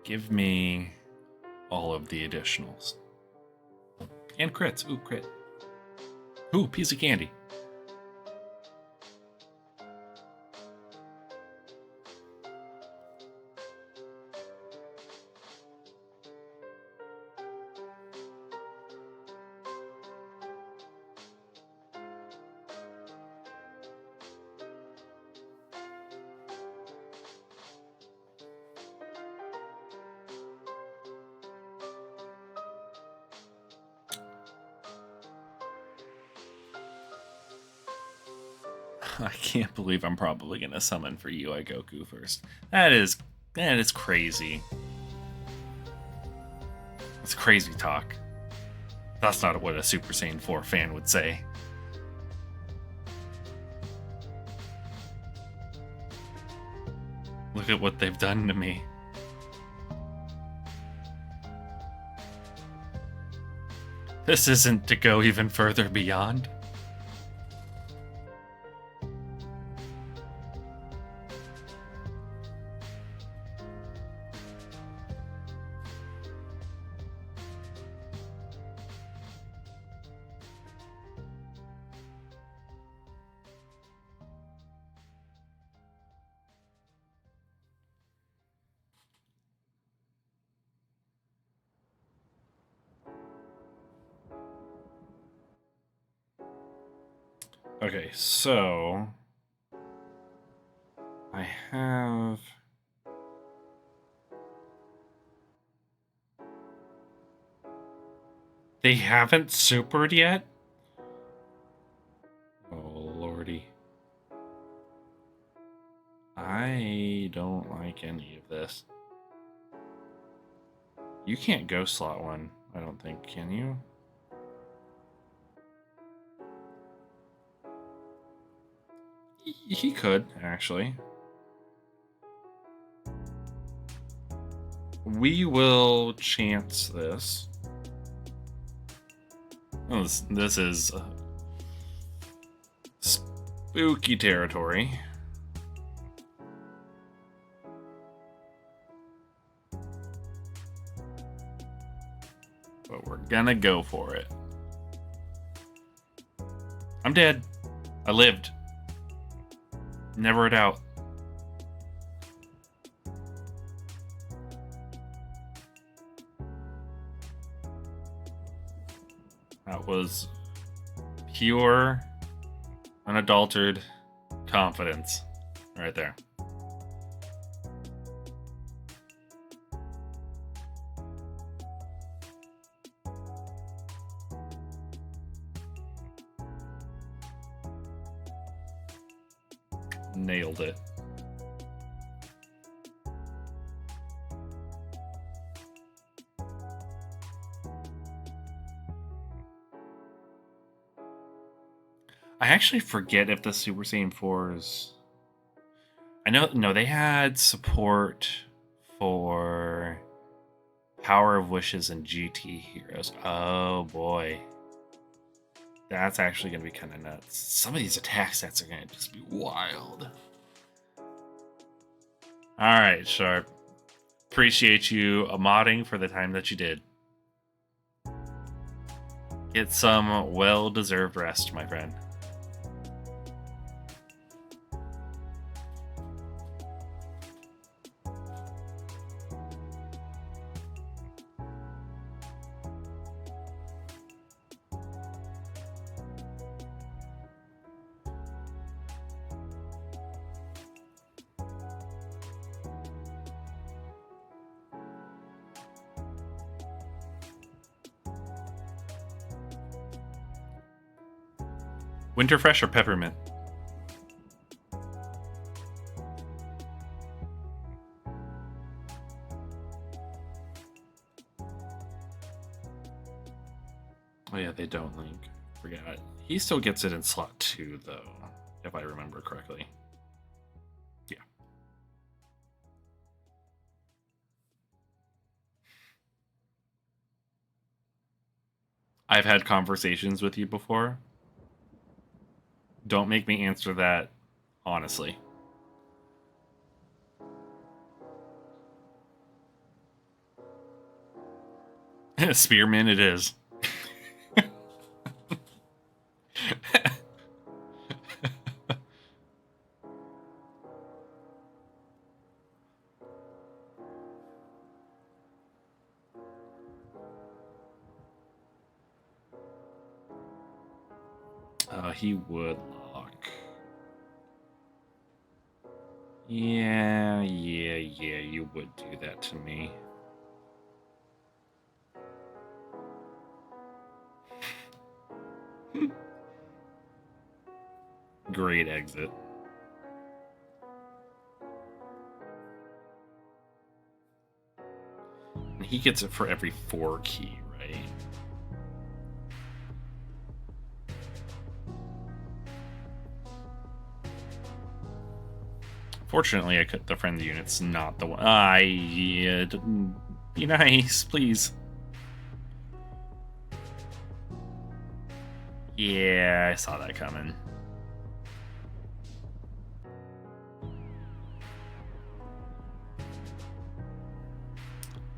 Give me all of the additionals. And crits. Ooh, crit. Ooh, piece of candy. I can't believe I'm probably gonna summon for UI Goku first. That is crazy. That's crazy talk. That's not what a Super Saiyan 4 fan would say. Look at what they've done to me. This isn't to go even further beyond. Okay, so I have? They haven't supered yet? Oh, lordy. I don't like any of this. You can't go slot one, I don't think, can you? He could, actually. We will chance this. Oh, this is spooky territory. But we're gonna go for it. I'm dead. I lived. Never a doubt. That was pure, unadulterated confidence right there. Nailed it. I actually forget if the Super Saiyan 4s... I know, no, they had support for Power of Wishes and GT Heroes. Oh boy. That's actually going to be kind of nuts. Some of these attack sets are going to just be wild. Alright, Sharp. Appreciate you modding for the time that you did. Get some well-deserved rest, my friend. Winterfresh or peppermint? Oh yeah, they don't link. Forget it. He still gets it in slot 2 though, if I remember correctly. Yeah. I've had conversations with you before. Don't make me answer that honestly. Spearman it is. He would lock. Yeah, you would do that to me. Great exit. And he gets it for every 4 key, right? Fortunately, I cut the friendly unit's not the one. Yeah, be nice, please. Yeah, I saw that coming.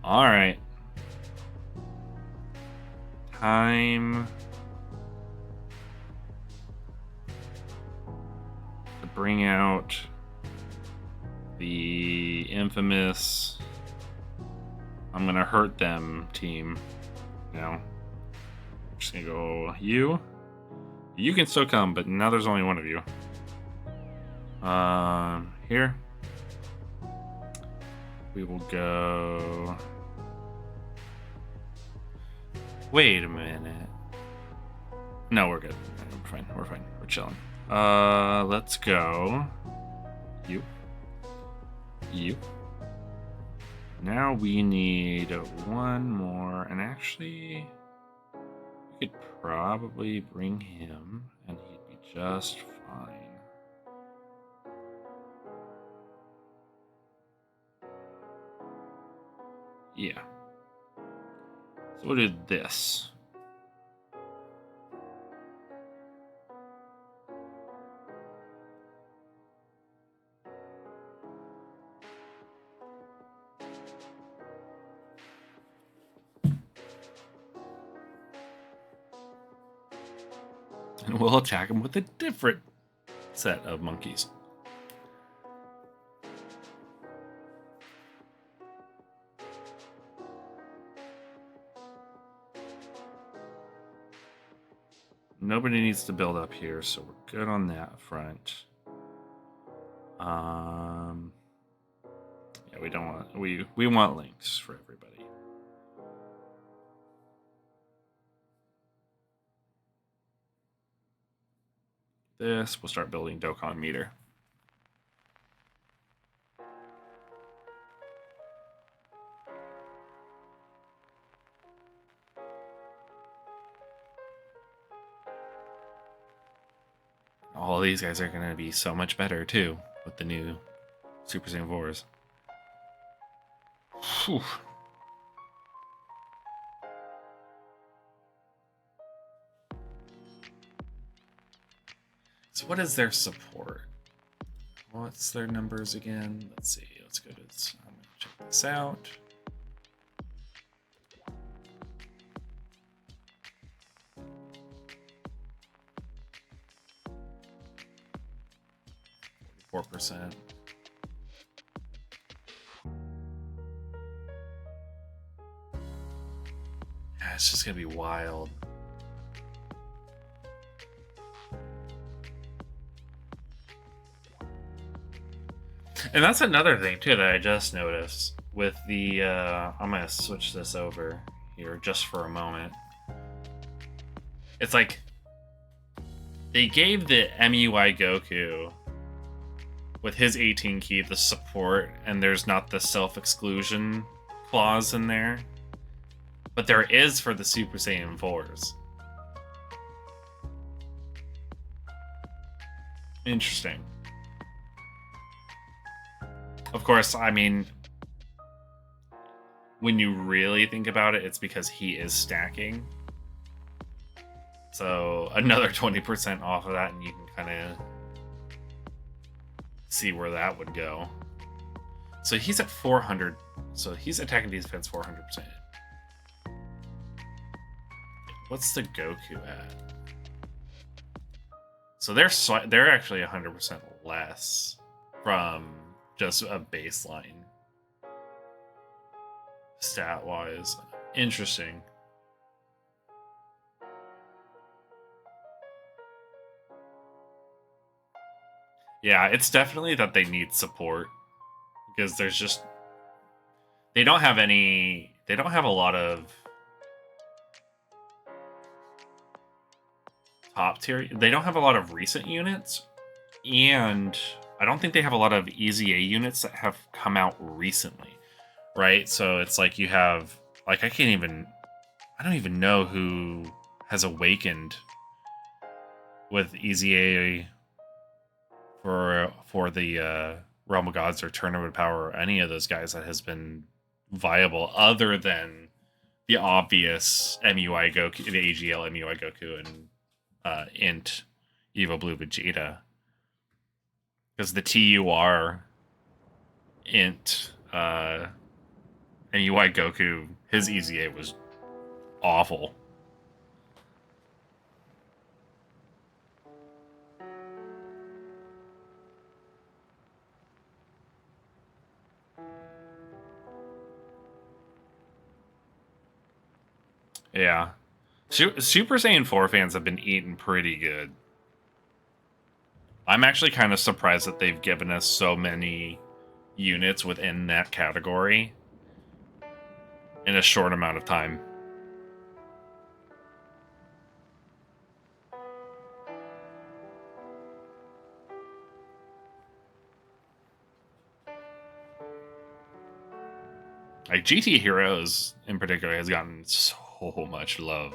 All right. Time to bring out the infamous I'm gonna hurt them team. Now, just gonna go you. You can still come, but now there's only one of you. Here. We will go... Wait a minute. No, we're good. We're fine. We're fine. We're chilling. Let's go. You. You. Now we need one more, and actually, we could probably bring him, and he'd be just fine. Yeah. So we'll do this. And we'll attack him with a different set of monkeys. Nobody needs to build up here, so we're good on that front. Yeah, we don't want we want links for everybody. This, we'll start building Dokkan meter. All these guys are going to be so much better too with the new Super Saiyan 4s. Whew. So what is their support? What's their numbers again? Let's see. Let's go to this. I'm going to check this out. %. Yeah, it's just gonna be wild. And that's another thing too that I just noticed with the I'm gonna switch this over here just for a moment. It's like they gave the MUI Goku with his 18 key the support, and there's not the self-exclusion clause in there. But there is for the Super Saiyan 4s. Interesting. Of course, I mean, when you really think about it, it's because he is stacking. So another 20% off of that, and you can kind of see where that would go. So he's at 400. So he's attacking defense 400%. What's the Goku at? So they're actually 100% less from just a baseline stat wise. Interesting. Yeah, it's definitely that they need support because there's just they don't have a lot of top tier. They don't have a lot of recent units, and I don't think they have a lot of EZA units that have come out recently, right? So it's like you have like I don't even know who has awakened with EZA for the Realm of Gods or Tournament of Power or any of those guys that has been viable other than the obvious MUI Goku, the AGL MUI Goku and Int Evo Blue Vegeta. Because the TUR Int MUI Goku, his EZA was awful. Yeah. Super Saiyan 4 fans have been eating pretty good. I'm actually kind of surprised that they've given us so many units within that category in a short amount of time. Like GT Heroes in particular has gotten so much love.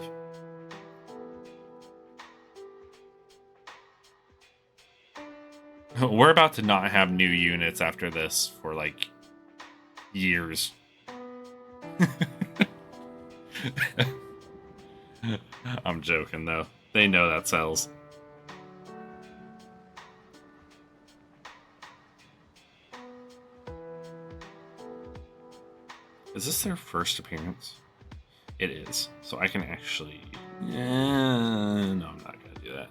We're about to not have new units after this for like years. I'm joking though. They know that sells. Is this their first appearance? It is. So I can actually... no, I'm not going to do that.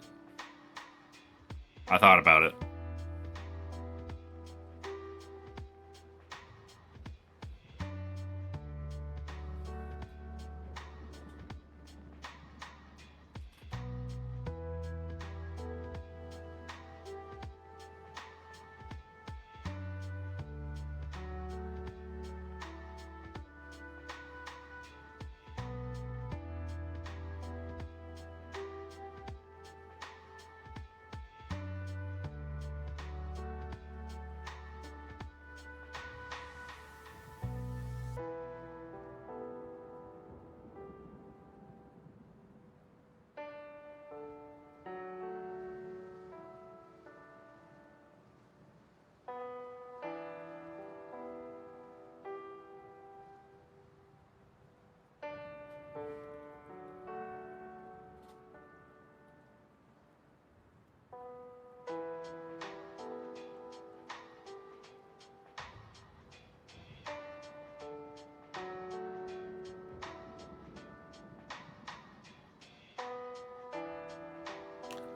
I thought about it.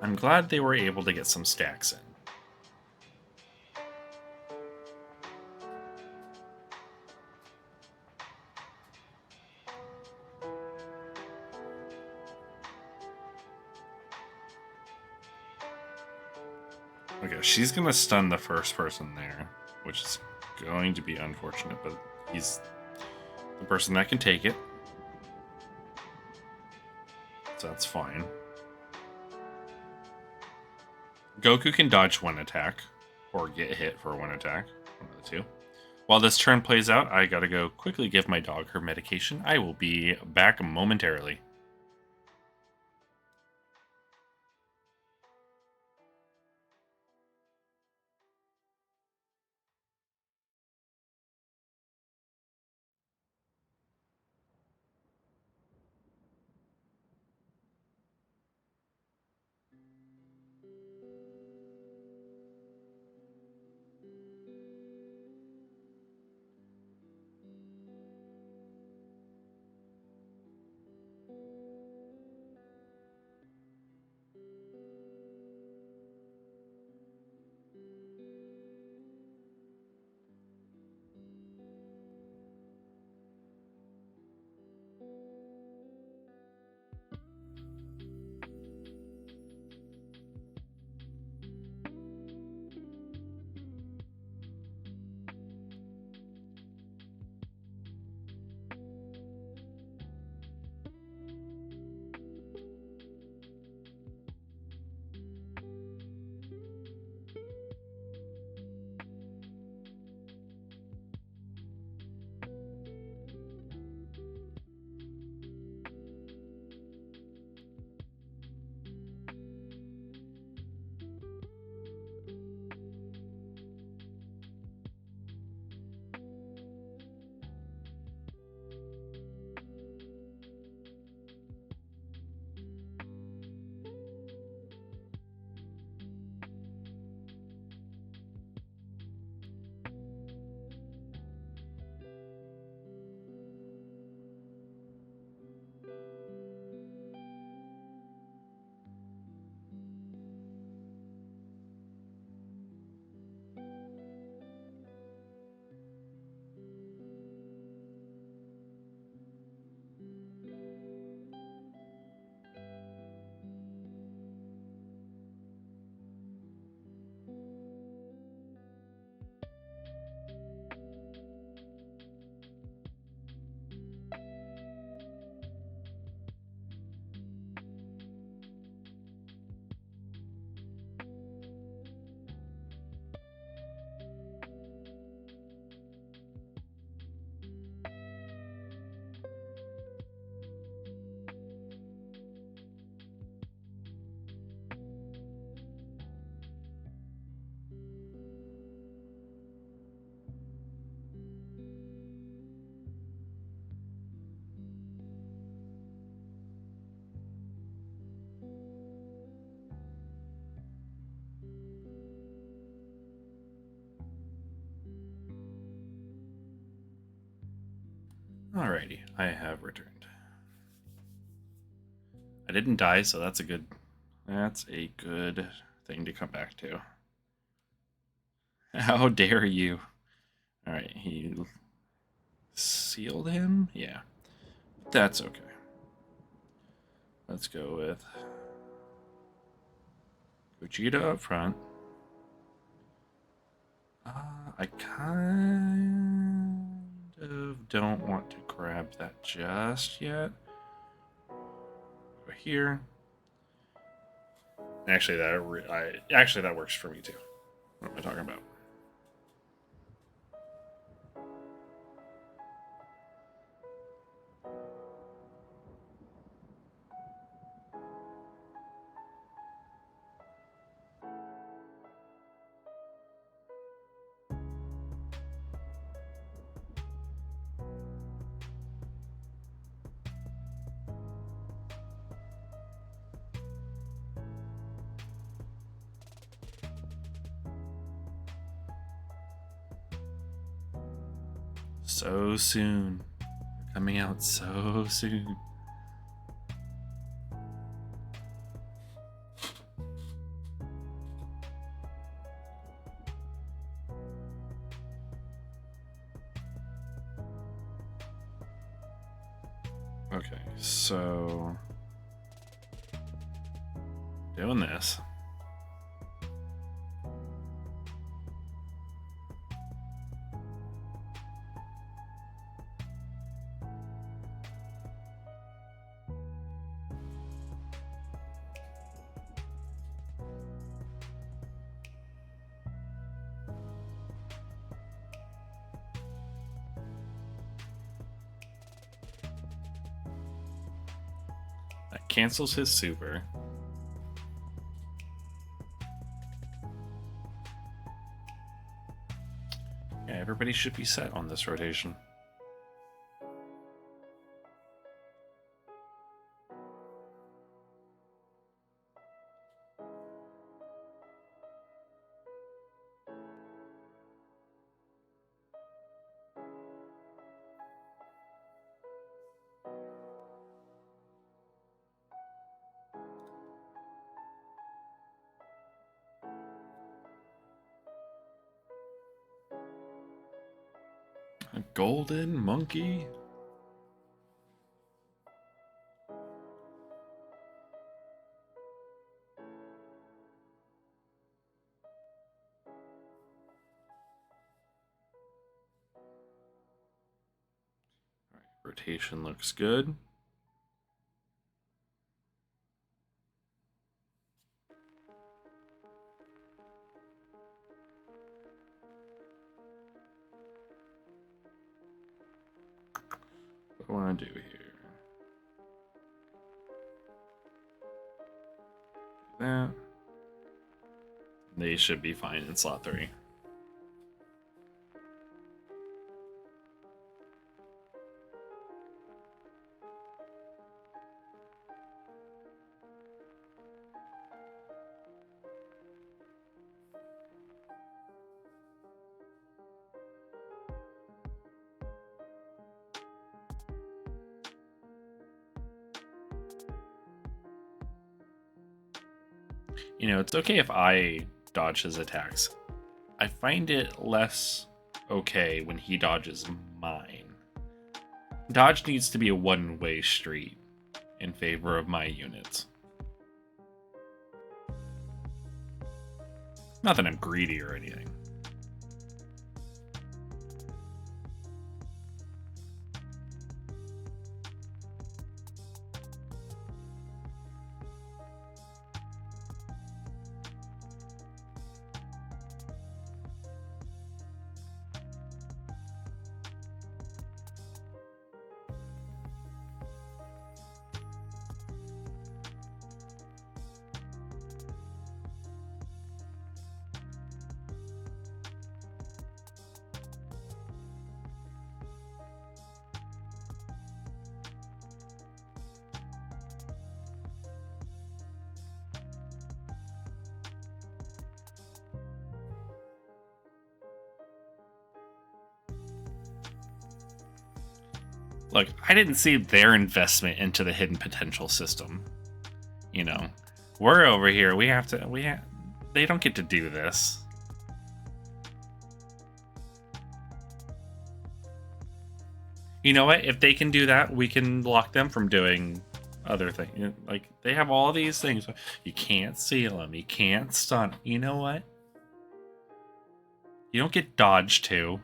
I'm glad they were able to get some stacks in. Okay, she's going to stun the first person there, which is going to be unfortunate, but he's the person that can take it. So that's fine. Goku can dodge one attack, or get hit for one attack, one of the two. While this turn plays out, I gotta go quickly give my dog her medication. I will be back momentarily. Alrighty, I have returned. I didn't die, so that's a good thing to come back to. How dare you? Alright, he sealed him? Yeah. That's okay. Let's go with Gogeta up front. I kind of don't want to grab that just yet. Over here. Actually, that works for me too. What am I talking about? So soon. They're coming out so soon. Okay, so doing this. That cancels his super. Yeah, everybody should be set on this rotation. A golden monkey? Alright, rotation looks good. What do I want to do here? Do that. They should be fine in slot 3. You know, it's okay if I dodge his attacks. I find it less okay when he dodges mine. Dodge needs to be a one-way street in favor of my units. Not that I'm greedy or anything. Look, I didn't see their investment into the hidden potential system. You know, we're over here. They don't get to do this. You know what? If they can do that, we can block them from doing other things. Like, they have all these things. You can't seal them. You can't stun them. You know what? You don't get dodged too.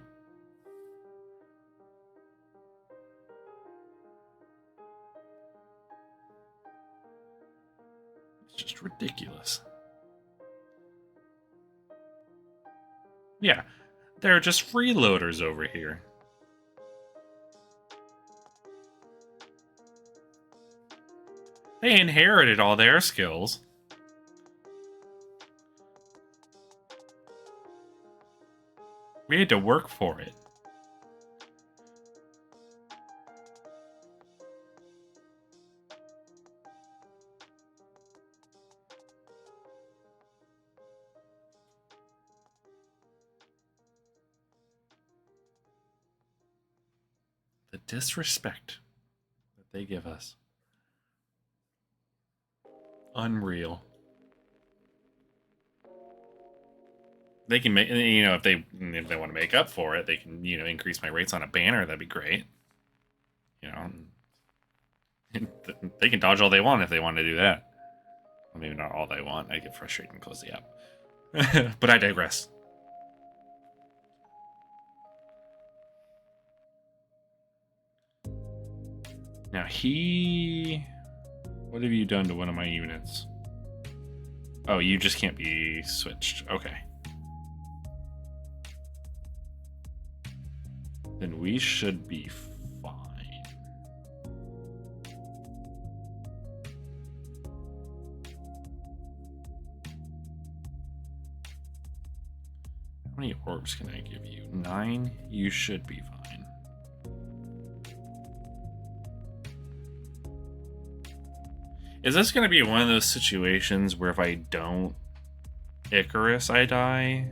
It's just ridiculous. Yeah, they're just freeloaders over here. They inherited all their skills. We had to work for it. The disrespect that they give us. Unreal. They can make, if they want to make up for it, they can, increase my rates on a banner. That'd be great. They can dodge all they want if they want to do that. Well, maybe not all they want. I get frustrated and close the app. But I digress. Now what have you done to one of my units? Oh, you just can't be switched. Okay. Then we should be fine. How many orbs can I give you? 9? You should be fine. Is this going to be one of those situations where if I don't Icarus, I die?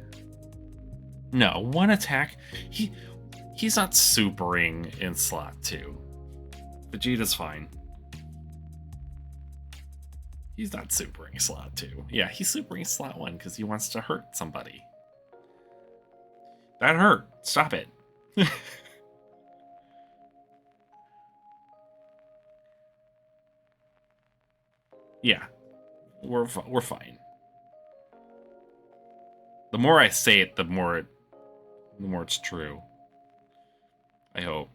No, one attack. He's not supering in slot 2. Vegeta's fine. He's not supering slot 2. Yeah, he's supering slot 1 because he wants to hurt somebody. That hurt. Stop it. Yeah, we're fine. The more I say it, the more it's true. I hope.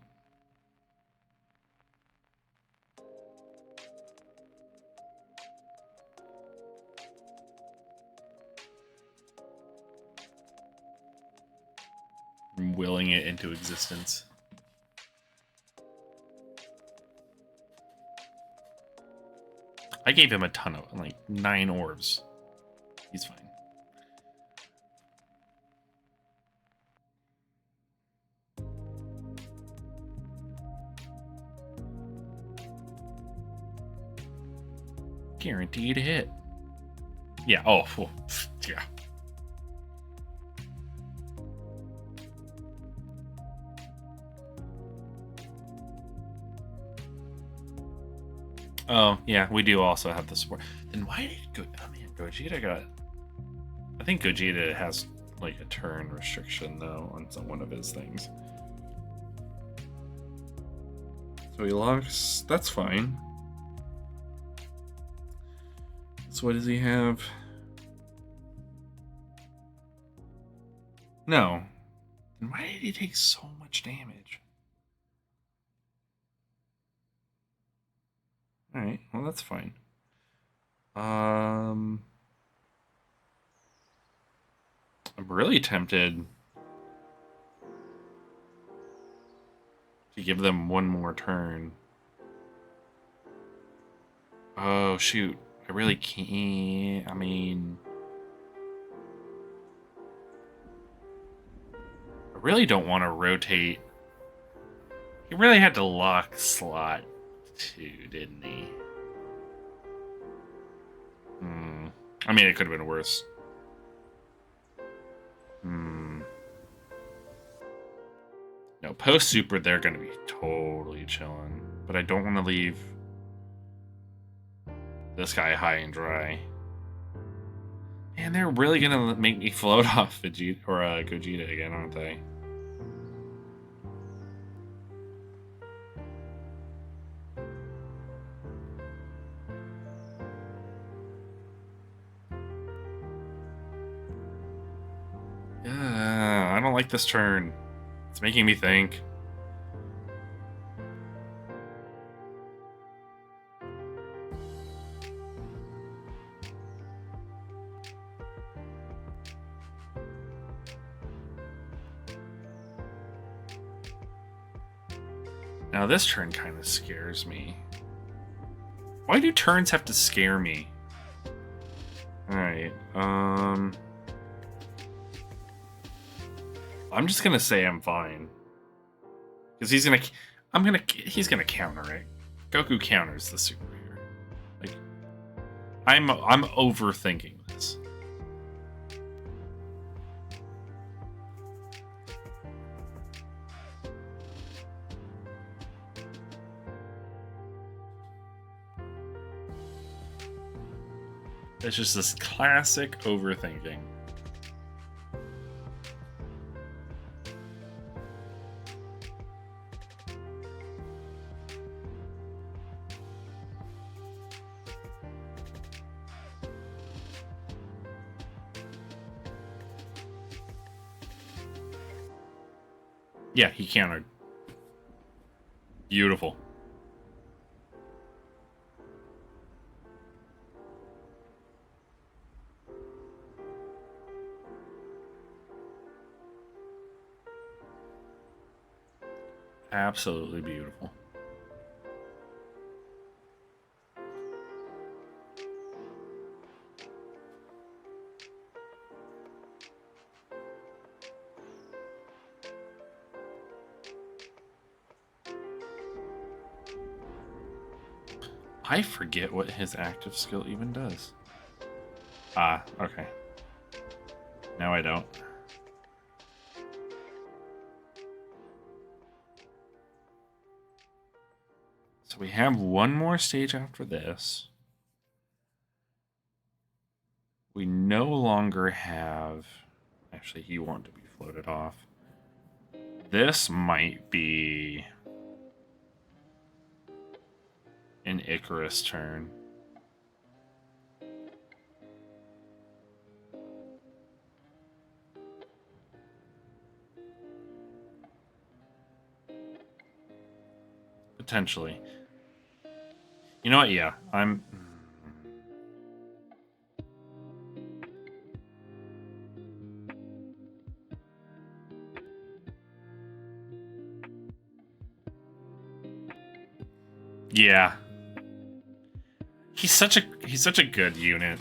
I'm willing it into existence. I gave him a ton of, 9 orbs. He's fine. Guaranteed hit. Yeah, yeah. Oh, yeah, we do also have the support. Then why did Gogeta got... I think Gogeta has, a turn restriction, though, on one of his things. So he locks... That's fine. So what does he have? No. Then why did he take so much damage? Alright, well that's fine. I'm really tempted to give them one more turn. Oh shoot. I really can't. I mean, I really don't want to rotate. He really had to lock slot 2, didn't he? I mean, it could have been worse. No, post super, they're going to be totally chilling. But I don't want to leave this guy high and dry. And they're really going to make me float off Vegeta or Gogeta again, aren't they? Yeah, I don't like this turn. It's making me think. Now this turn kind of scares me. Why do turns have to scare me? Alright, I'm just gonna say I'm fine. Because he's gonna counter it. Goku counters the super here. Like, I'm overthinking this. It's just this classic overthinking. Yeah, he countered. Beautiful. Absolutely beautiful. I forget what his active skill even does. Ah, okay. Now I don't. So we have one more stage after this. We no longer have... Actually, he wanted to be floated off. This might be an Icarus turn. Potentially. You know what? Yeah, I'm... Yeah. He's such a good unit.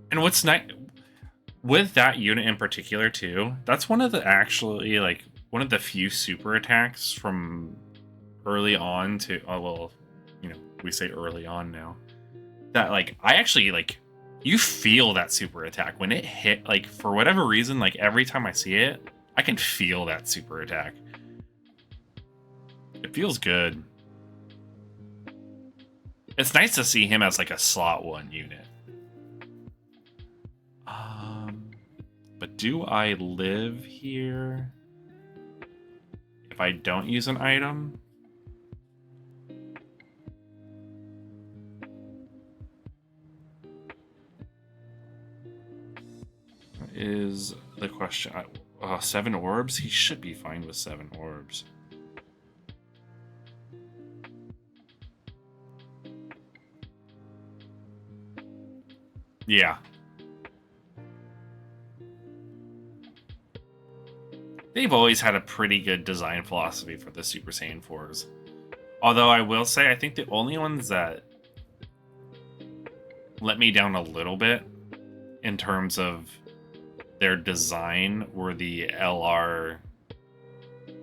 And what's nice with that unit in particular too, that's one of the actually like one of the few super attacks from early on to well, you know, we say early on now. That like I actually like you feel that super attack when it hit, like for whatever reason, like every time I see it, I can feel that super attack. It feels good. It's nice to see him as like a slot 1 unit. But do I live here if I don't use an item? Is the question. 7 orbs? He should be fine with 7 orbs. Yeah. They've always had a pretty good design philosophy for the Super Saiyan 4s. Although I will say, I think the only ones that let me down a little bit in terms of their design were the LR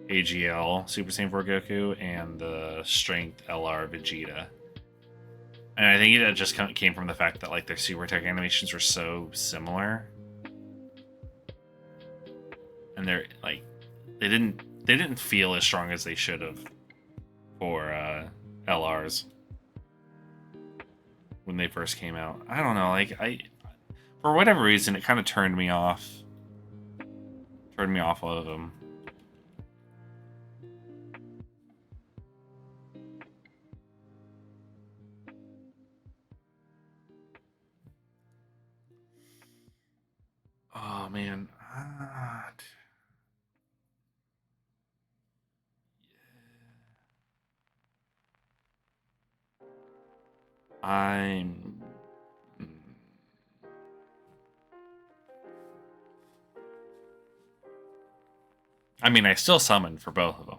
AGL Super Saiyan 4 Goku and the Strength LR Vegeta. And I think it just came from the fact that like their super attack animations were so similar. and they're like they didn't feel as strong as they should have for LRs when they first came out. I don't know, like for whatever reason it kind of turned me off of them. Oh man. I'm I mean, I still summoned for both of them.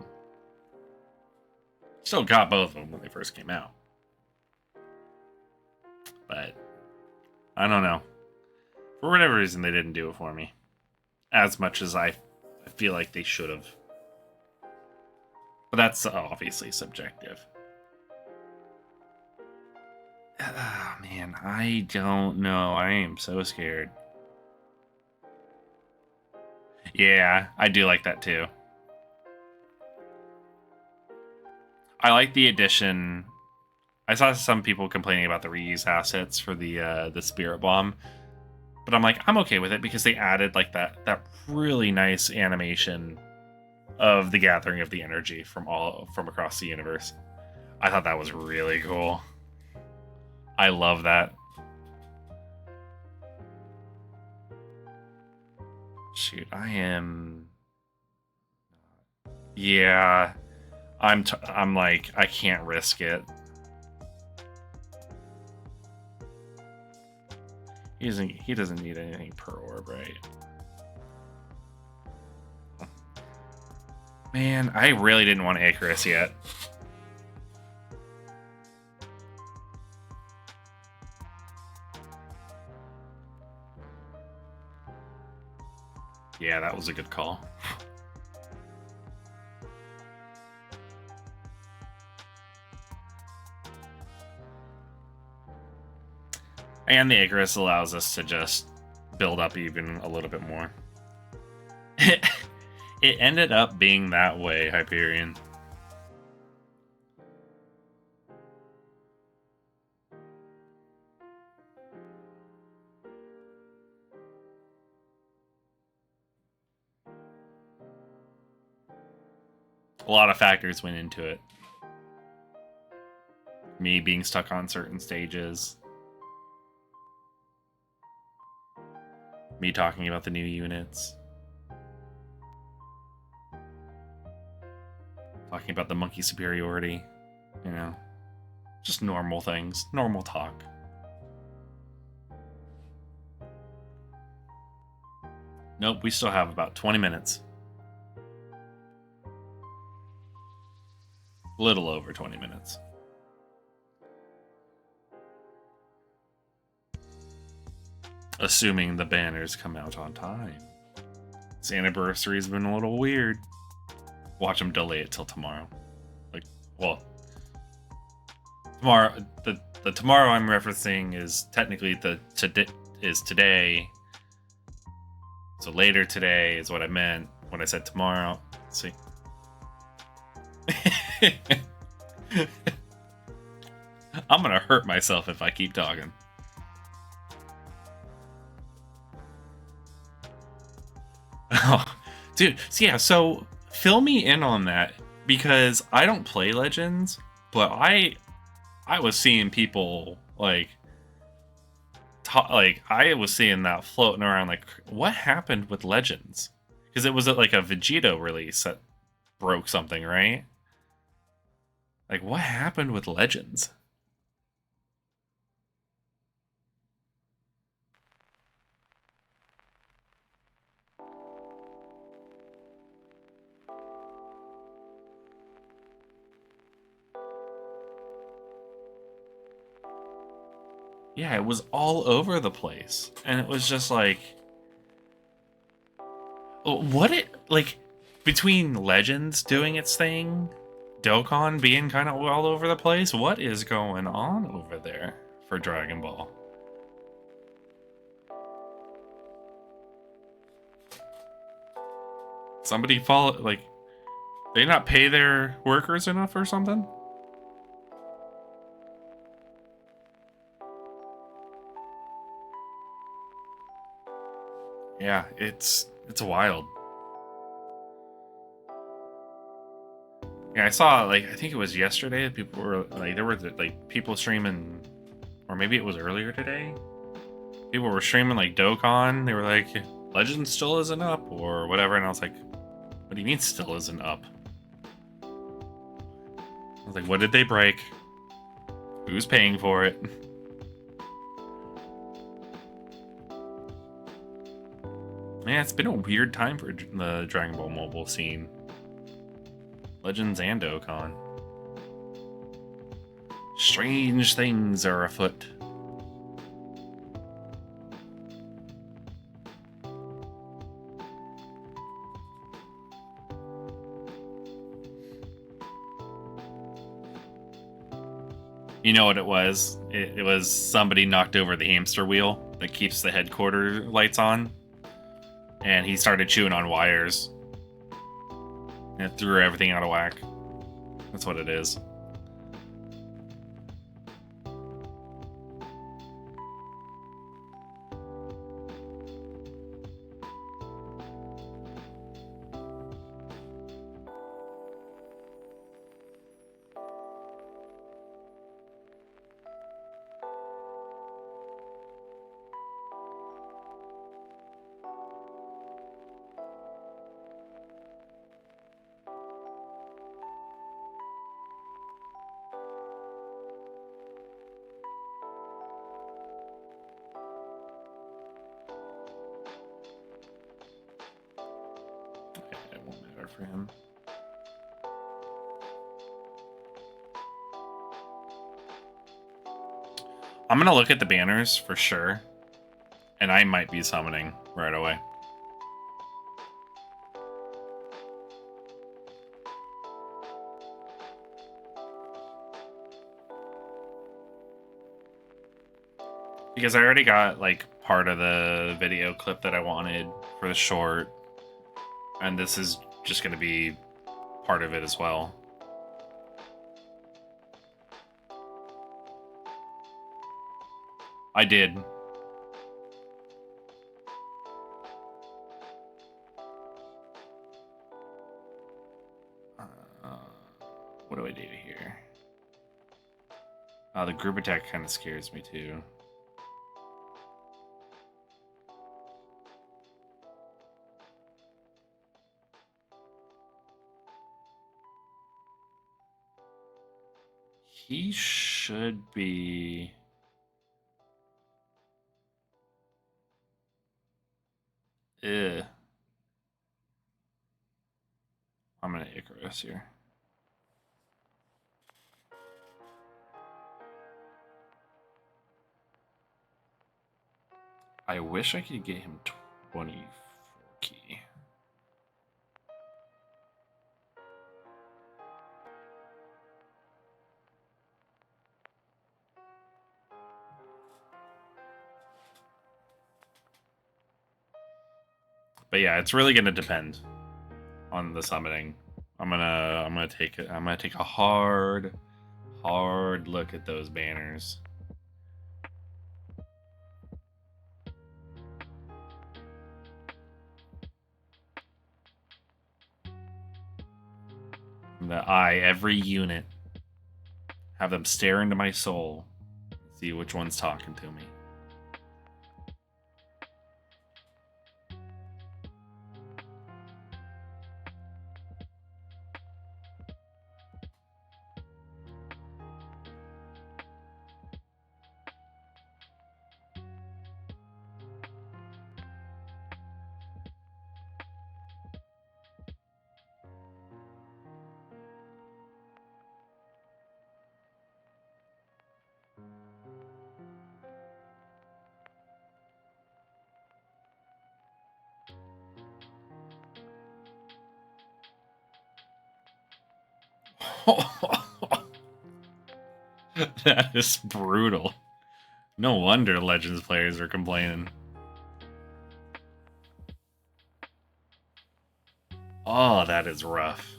Still got both of them when they first came out. But I don't know. For whatever reason, they didn't do it for me as much as I feel like they should have. But that's obviously subjective. Oh, man, I don't know. I am so scared. Yeah, I do like that too. I like the addition. I saw some people complaining about the reuse assets for the Spirit Bomb, but I'm like, I'm okay with it because they added like that really nice animation of the gathering of the energy from across the universe. I thought that was really cool. I love that. Shoot, I am. Yeah, I'm like, I can't risk it. He doesn't need anything per orb, right? Man, I really didn't want Icarus yet. Yeah, that was a good call. And the Icarus allows us to just build up even a little bit more. It ended up being that way, Hyperion. A lot of factors went into it. Me being stuck on certain stages. Me talking about the new units. Talking about the monkey superiority. You know, just normal things. Normal talk. Nope, we still have about 20 minutes. A little over 20 minutes. Assuming the banners come out on time. This anniversary's been a little weird. Watch them delay it till tomorrow. Like, well, tomorrow. The tomorrow I'm referencing is technically today. So later today is what I meant when I said tomorrow. Let's see. I'm gonna hurt myself if I keep talking. Oh, dude. So yeah, so fill me in on that because I don't play Legends, but I was seeing people like I was seeing that floating around. Like, what happened with Legends? Because it was like a Vegito release that broke something, right? Like, what happened with Legends? Yeah, it was all over the place. And it was just like, between Legends doing its thing, Dokkan being kind of all over the place, what is going on over there for Dragon Ball? Somebody follow, like, they not pay their workers enough or something? Yeah, it's wild. Yeah, I saw, like, I think it was yesterday that people were like, there were like people streaming, or maybe it was earlier today. People were streaming like Dokkan. They were like, Legend still isn't up or whatever, and I was like, what do you mean still isn't up? I was like, what did they break? Who's paying for it? Man, it's been a weird time for the Dragon Ball mobile scene. Legends and Dokkan. Strange things are afoot. You know what it was? It was somebody knocked over the hamster wheel that keeps the headquarter lights on. And he started chewing on wires. And it threw everything out of whack. That's what it is. It won't matter for him. I'm gonna look at the banners for sure. And I might be summoning right away. Because I already got like part of the video clip that I wanted for the short. And this is just going to be part of it as well. I did. What do I do here? The group attack kind of scares me too. He should be... Ugh. I'm gonna Icarus here. I wish I could get him 24 key. But yeah, it's really gonna depend on the summoning. I'm gonna take it. I'm gonna take a hard look at those banners. Every unit, have them stare into my soul, see which one's talking to me. That is brutal. No wonder Legends players are complaining. Oh, that is rough.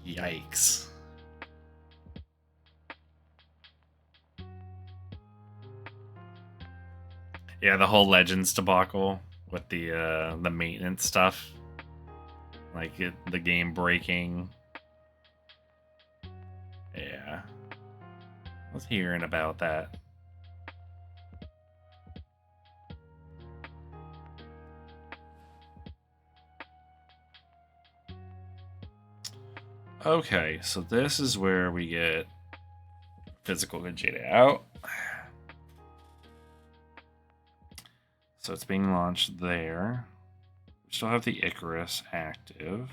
Yikes. Yeah, the whole Legends debacle with the maintenance stuff, like the game breaking. Yeah, I was hearing about that. Okay, so this is where we get physical Vegeta out. So it's being launched there. We still have the Icarus active.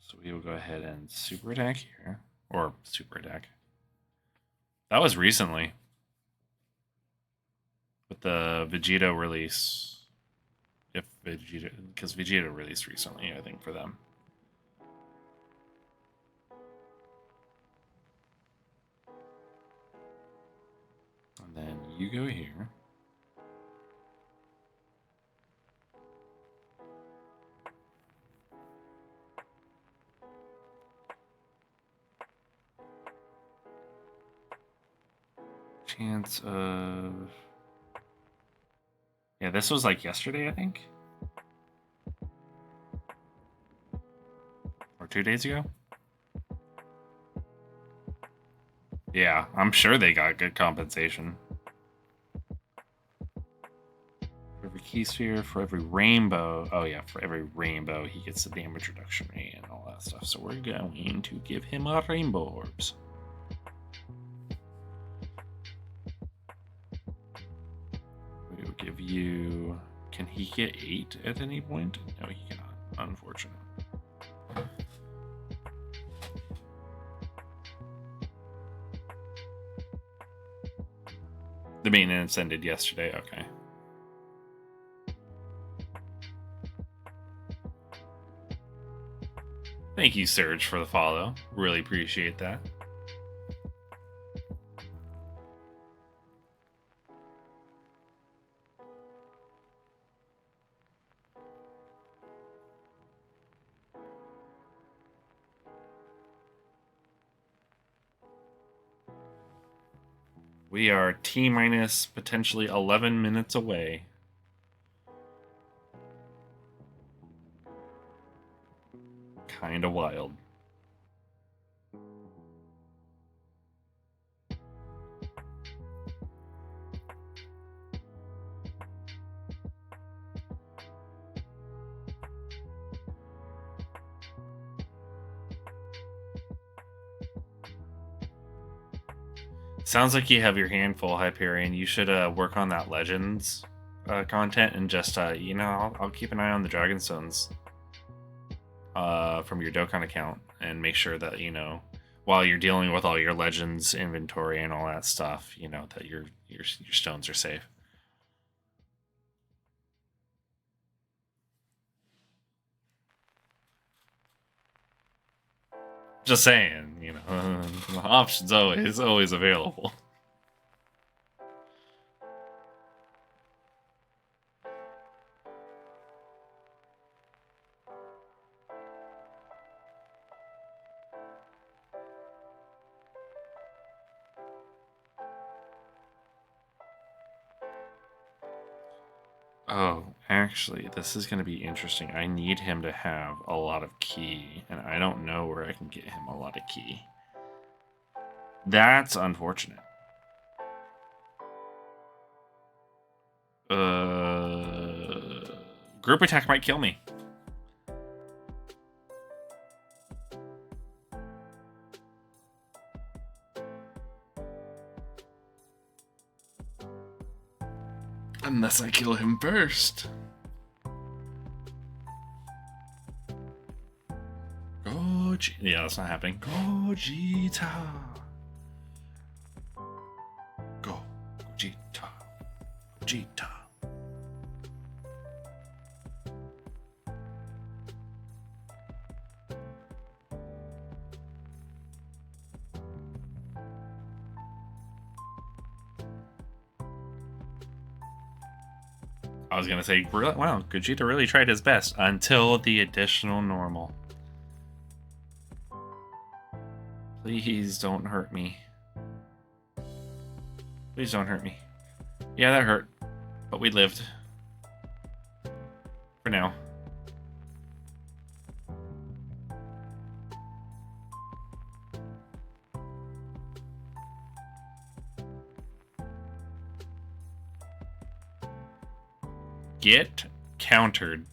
So we will go ahead and super attack here. Or super attack. That was recently. With the Vegeta release. If Vegeta, because Vegeta released recently, I think, for them. And then you go here. Chance of... Yeah, this was like yesterday, I think. Or 2 days ago. Yeah, I'm sure they got good compensation. For every key sphere, for every rainbow. Oh yeah, for every rainbow, he gets the damage reduction rate and all that stuff. So we're going to give him a rainbow orbs. We will give you... Can he get 8 at any point? No, he cannot. Unfortunate. The maintenance ended yesterday. Okay. Thank you, Surge, for the follow. Really appreciate that. We are T-minus potentially 11 minutes away. Kinda wild. Sounds like you have your hand full, Hyperion. You should work on that Legends content and just, I'll keep an eye on the Dragonstones from your Dokkan account and make sure that, while you're dealing with all your Legends inventory and all that stuff, that your stones are safe. Just saying, the option's always available. Oh, actually, this is going to be interesting. I need him to have a lot of key, and I don't know where I can get him a lot of key. That's unfortunate. Group attack might kill me. Unless I kill him first. Yeah, that's not happening. Gogeta. Gogeta. Gogeta. I was gonna say, wow, Gogeta really tried his best until the additional normal. Please don't hurt me. Please don't hurt me. Yeah, that hurt. But we lived. For now. Get countered.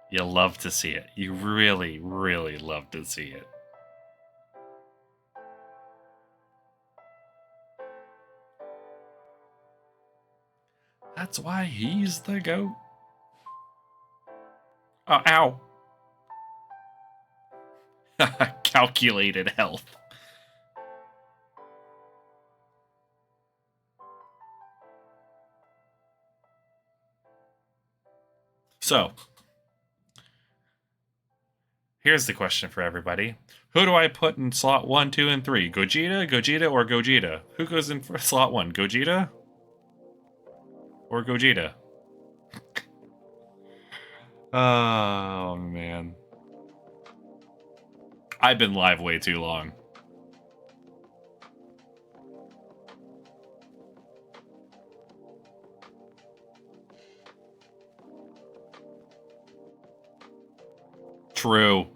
You love to see it. You really, really love to see it. That's why he's the GOAT. Oh, ow. Calculated health. So, here's the question for everybody. Who do I put in slot 1, 2, and 3? Gogeta, Gogeta, or Gogeta? Who goes in for slot 1? Gogeta? Or Gogeta? Oh, man. I've been live way too long.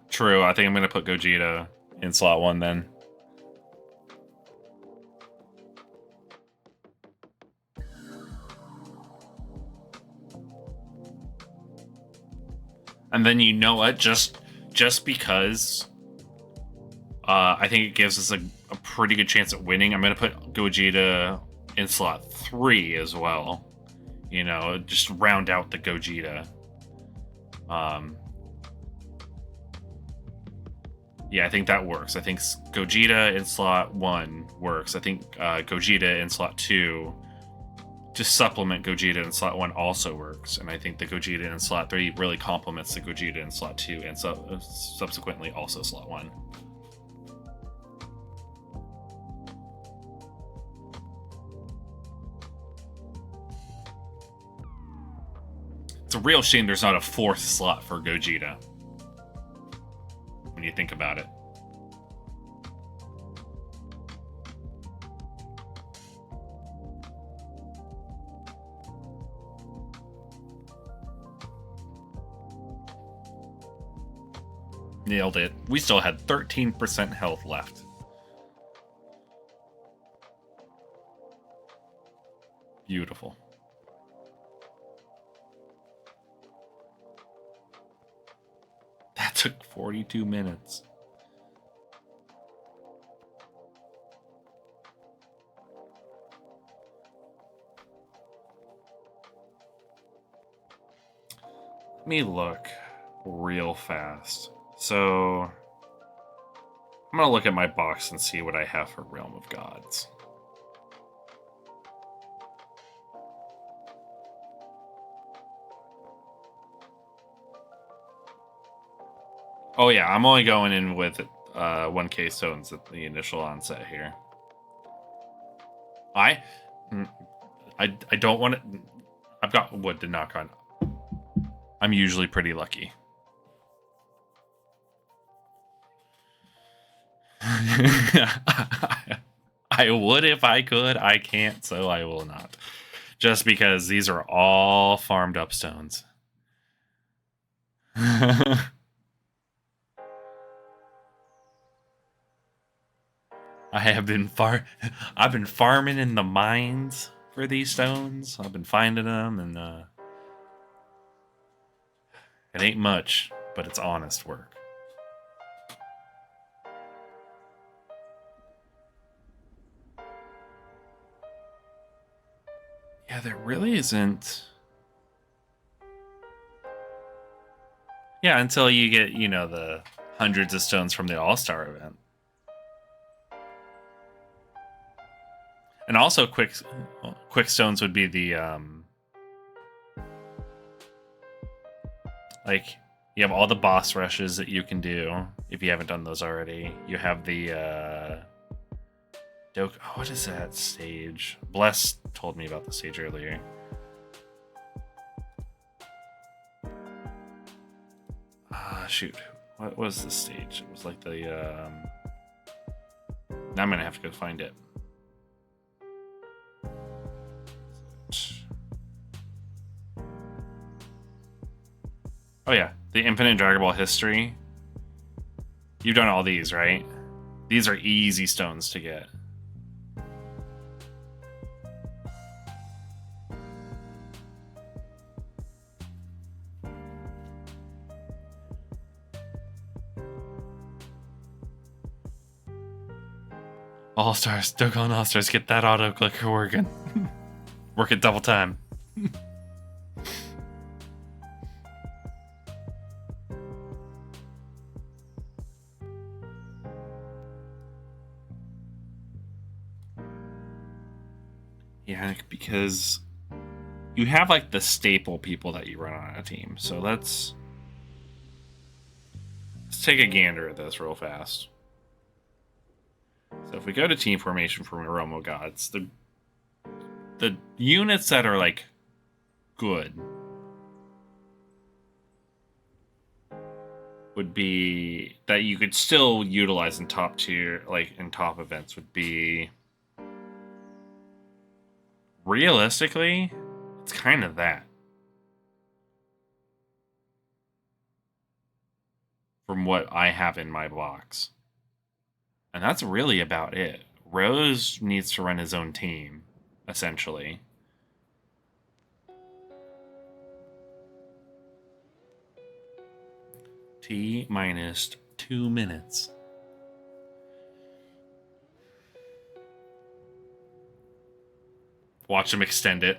True. I think I'm going to put Gogeta in slot 1 then. And then you know what? Just because I think it gives us a pretty good chance at winning, I'm going to put Gogeta in slot 3 as well. You know, just round out the Gogeta. Yeah, I think that works. I think Gogeta in slot 1 works. I think Gogeta in slot 2 to supplement Gogeta in slot 1 also works. And I think the Gogeta in slot 3 really complements the Gogeta in slot 2 and subsequently also slot 1. It's a real shame there's not a 4th slot for Gogeta. When you think about it. Nailed it. We still had 13% health left. Beautiful. That took 42 minutes. Let me look real fast. So I'm gonna look at my box and see what I have for Realm of Gods. Oh yeah, I'm only going in with 1k stones at the initial onset here. I don't want to. I've got wood to knock on. I'm usually pretty lucky. I would if I could. I can't, so I will not. Just because these are all farmed up stones. I've been farming in the mines for these stones. I've been finding them, and it ain't much, but it's honest work. Yeah, there really isn't. Yeah, until you get, you know, the hundreds of stones from the All-Star event. And also quick stones would be the like you have all the boss rushes that you can do if you haven't done those already. You have the what is that stage? Bless told me about the stage earlier. shoot. What was the stage? It was like the now I'm gonna have to go find it. Oh yeah, the Infinite Dragon Ball history. You've done all these, right? These are easy stones to get. All-Stars, Dokkan All-Stars, get that auto-clicker working. Work it double time. Yeah, because you have like the staple people that you run on a team. So let's take a gander at this real fast. So if we go to team formation for Romo Gods, the units that are like good would be that you could still utilize in top tier, like in top events, would be realistically, it's kind of that. From what I have in my box. And that's really about it. Rose needs to run his own team, essentially. T-minus 2 minutes. Watch him extend it.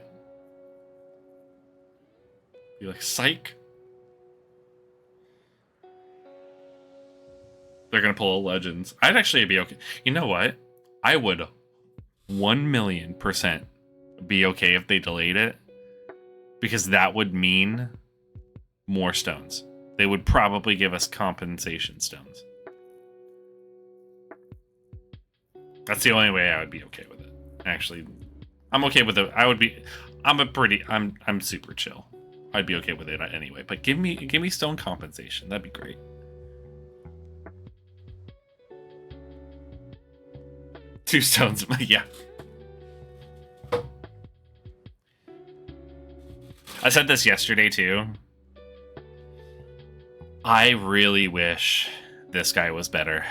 Be like, psych. They're going to pull Legends. I'd actually be okay. You know what? I would 1,000,000% be okay if they delayed it. Because that would mean more stones. They would probably give us compensation stones. That's the only way I would be okay with it. Actually, I'm okay with it. I'm super chill. I'd be okay with it anyway. But give me stone compensation. That'd be great. Two stones, yeah. I said this yesterday too. I really wish this guy was better.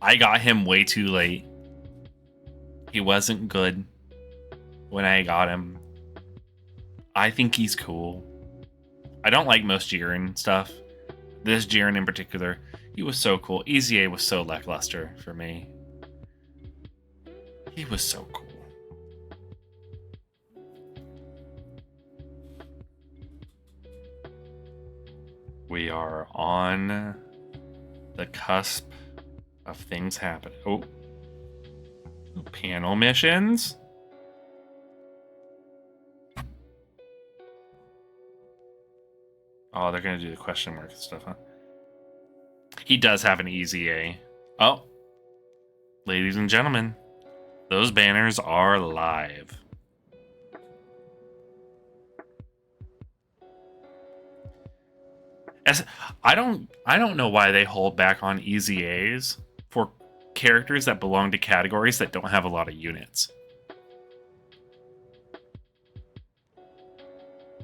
I got him way too late. He wasn't good when I got him. I think he's cool. I don't like most Jiren stuff. This Jiren in particular, he was so cool. Easy A was so lackluster for me. He was so cool. We are on the cusp of things happening. Oh. Panel missions? Oh, they're going to do the question mark stuff, huh? He does have an easy A. Oh. Ladies and gentlemen, those banners are live. I don't know why they hold back on easy A's for characters that belong to categories that don't have a lot of units.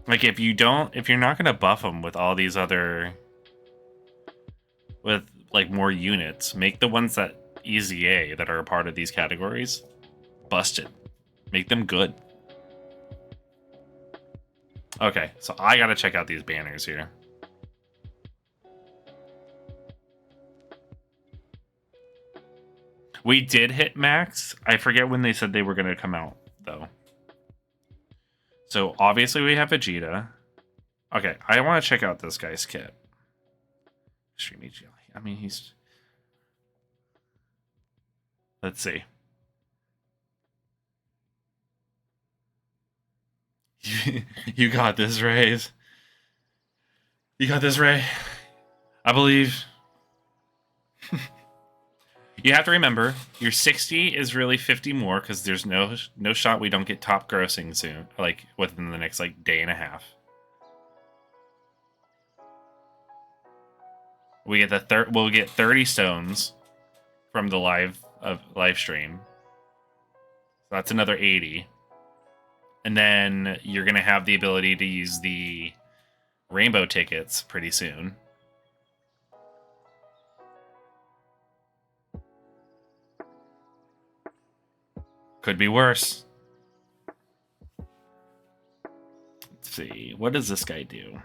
Like if you're not going to buff them with all these other, with like more units, make the ones that easy A that are a part of these categories busted. Make them good. Okay, so I got to check out these banners here. We did hit max. I forget when they said they were going to come out, though. So, obviously, we have Vegeta. Okay, I want to check out this guy's kit. I mean, he's... Let's see. You got this, Rays. You got this, Ray. I believe... You have to remember, your 60 is really 50 more because there's no shot we don't get top grossing soon, like within the next like day and a half. We get the we'll get 30 stones from the live stream. So that's another 80. And then you're gonna have the ability to use the rainbow tickets pretty soon. Could be worse. Let's see. What does this guy do?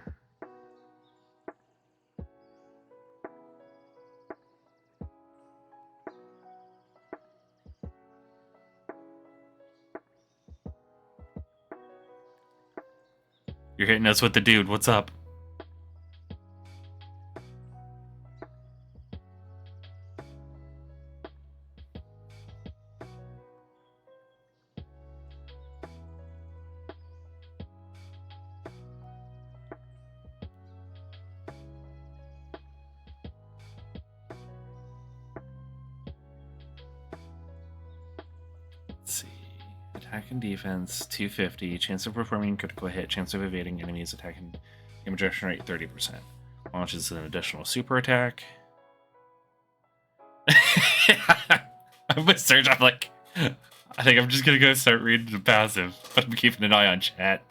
You're hitting us with the dude. What's up? Let's see. Attack and defense, 250. Chance of performing critical hit. Chance of evading enemies' attack and damage reduction rate, 30%. Launches an additional super attack. I'm gonna search. I'm like, I think I'm just gonna go start reading the passive, but I'm keeping an eye on chat.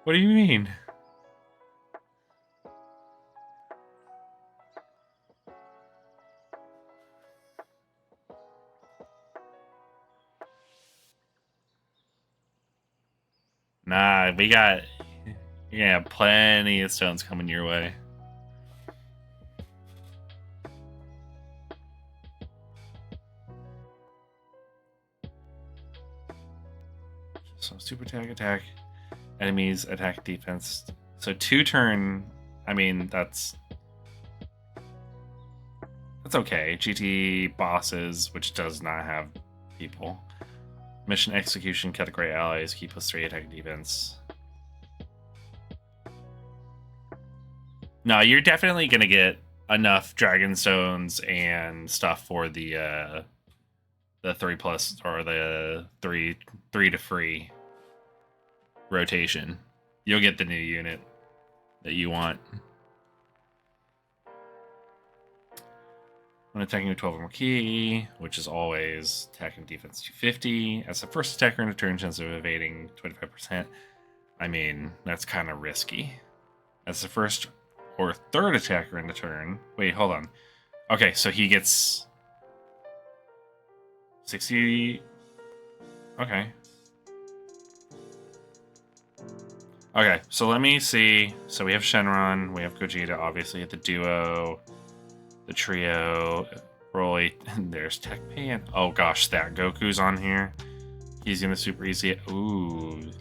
What do you mean? Nah, we got... You're gonna have plenty of stones coming your way. So super attack. Enemies attack defense. So 2 turn. I mean, that's okay. GT bosses, which does not have people. Mission execution category allies keep +3 attack and defense. No, you're definitely gonna get enough dragon stones and stuff for the 3+ or the 3 to free rotation. You'll get the new unit that you want. When attacking with 12 or more key, which is always attack and defense 250. As the first attacker in a turn, chance of evading 25%. I mean, that's kind of risky. As the first or third attacker in the turn. Wait, hold on. Okay, so he gets 60. Okay. Okay, so let me see. So we have Shenron, we have Gogeta, obviously, the duo, the trio, Broly, and there's Tech Pan. Oh gosh, that Goku's on here. He's gonna super easy. Ooh.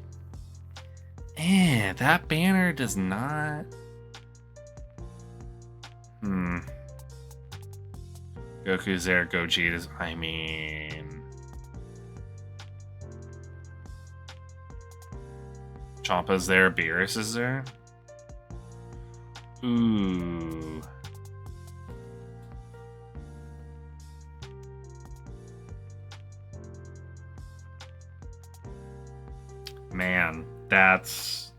That banner does not. Goku's there, Gogeta's. I mean. Champa's there, Beerus is there. Ooh. Man, that's...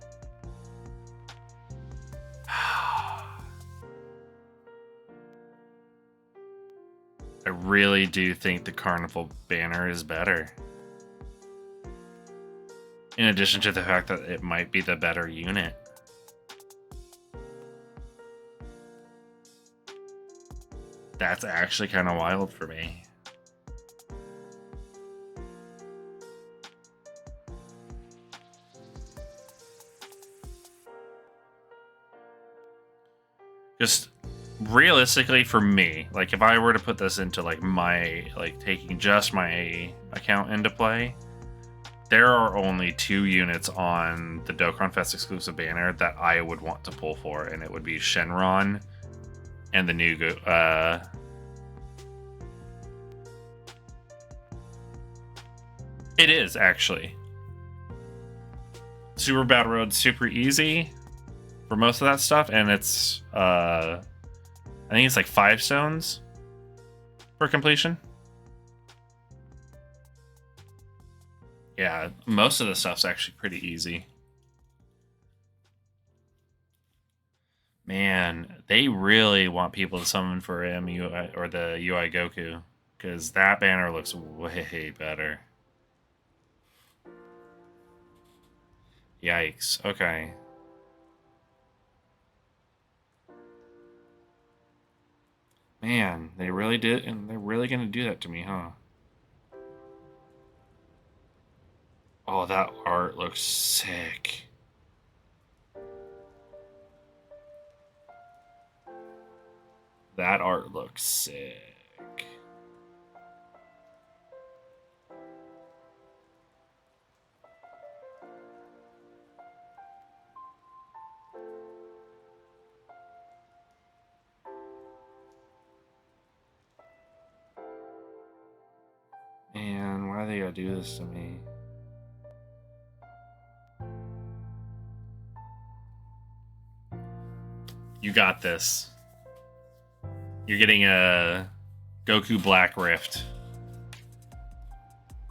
I really do think the Carnival banner is better. In addition to the fact that it might be the better unit. That's actually kind of wild for me. Just realistically for me, like if I were to put this into like my, like taking just my account into play, there are only 2 units on the Dokkan Fest exclusive banner that I would want to pull for, and it would be Shenron and the new It is, actually. Super Battle Road, super easy for most of that stuff, and it's, I think it's like 5 stones for completion. Yeah, most of the stuff's actually pretty easy. Man, they really want people to summon for MUI or the UI Goku, because that banner looks way better. Yikes. Okay. Man, they really did, and they're really gonna do that to me, huh? Oh, that art looks sick. That art looks sick. Man, why are they gonna do this to me? You got this. You're getting a Goku Black Rift.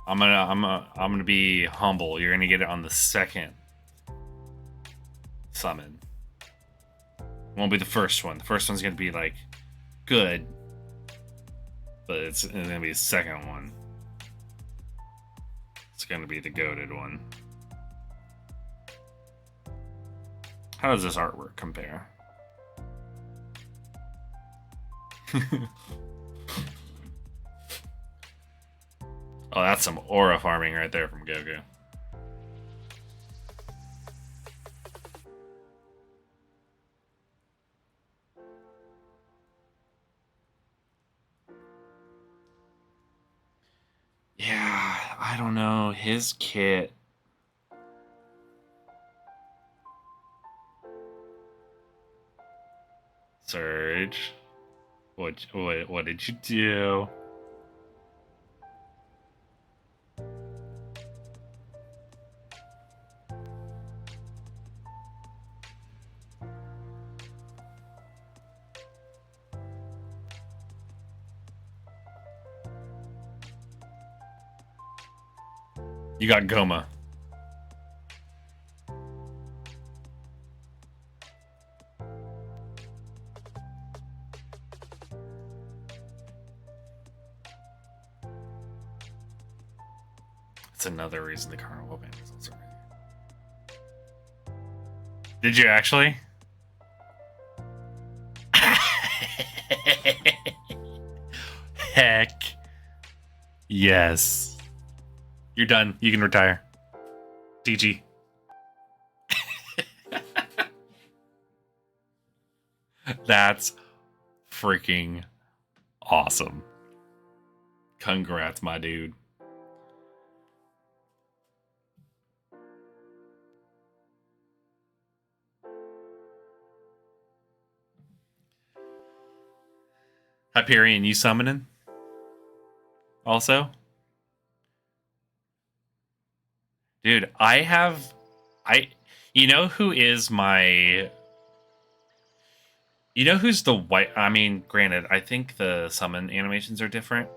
I'm gonna be humble. You're gonna get it on the second summon. Won't be the first one. The first one's gonna be like good, but it's gonna be the second one. It's gonna be the goated one. How does this artwork compare? Oh, that's some aura farming right there from Goku. Yeah, I don't know. His kit. Surge. What did you do? You got Goma. That's another reason the carnival band is also ready. Did you actually? Heck. Yes. You're done. You can retire. DG. That's freaking awesome. Congrats, my dude. Hyperion, you summoning? Also? Dude, you know who is my... You know who's the white... I mean, granted, I think the summon animations are different.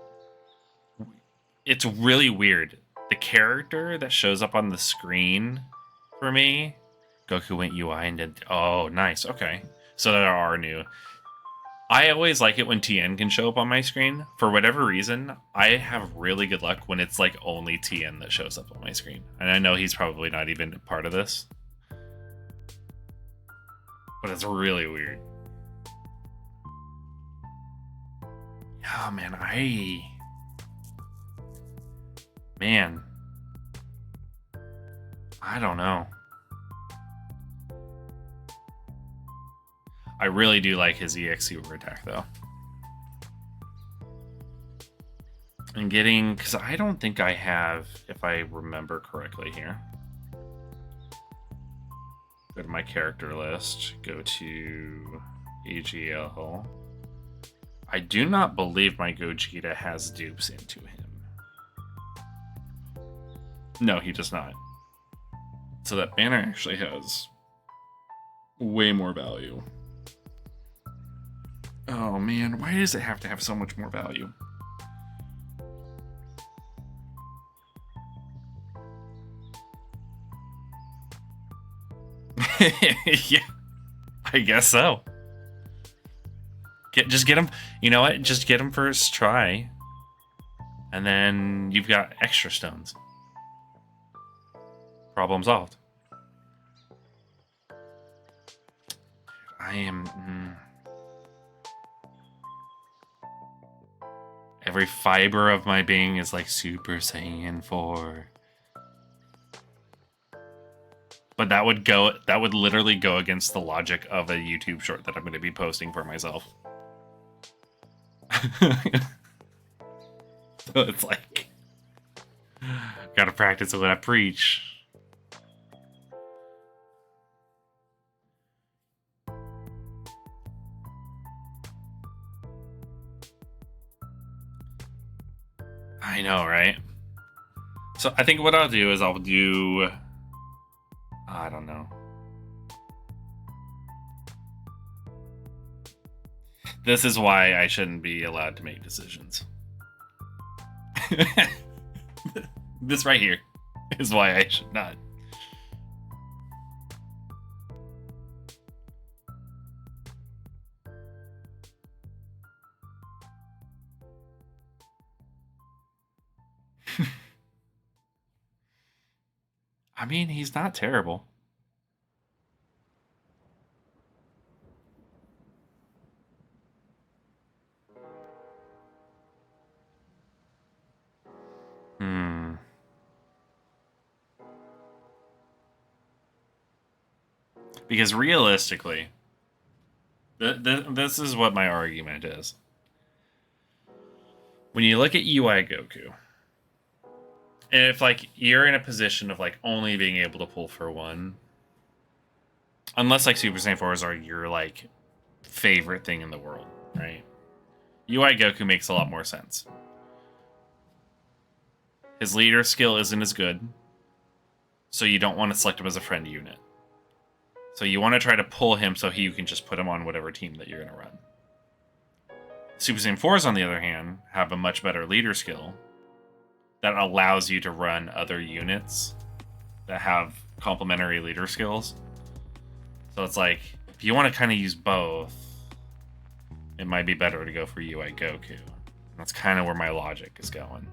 It's really weird. The character that shows up on the screen for me... Goku went UI and did... Oh, nice. Okay. So there are new... I always like it when Tien can show up on my screen. For whatever reason, I have really good luck when it's like only Tien that shows up on my screen. And I know he's probably not even part of this. But it's really weird. Yeah, man, Man. I don't know. I really do like his EX super attack, though. And getting... Because I don't think I have, if I remember correctly here. Go to my character list. Go to AGL. I do not believe my Gogeta has dupes into him. No, he does not. So that banner actually has way more value. Oh man, why does it have to have so much more value? Yeah, I guess so. Just get him. You know what? Just get him first try, and then you've got extra stones. Problem solved. I am. Every fiber of my being is like Super Saiyan 4. But that would literally go against the logic of a YouTube short that I'm going to be posting for myself. So it's like, gotta practice what I preach. I know, right? So I think what I'll do is I don't know. This is why I shouldn't be allowed to make decisions. This right here is why I should not. I mean, he's not terrible. Because realistically, this is what my argument is. When you look at UI Goku, and if like you're in a position of like only being able to pull for one, unless like Super Saiyan 4s are your like favorite thing in the world, right? UI Goku makes a lot more sense. His leader skill isn't as good, so you don't want to select him as a friend unit. So you want to try to pull him so you can just put him on whatever team that you're going to run. Super Saiyan 4s, on the other hand, have a much better leader skill that allows you to run other units that have complementary leader skills. So it's like, if you want to kind of use both, it might be better to go for UI Goku. That's kind of where my logic is going.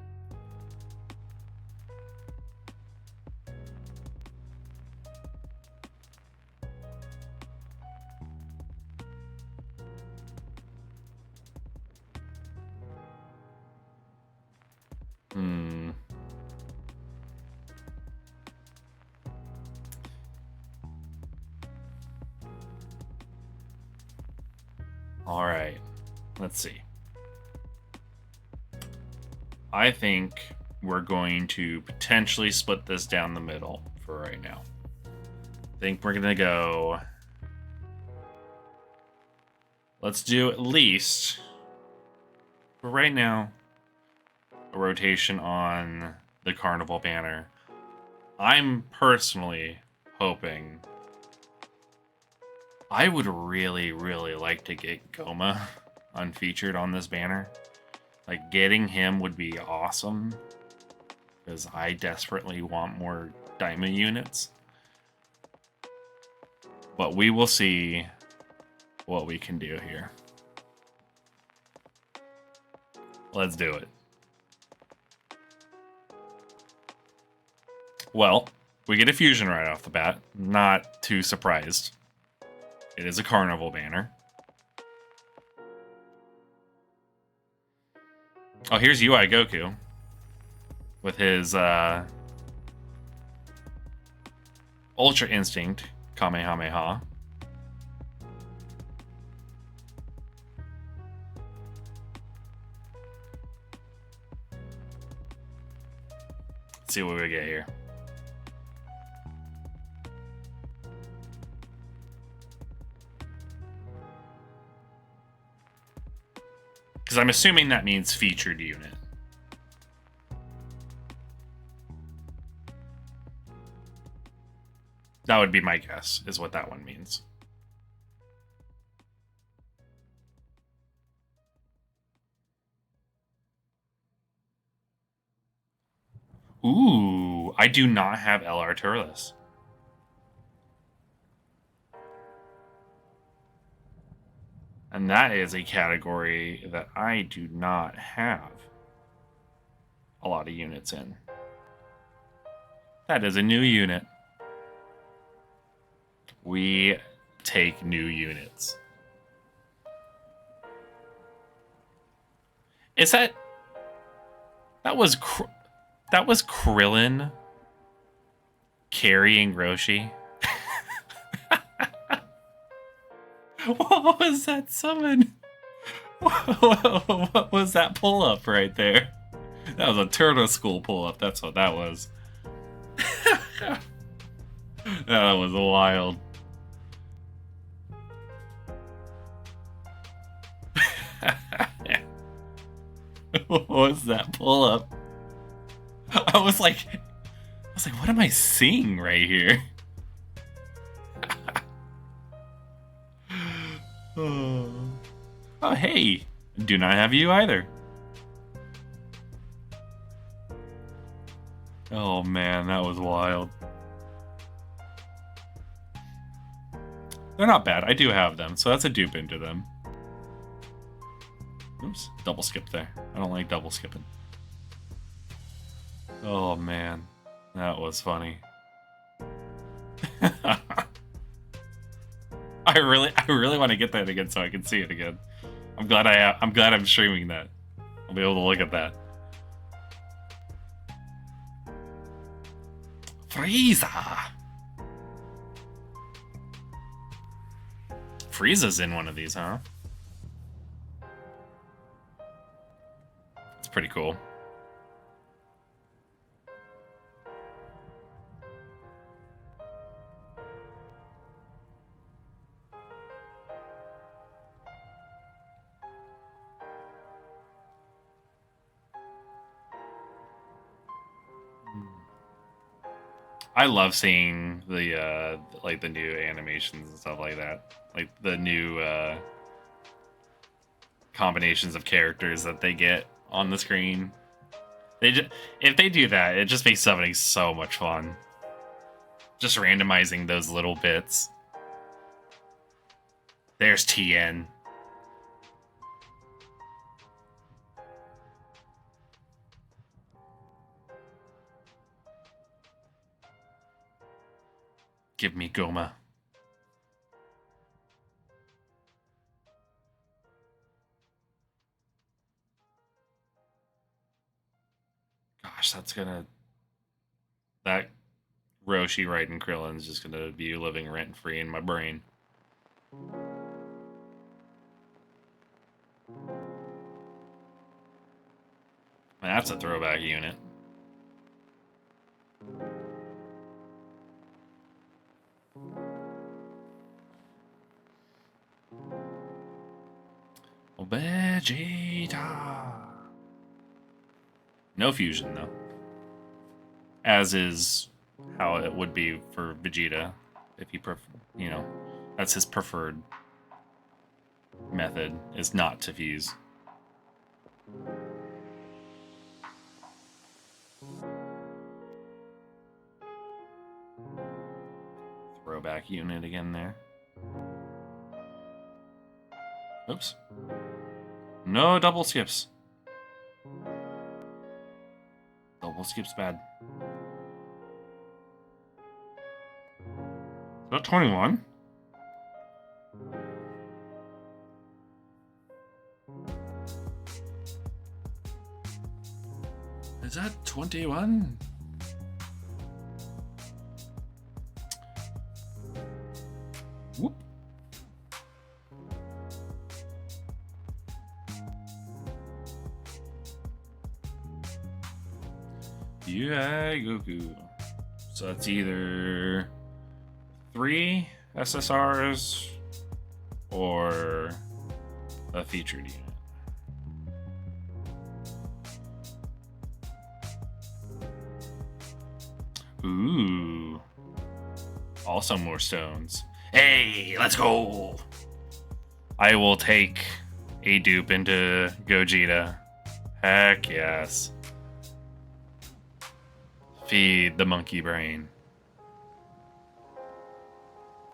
All right, let's see. I think we're going to potentially split this down the middle for right now. I think we're gonna go. Let's do at least, for right now, a rotation on the Carnival banner. I'm personally hoping. I would really, really like to get Goma unfeatured on this banner. Like, getting him would be awesome, because I desperately want more Daima units. But we will see what we can do here. Let's do it. Well, we get a fusion right off the bat. Not too surprised. It is a Carnival banner. Oh, here's UI Goku with his Ultra Instinct Kamehameha. Let's see what we get here. Because I'm assuming that means featured unit. That would be my guess, is what that one means. Ooh, I do not have LR Turles. And that is a category that I do not have a lot of units in. That is a new unit. We take new units. Is that was Krillin carrying Roshi? What was that summon? What was that pull up right there? That was a Turtle School pull up. That's what that was. That was wild. What was that pull up? I was like, what am I seeing right here? Oh, hey, do not have you either. Oh man, that was wild. They're not bad. I do have them, so that's a dupe into them. Oops, double skip there. I don't like double skipping. Oh man, that was funny. I really want to get that again so I can see it again. I'm glad I'm streaming that. I'll be able to look at that. Frieza. Frieza's in one of these, huh? It's pretty cool. I love seeing the like the new animations and stuff like that. Like the new combinations of characters that they get on the screen. If they do that, it just makes summoning so much fun. Just randomizing those little bits. There's Tien. Give me Goma. Gosh, that Roshi riding Krillin is just gonna be living rent free in my brain. That's a throwback unit. Vegeta. No fusion though. As is how it would be for Vegeta if he that's his preferred method, is not to fuse. Throwback unit again there. Oops. No double skips. Double skips bad. Is that 21? Is that 21? Whoop. Yeah, Goku. So that's either 3 SSRs or a featured unit. Ooh. Also more stones. Hey, let's go! I will take a dupe into Gogeta. Heck yes. Feed the monkey brain.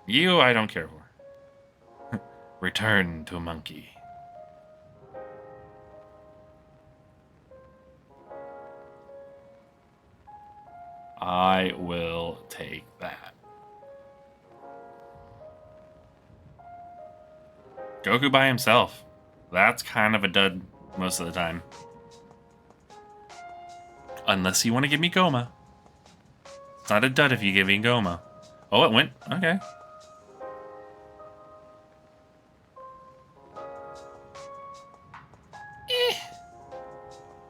You, I don't care for. Return to a monkey. I will take that. Goku by himself. That's kind of a dud most of the time. Unless you want to give me Goma. It's not a dud if you give me Goma. Oh, it went. Okay.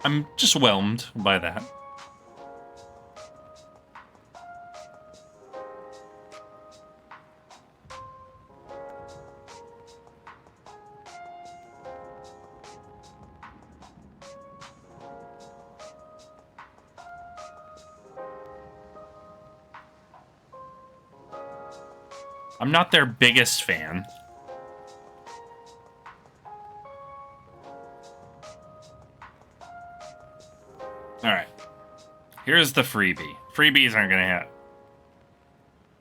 I'm just whelmed by that. I'm not their biggest fan. Alright. Here's the freebie. Freebies aren't gonna hit.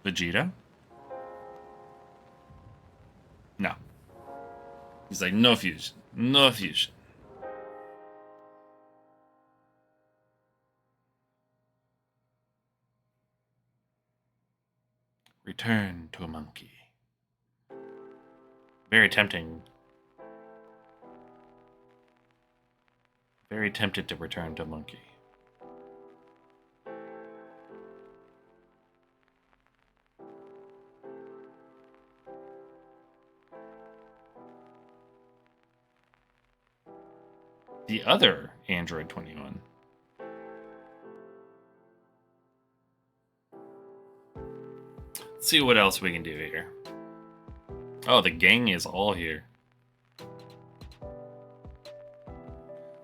Vegeta? No. He's like, no fusion. No fusion. Return to a monkey. Very tempting. Very tempted to return to a monkey. The other Android 21. Let's see what else we can do here. Oh, the gang is all here.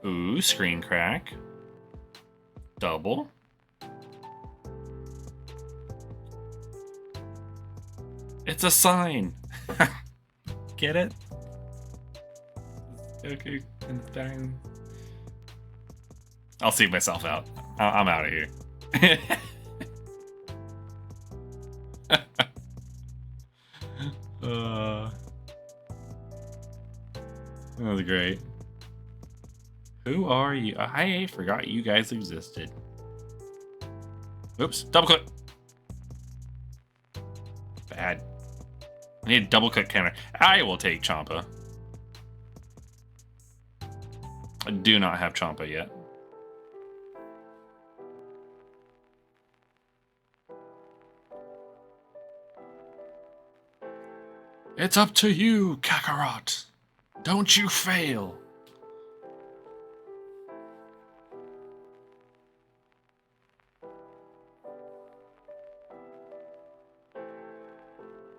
Ooh, screen crack. Double. It's a sign. Get it? Okay, fine. I'll see myself out. I'm out of here. That was great. Who are you? I forgot you guys existed. Oops, double click. Bad. I need a double click counter. I will take Champa. I do not have Champa yet. It's up to you, Kakarot. Don't you fail.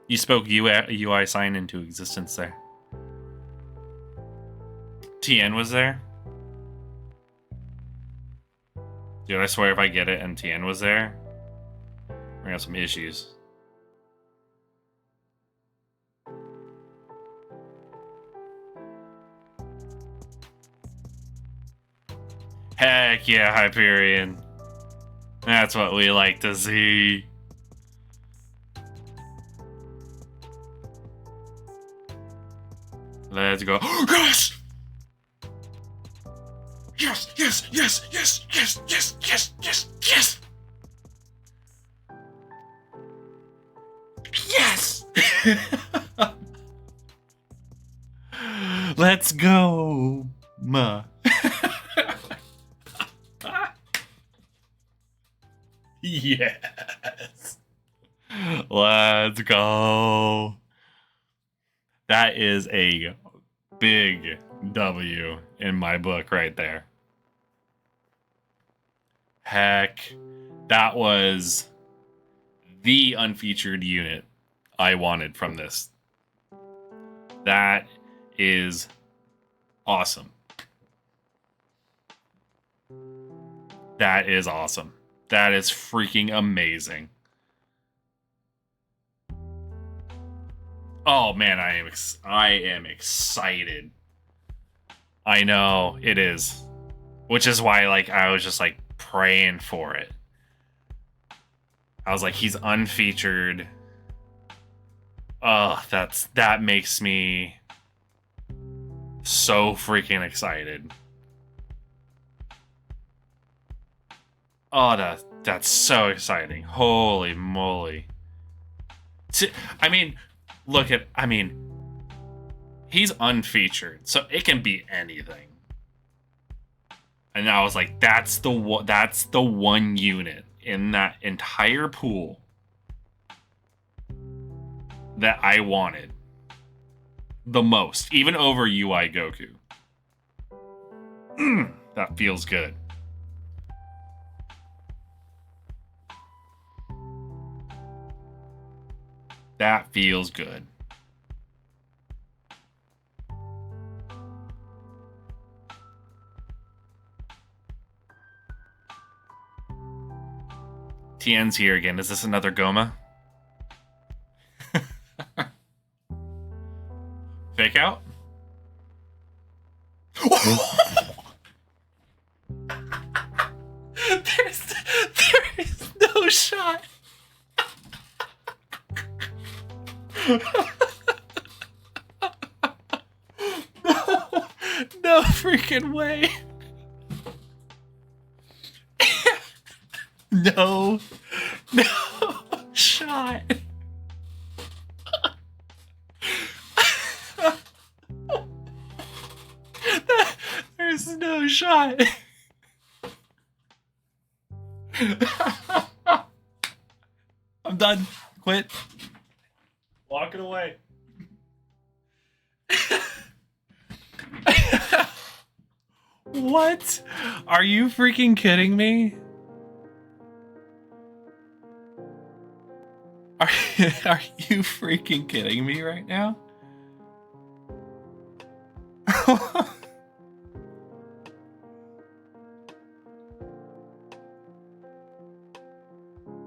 You spoke UI sign into existence there. Tien was there? Dude, I swear if I get it and Tien was there, we're gonna have some issues. Heck yeah, Hyperion. That's what we like to see. Let's go. Yes! Yes, yes, yes, yes, yes, yes, yes, yes, yes! Yes! Let's go, ma. Yes. Let's go. That is a big W in my book right there. Heck, that was the unfeatured unit I wanted from this. That is awesome. That is awesome. That is freaking amazing. Oh man, I am excited. I know it is, which is why like I was just like praying for it. I was like, he's unfeatured. Oh, that makes me so freaking excited. Oh, that's so exciting. Holy moly. I mean, he's unfeatured, so it can be anything. And I was like, that's the one unit in that entire pool that I wanted the most, even over UI Goku. That feels good. That feels good. Tien's here again. Is this another Goma? Fake out? There is no shot. No freaking way. No shot. There's no shot. I'm done. Quit. Walk it away. What? Are you freaking kidding me? Are you freaking kidding me right now?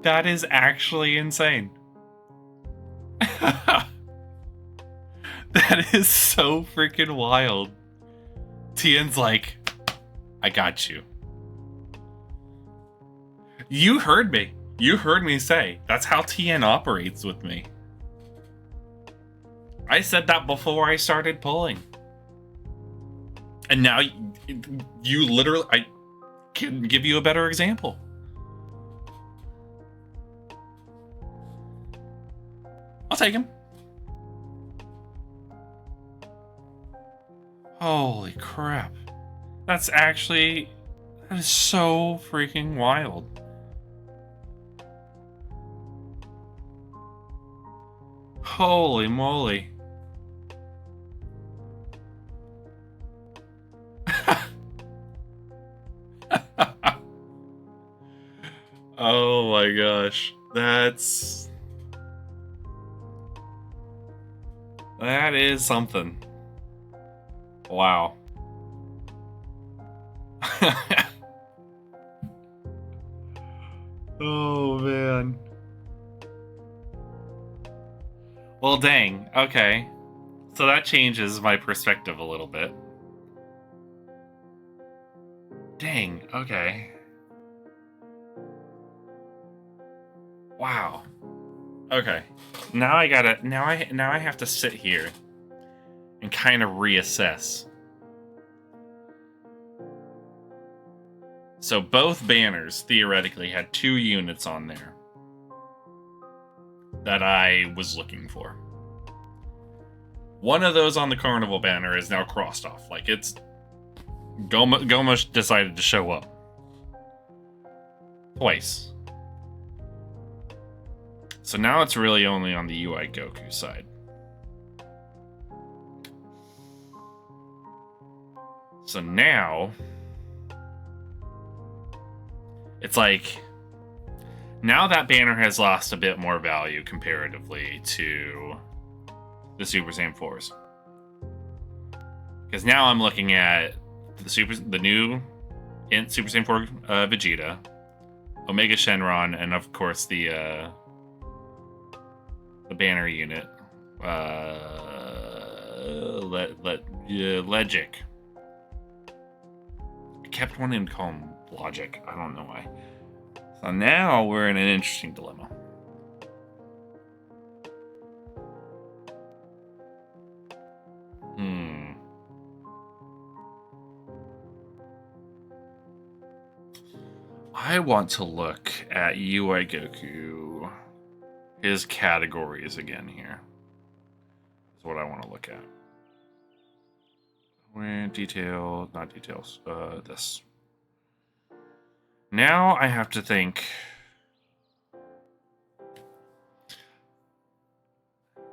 That is actually insane. That is so freaking wild. Tien's like, I got you. You heard me. You heard me say, that's how Tien operates with me. I said that before I started pulling. And now you literally, I can give you a better example. I'll take him. Holy crap. That is so freaking wild. Holy moly. Oh my gosh. That is something. Wow. Oh man. Well, dang. Okay. So that changes my perspective a little bit. Dang. Okay. Wow. Okay. Now I have to sit here and kind of reassess. So both banners theoretically had 2 units on there that I was looking for. One of those on the Carnival banner is now crossed off. Like, it's Goma decided to show up twice. So now it's really only on the UI Goku side. So now it's like, now that banner has lost a bit more value comparatively to the Super Saiyan 4s. Because now I'm looking at the new Super Saiyan 4 Vegeta, Omega Shenron, and of course the banner unit, Legic. I kept wanting to call him Logic. I don't know why. So now we're in an interesting dilemma. I want to look at UI Goku, his categories again here. That's what I want to look at. Where detail, not details, this. Now I have to think.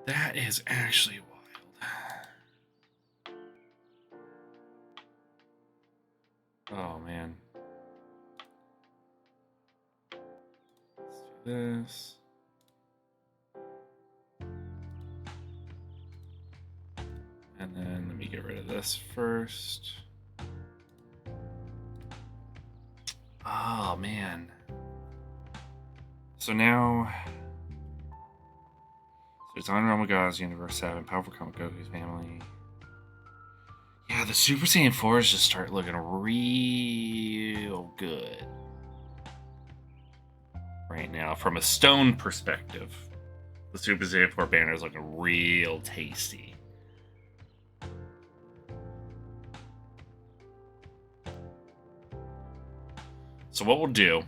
That is actually wild. Oh, man. Let's do this. And then let me get rid of this first. Oh, man. So now... So it's on Realm of Gods, Universe 7, Powerful Comic Goku's family. Yeah, the Super Saiyan 4s just start looking real good. Right now, from a stone perspective, the Super Saiyan 4 banner is looking real tasty. So what we'll do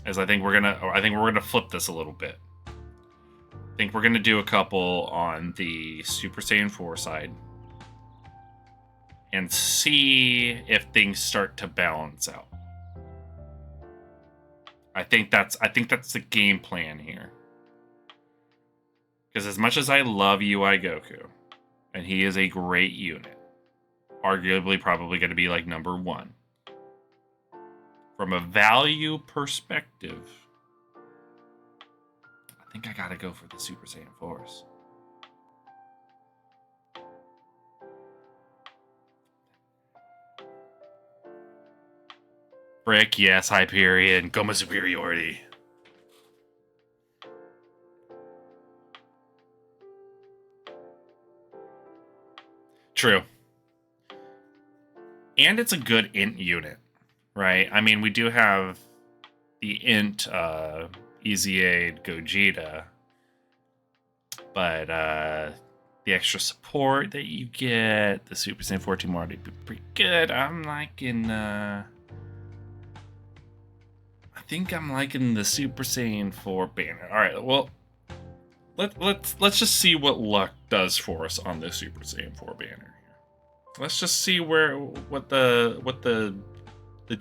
is I think we're gonna flip this a little bit. I think we're gonna do a couple on the Super Saiyan 4 side and see if things start to balance out. I think that's the game plan here. Because as much as I love UI Goku, and he is a great unit, arguably probably going to be like number 1. From a value perspective, I think I gotta go for the Super Saiyan 4s. Frick, yes, Hyperion. Goma superiority. True. And it's a good int unit, right? I mean, we do have the int Easy Aid Gogeta, but the extra support that you get, the Super Saiyan 4 team already pretty good. I'm liking I think I'm liking the Super Saiyan 4 banner. All right, well, let's just see what luck does for us on this Super Saiyan 4 banner here. Let's just see what the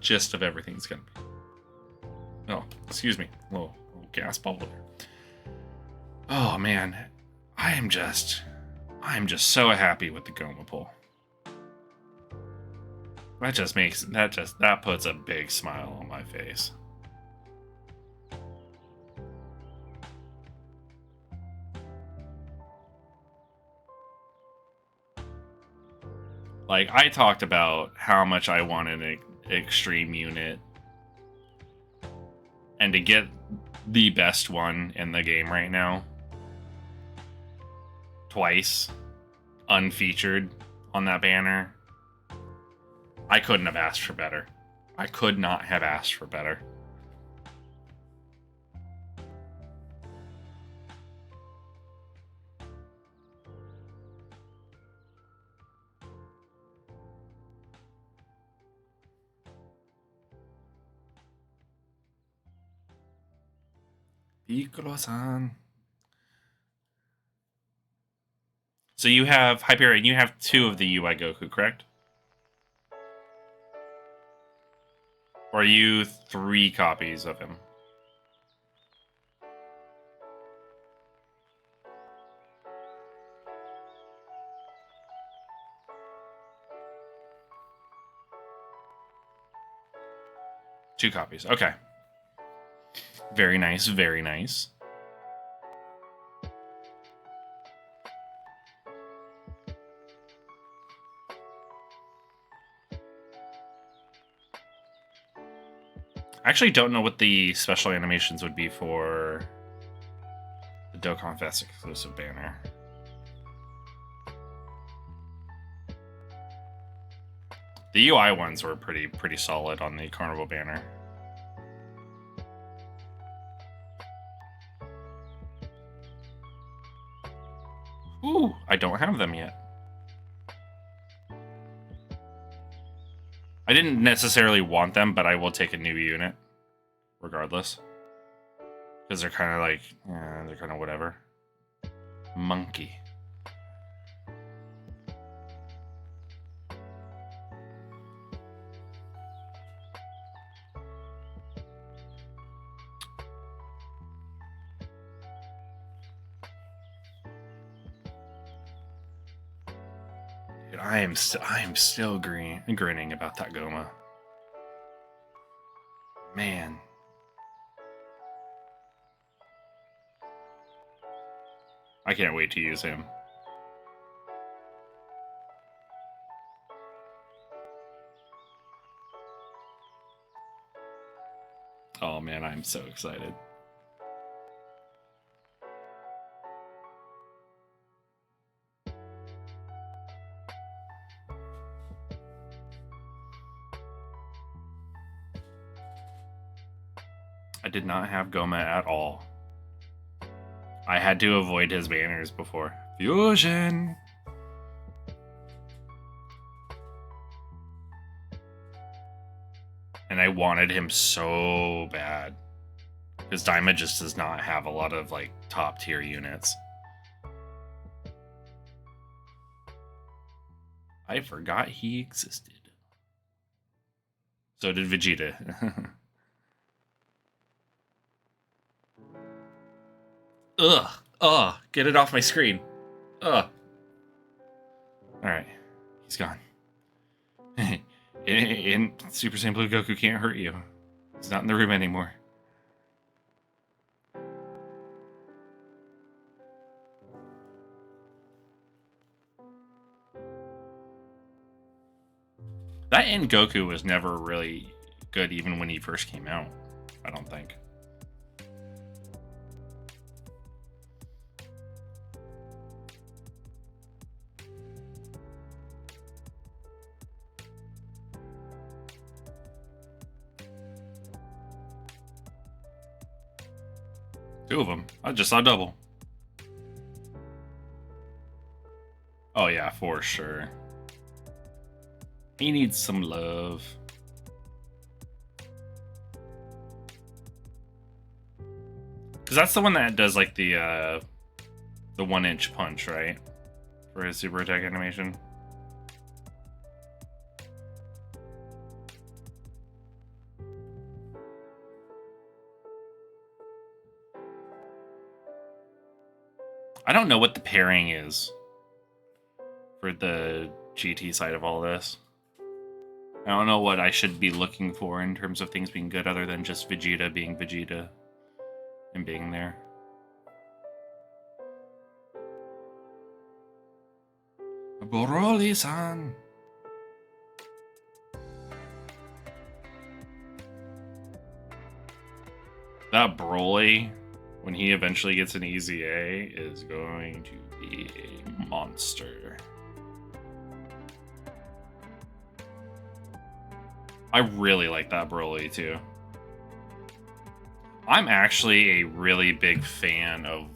gist of everything's gonna be. Oh, excuse me, little gas bubble there. Oh man, I'm just so happy with the Goma pull. That puts a big smile on my face. Like, I talked about how much I wanted an extreme unit, and to get the best one in the game right now, twice, unfeatured on that banner, I couldn't have asked for better. I could not have asked for better. Piccolo-san. So you have Hyperion, you have 2 of the UI Goku, correct? Or are you 3 copies of him? Two copies. Okay. Very nice, very nice. I actually don't know what the special animations would be for the Dokkan Fest exclusive banner. The UI ones were pretty solid on the Carnival banner. Ooh, I don't have them yet. I didn't necessarily want them, but I will take a new unit regardless. Because they're kind of like, they're kind of whatever. Monkey. Dude, I am still grinning about that Goma. Man. I can't wait to use him. Oh man, I'm so excited. I did not have Goma at all. I had to avoid his banners before. Fusion! And I wanted him so bad. Because Daima just does not have a lot of, like, top tier units. I forgot he existed. So did Vegeta. Ugh, get it off my screen. Ugh. Alright, he's gone. In Super Saiyan Blue, Goku can't hurt you. He's not in the room anymore. That in Goku was never really good even when he first came out, I don't think. Two of them. I just saw double. Oh yeah, for sure. He needs some love. Because that's the one that does like the 1-inch punch, right? For his super attack animation. I don't know what the pairing is for the GT side of all this. I don't know what I should be looking for in terms of things being good other than just Vegeta being Vegeta and being there. Broly-san! That Broly, when he eventually gets an easy A, is going to be a monster. I really like that Broly too. I'm actually a really big fan of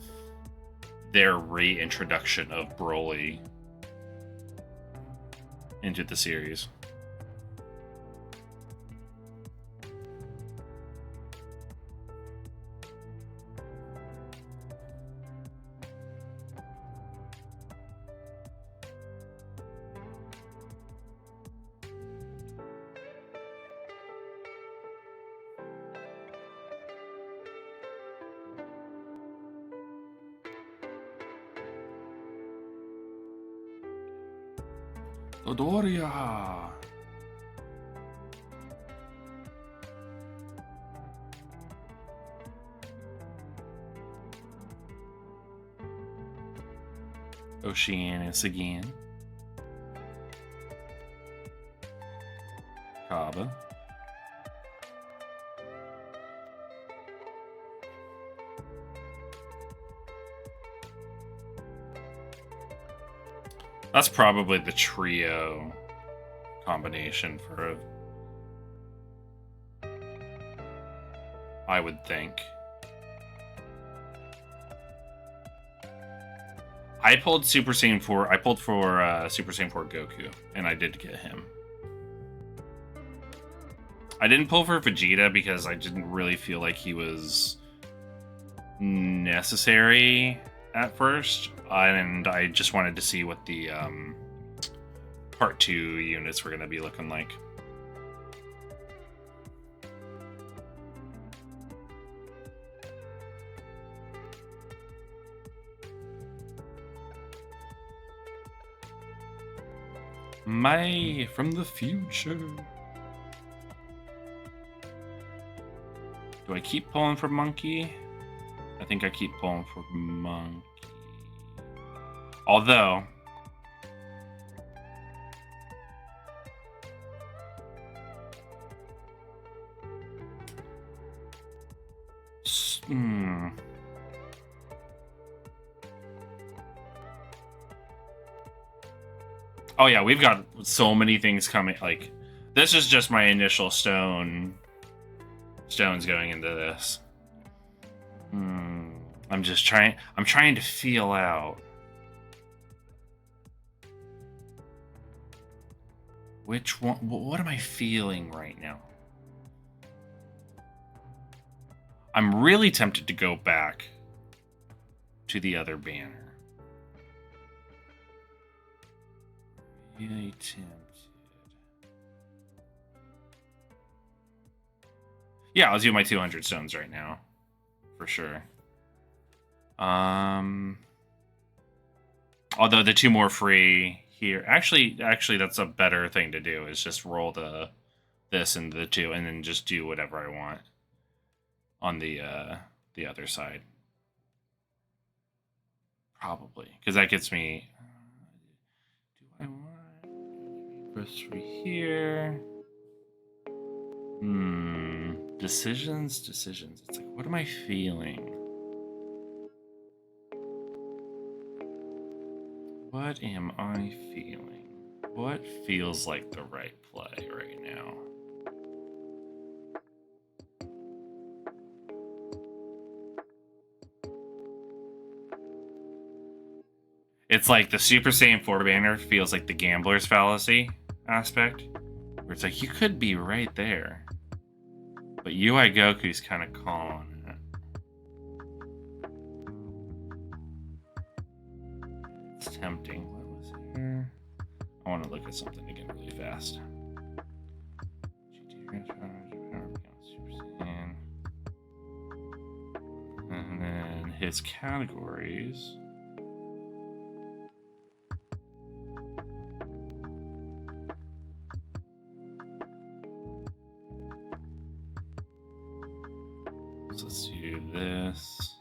their reintroduction of Broly into the series. Dodoria! Oceanus again. Kaba. That's probably the trio combination for a... I would think. I pulled Super Saiyan 4. I pulled for Super Saiyan 4 Goku, and I did get him. I didn't pull for Vegeta because I didn't really feel like he was necessary at first, and I just wanted to see what the Part 2 units were going to be looking like. Mai from the future. Do I keep pulling for Monkey? I think I keep pulling for Monkey. Although... Oh yeah, we've got so many things coming. Like, this is just my initial stones going into this. I'm trying to feel out which one. What am I feeling right now? I'm really tempted to go back to the other banner. Really tempted. Yeah, I'll do my 200 stones right now, for sure. Although the 2 more free here, actually, that's a better thing to do. Is just roll this and the 2, and then just do whatever I want on the other side. Probably, because that gets me. Do I want press 3 here? Decisions. It's like, what am I feeling? What am I feeling? What feels like the right play right now? It's like the Super Saiyan 4 banner feels like the gambler's fallacy aspect, where it's like, you could be right there, but UI Goku's kind of calling it. It's tempting. What was here? I want to look at something again really fast. And then his categories. So let's do this.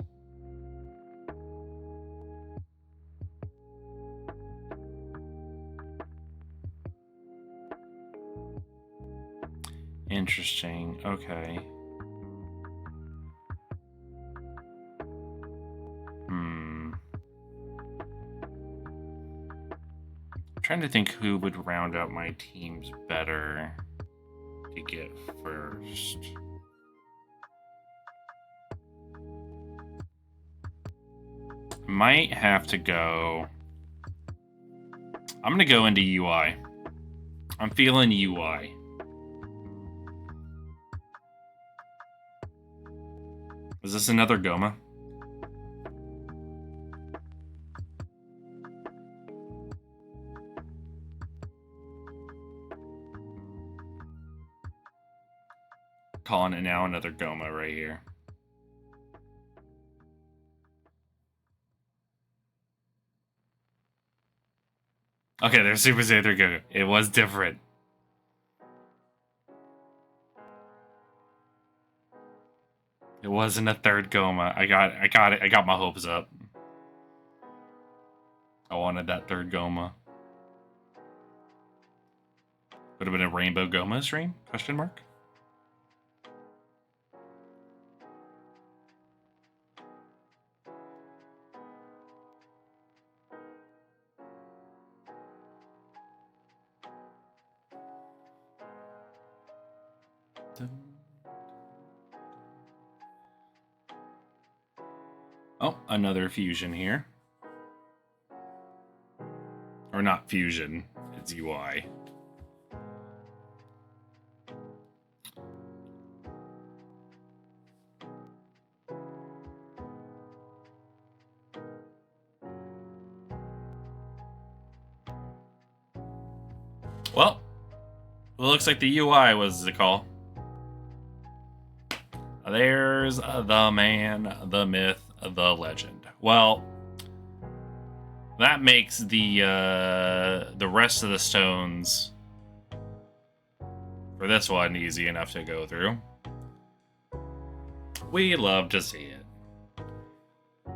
Interesting. Okay. I'm trying to think who would round out my teams better to get first. Might have to go. I'm gonna go into UI. I'm feeling UI. Is this another Goma? Calling it now, another Goma right here. Okay, there's Super Saiyan 3 Goku. It was different. It wasn't a third Goma. I got it. I got my hopes up. I wanted that third Goma. Would have been a Rainbow Goma stream? Question mark? Oh, another fusion here. Or not fusion, it's UI. Well, it looks like the UI was the call. There's the man, the myth, the legend. Well, that makes the rest of the stones for this one easy enough to go through. We love to see it.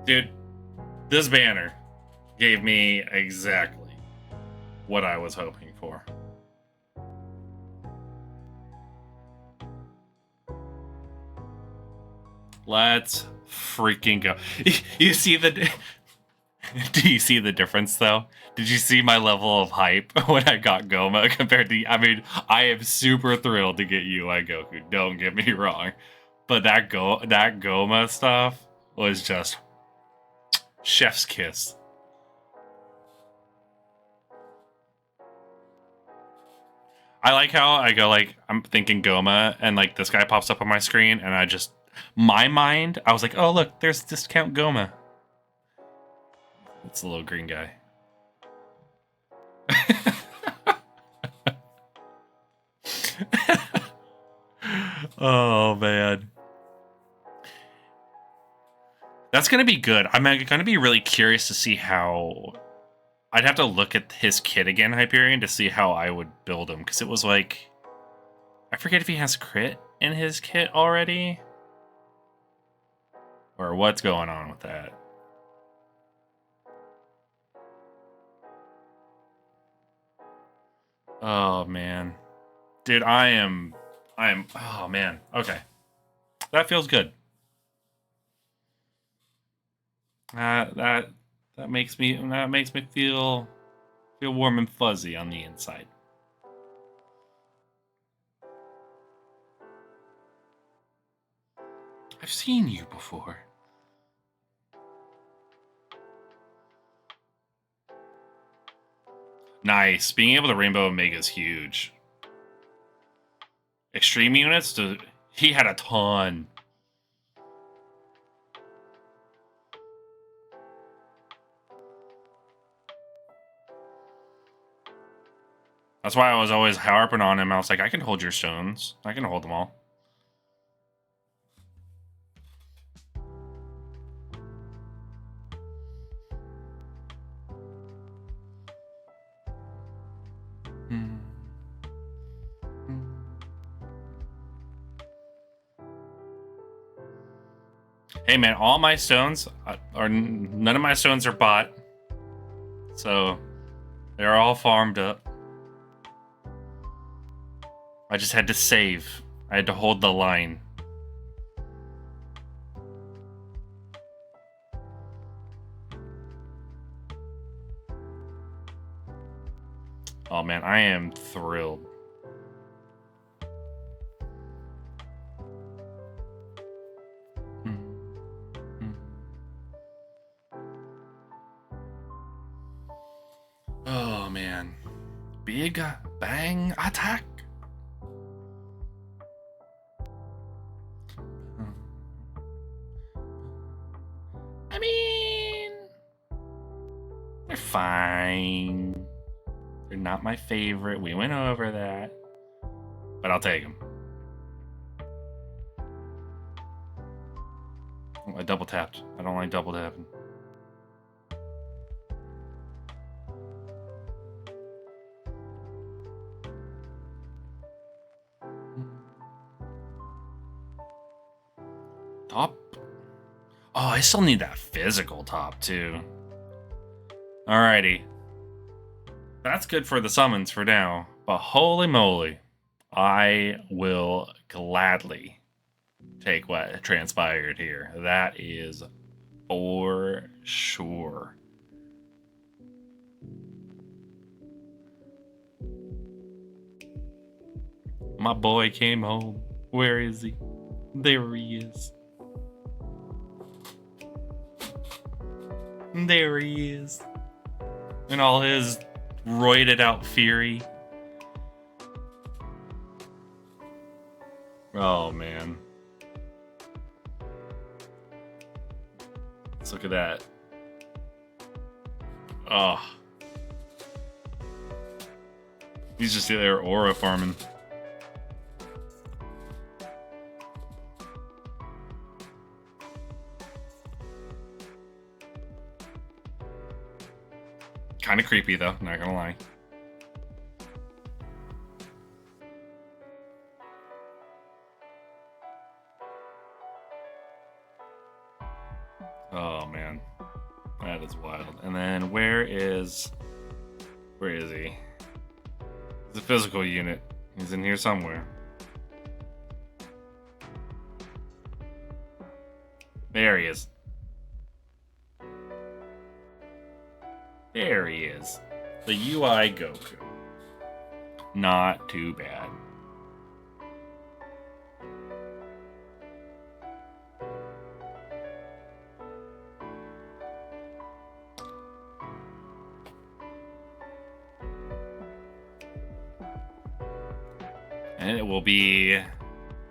Dude, this banner gave me exactly what I was hoping for. Let's freaking go. You see the... Do you see the difference, though? Did you see my level of hype when I got Goma compared to... I mean, I am super thrilled to get UI Goku, don't get me wrong. But that Goma stuff was just... chef's kiss. I like how I go, like, I'm thinking Goma, and, like, this guy pops up on my screen, and I just... My mind, I was like, oh, look, there's Discount Goma. It's the little green guy. Oh, man. That's going to be good. I'm going to be really curious to see how... I'd have to look at his kit again, Hyperion, to see how I would build him. Because it was like... I forget if he has crit in his kit already. Or what's going on with that. Oh, man. Dude, I am... Oh, man. Okay. That feels good. That makes me feel warm and fuzzy on the inside. I've seen you before. Nice. Being able to Rainbow Omega is huge. Extreme units, he had a ton. That's why I was always harping on him. I was like, I can hold your stones. I can hold them all. Hey man, all my stones none of my stones are bought, so they're all farmed up. I just had to save. I had to hold the line. Oh man, I am thrilled. Oh man. Big bang attack. I mean, they're fine. They're not my favorite. We went over that. But I'll take them. Oh, I double tapped. I don't like double tapping. Top? Oh, I still need that physical top, too. Alrighty. That's good for the summons for now. But holy moly, I will gladly take what transpired here. That is for sure. My boy came home. Where is he? There he is. There he is. In all his roided out fury. Oh, man. Let's look at that. Oh. He's just there aura farming. Kind of creepy, though, not gonna lie. Oh, man. That is wild. And then where is he? He's a physical unit. He's in here somewhere. There he is. There he is. The UI Goku. Not too bad. And it will be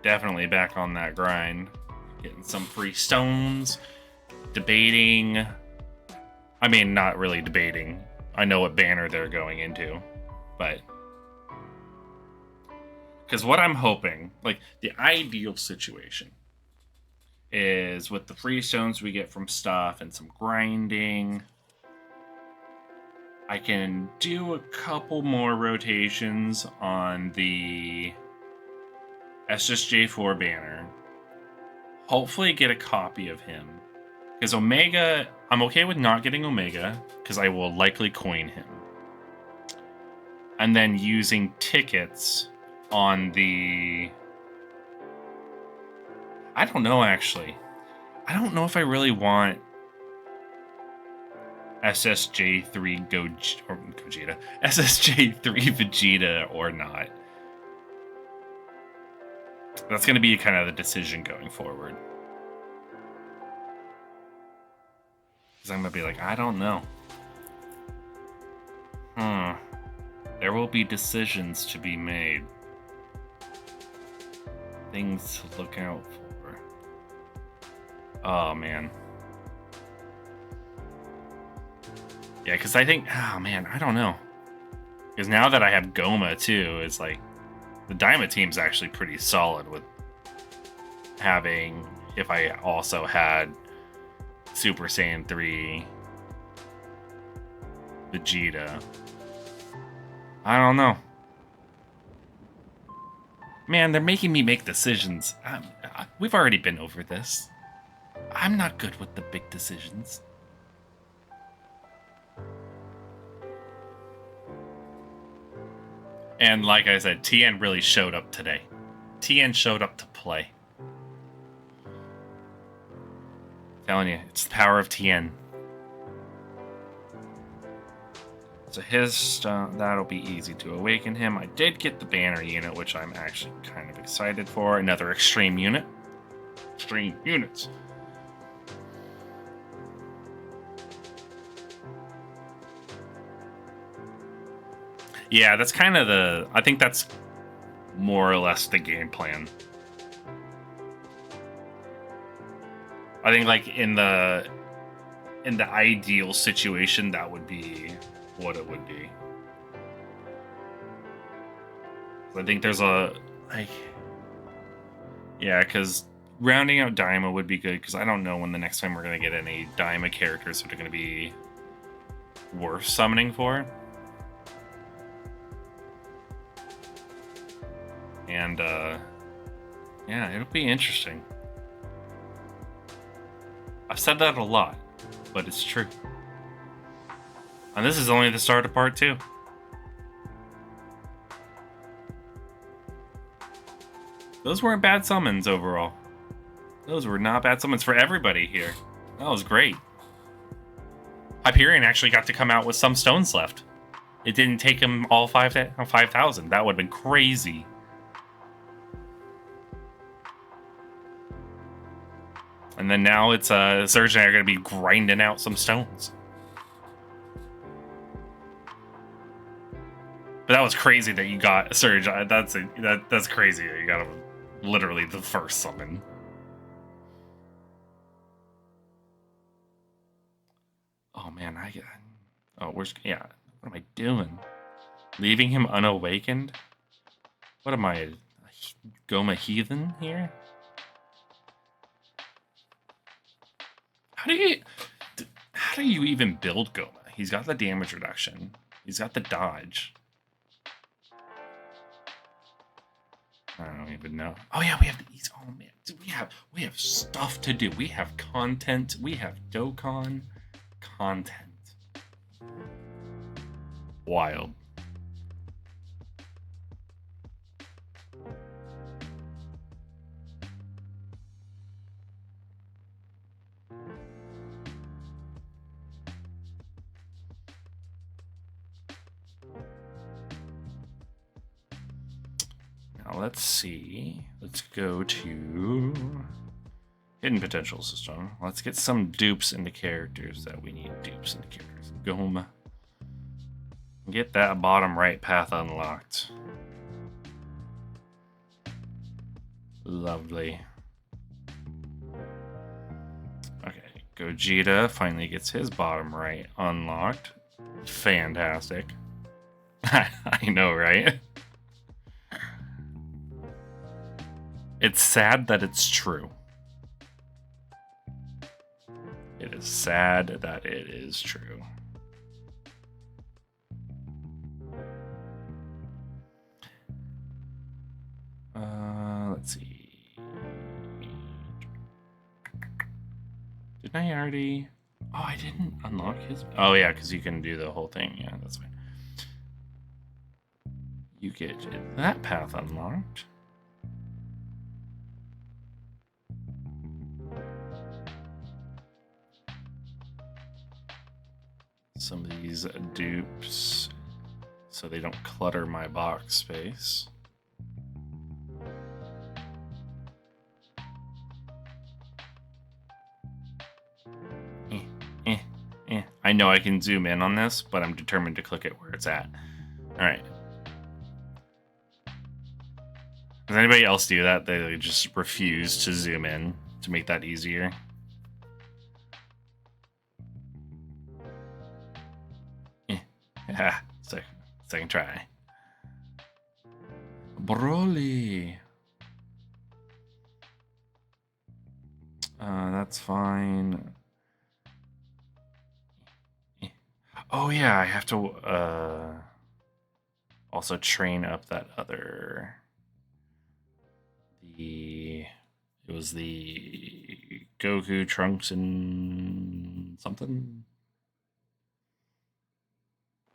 definitely back on that grind. Getting some free stones. Debating. I mean, not really debating. I know what banner they're going into. But. Because what I'm hoping, like, the ideal situation is with the free stones we get from stuff and some grinding. I can do a couple more rotations on the SSJ4 banner. Hopefully get a copy of him. Because Omega, I'm okay with not getting Omega, because I will likely coin him. And then using tickets on the... I don't know, actually. I don't know if I really want SSJ3 Gogeta. SSJ3 Vegeta or not. That's going to be kind of the decision going forward. Because I'm going to be like, I don't know. There will be decisions to be made. Things to look out for. Oh, man. Yeah, because I think... Oh, man, I don't know. Because now that I have Goma, too, it's like... The Daima team's actually pretty solid with having... If I also had Super Saiyan 3 Vegeta. I don't know. Man, they're making me make decisions. We've already been over this. I'm not good with the big decisions. And like I said, Tien really showed up today. Tien showed up to play. Telling you, it's the power of Tien. So his that'll be easy to awaken him. I did get the banner unit, which I'm actually kind of excited for. Another extreme unit. Extreme units. Yeah, that's kind of the... I think that's more or less the game plan. I think, like, in the ideal situation, that would be what it would be. I think there's a... like... Yeah, because rounding out Daima would be good, because I don't know when the next time we're going to get any Daima characters that are going to be worth summoning for. And, yeah, it'll be interesting. I've said that a lot, but it's true. And this is only the start of part 2. Those weren't bad summons overall. Those were not bad summons for everybody here. That was great. Hyperion actually got to come out with some stones left. It didn't take him all 5,000. That would have been crazy. And then now it's Surge and I are going to be grinding out some stones. But that was crazy that you got Surge. That's crazy that you got him literally the first summon. Oh man, what am I doing? Leaving him unawakened? What am I, a Goma heathen here? How do you even build Goma? He's got the damage reduction. He's got the dodge. I don't even know. Oh yeah, we have these. Oh man, we have stuff to do. We have content. We have Dokkan content. Wild. Now let's see. Let's go to Hidden Potential System. Let's get some dupes into characters that we need dupes into characters. Goma. Get that bottom right path unlocked. Lovely. Okay, Gogeta finally gets his bottom right unlocked. Fantastic. I know, right? It's sad that it's true. It is sad that it is true. Let's see. Didn't I already? Oh, I didn't unlock his. Oh yeah, because you can do the whole thing. Yeah, that's fine. You get that path unlocked. Some of these dupes so they don't clutter my box space. I know I can zoom in on this, but I'm determined to click it where it's at. All right. Does anybody else do that? They just refuse to zoom in to make that easier. Yeah, second try. Broly. That's fine. Oh yeah, I have to also train up that other. It was the Goku, Trunks, and something.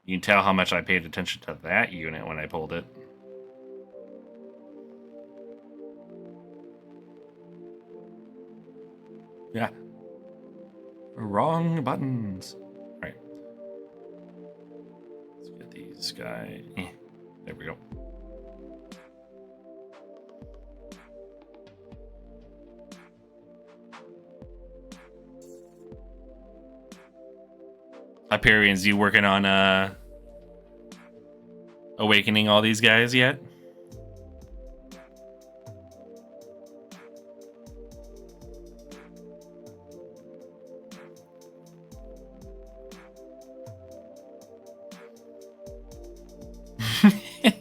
You can tell how much I paid attention to that unit when I pulled it. Yeah. Wrong buttons. All right. Let's get these guys. There we go. Hyperions, you working on awakening all these guys yet?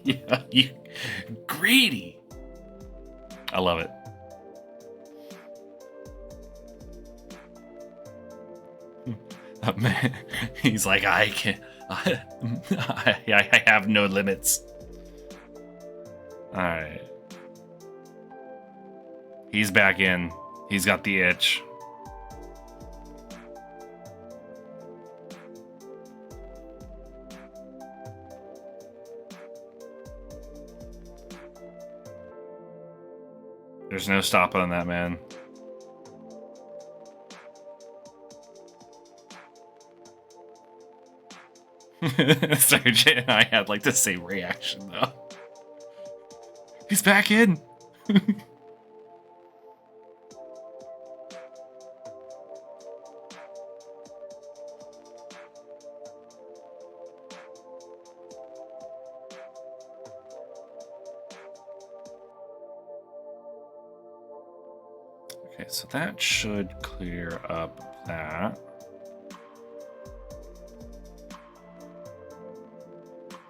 Yeah, you greedy. I love it. Man, he's like, I have no limits. All right, he's back in. He's got the itch. There's no stopping on that, man. Sergeant and I had like the same reaction though. He's back in. Okay, so that should clear up that.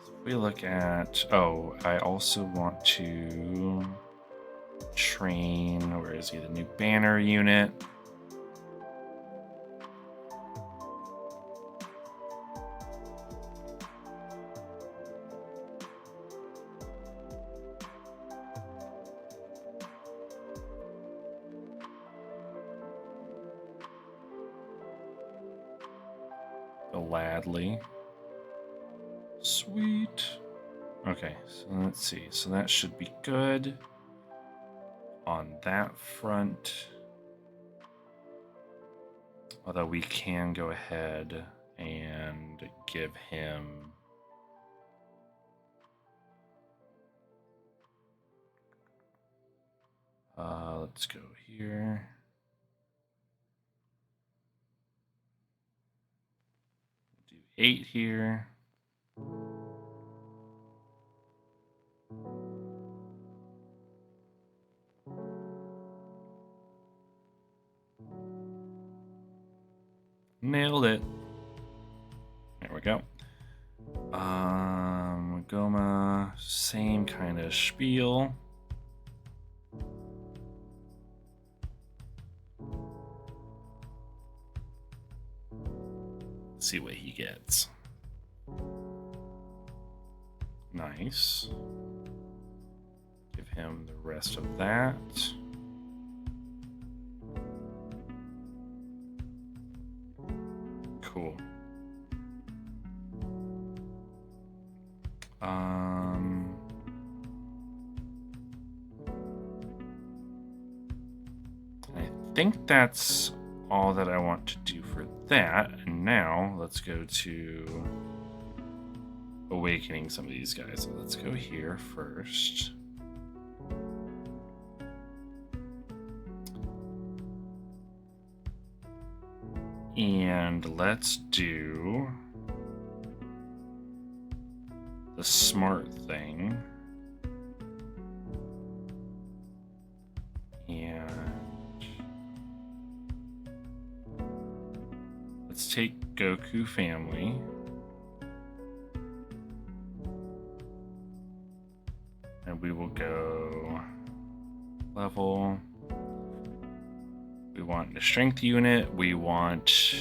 So if we look at, oh, I also want to train, where is he, the new banner unit. Gladly. Sweet. Okay, so let's see. So that should be good on that front. Although we can go ahead and give him let's go here. Do 8 here. Nailed it. There we go. Goma, same kind of spiel. Let's see what he gets. Nice. Give him the rest of that. Cool. I think that's all that I want to do for that. And now let's go to awakening some of these guys. So let's go here first. And let's do the smart thing. And let's take Goku family. And we will go level. We want the strength unit. We want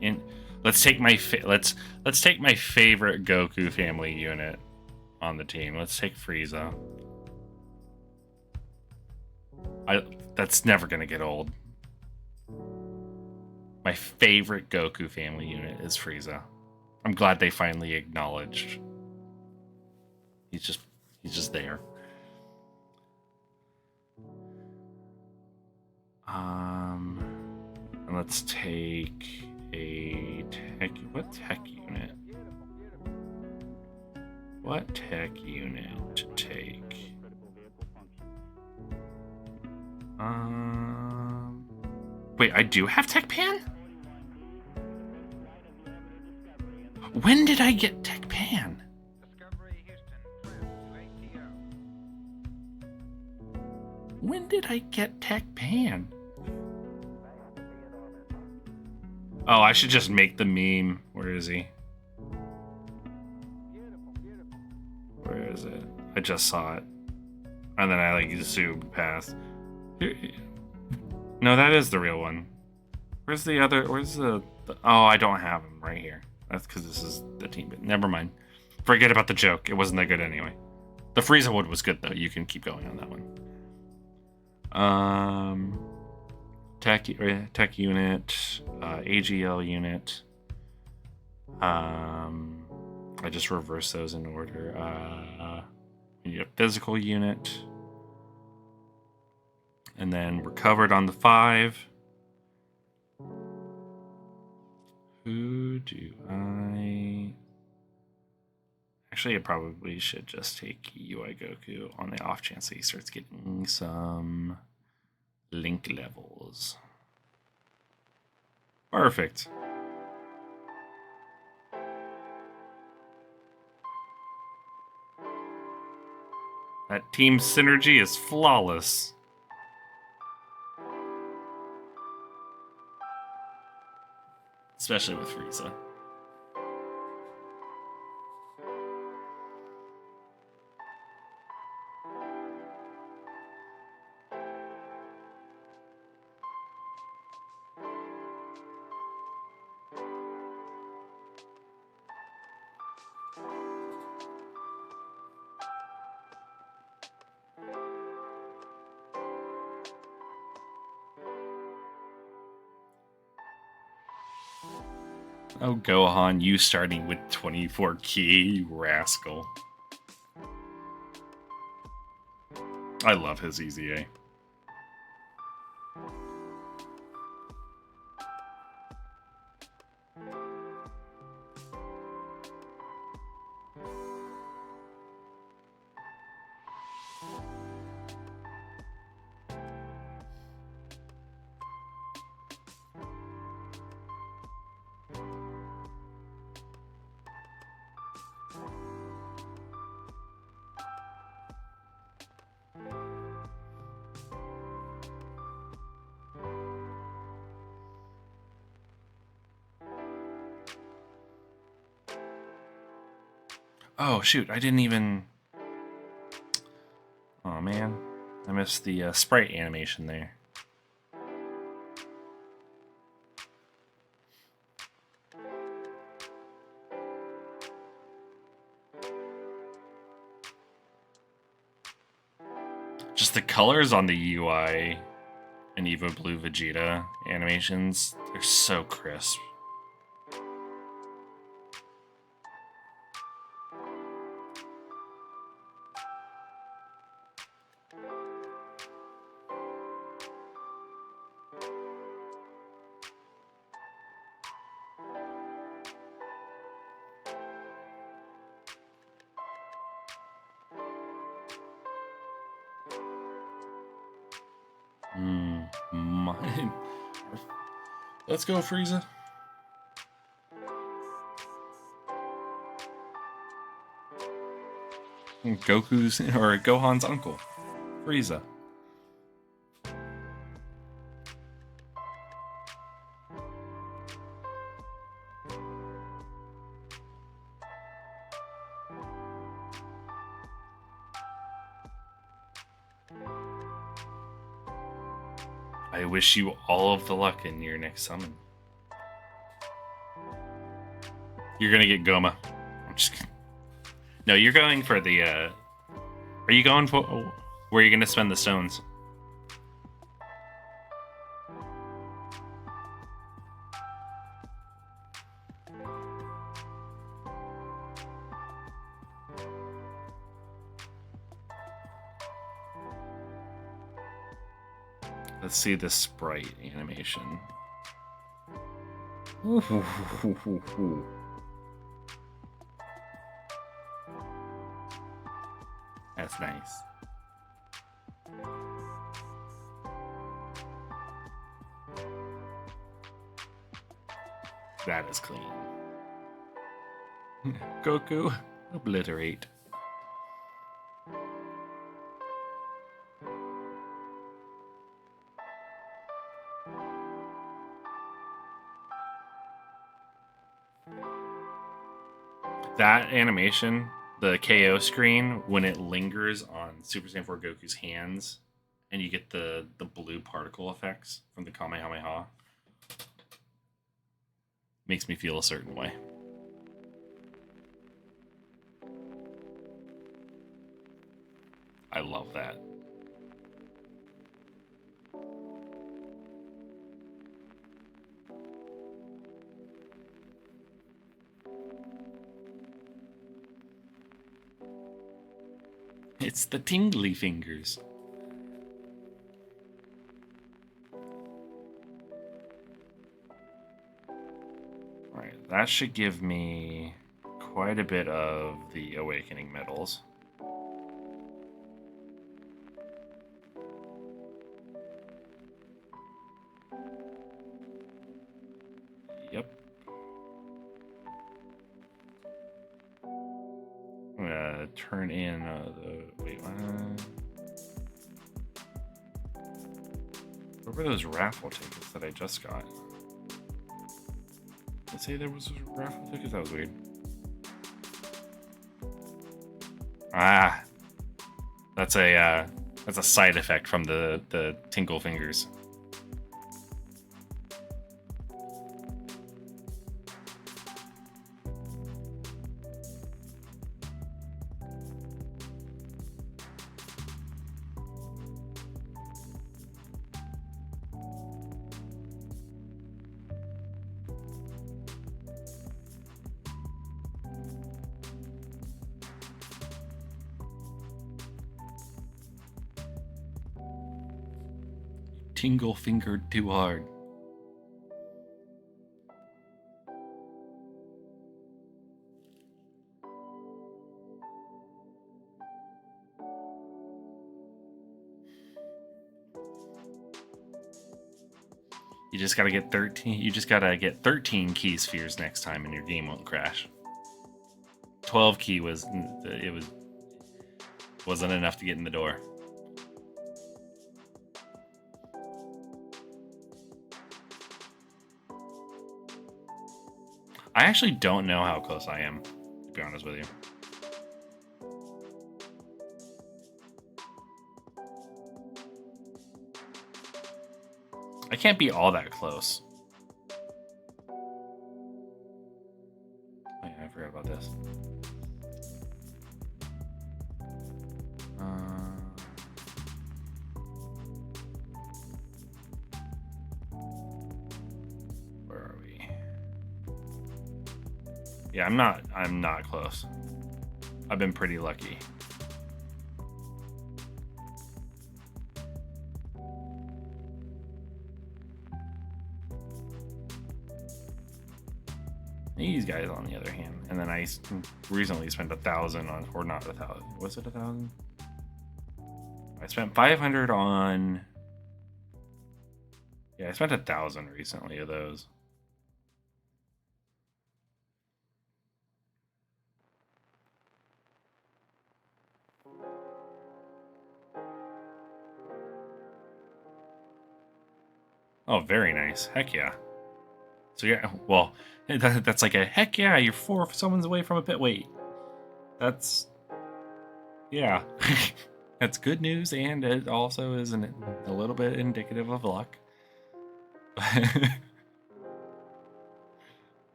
in. Let's take my let's take my favorite Goku family unit on the team. Let's take Frieza. That's never gonna get old. My favorite Goku family unit is Frieza. I'm glad they finally acknowledged. He's just there. And let's take a tech. What tech unit? What tech unit to take? Wait, I do have Tech Pan? When did I get Tech Pan? When did I get Tech Pan? Oh, I should just make the meme. Where is he? Where is it? I just saw it. And then I like zoomed past. No, that is the real one. Where's the other? Where's the oh, I don't have him right here. That's because this is the team. But never mind. Forget about the joke. It wasn't that good anyway. The Frieza wood was good though. You can keep going on that one. Tech unit, AGL unit. I just reversed those in order. We need a physical unit. And then we're covered on the 5. Who do I... Actually, I probably should just take UI Goku on the off chance that he starts getting some link levels. Perfect. That team synergy is flawless. especially with Frieza. Oh, Gohan, you starting with 24 key, you rascal. I love his EZA. Oh, shoot, I didn't even... Oh, man. I missed the sprite animation there. Just the colors on the UI and Evo Blue Vegeta animations, they're so crisp. Mine. Let's go, Frieza. Goku's or Gohan's uncle, Frieza. I wish you all of the luck in your next summon. You're gonna get Goma. I'm just kidding. No, you're going for the. Are you going for? Where are you gonna spend the stones? Let's see the sprite animation. That's nice. That is clean. Goku, obliterate. That animation, the KO screen, when it lingers on Super Saiyan 4 Goku's hands, and you get the blue particle effects from the Kamehameha, makes me feel a certain way. I love that. It's the tingly fingers. Alright, that should give me quite a bit of the awakening medals. Yep. I'm gonna turn in wait, what were those raffle tickets that I just got? Does it say there was a raffle ticket? That was weird. Ah, that's a side effect from the tinkle fingers. Tingle fingered too hard. You just gotta get 13. You just gotta get 13 key spheres next time, and your game won't crash. 12 key wasn't enough to get in the door. I actually don't know how close I am, to be honest with you. I can't be all that close. Oh yeah, I forgot about this. Where are we? Yeah, I'm not close. I've been pretty lucky. These guys, on the other hand, and then I recently spent 1,000 on, or not 1,000. Was it 1,000? I spent 500 on. Yeah, I spent 1,000 recently of those. Oh, very nice. Heck yeah. So yeah, well, that's like a heck yeah. You're 4 summons away from a pit. Wait, that's yeah. That's good news, and it also is a little bit indicative of luck.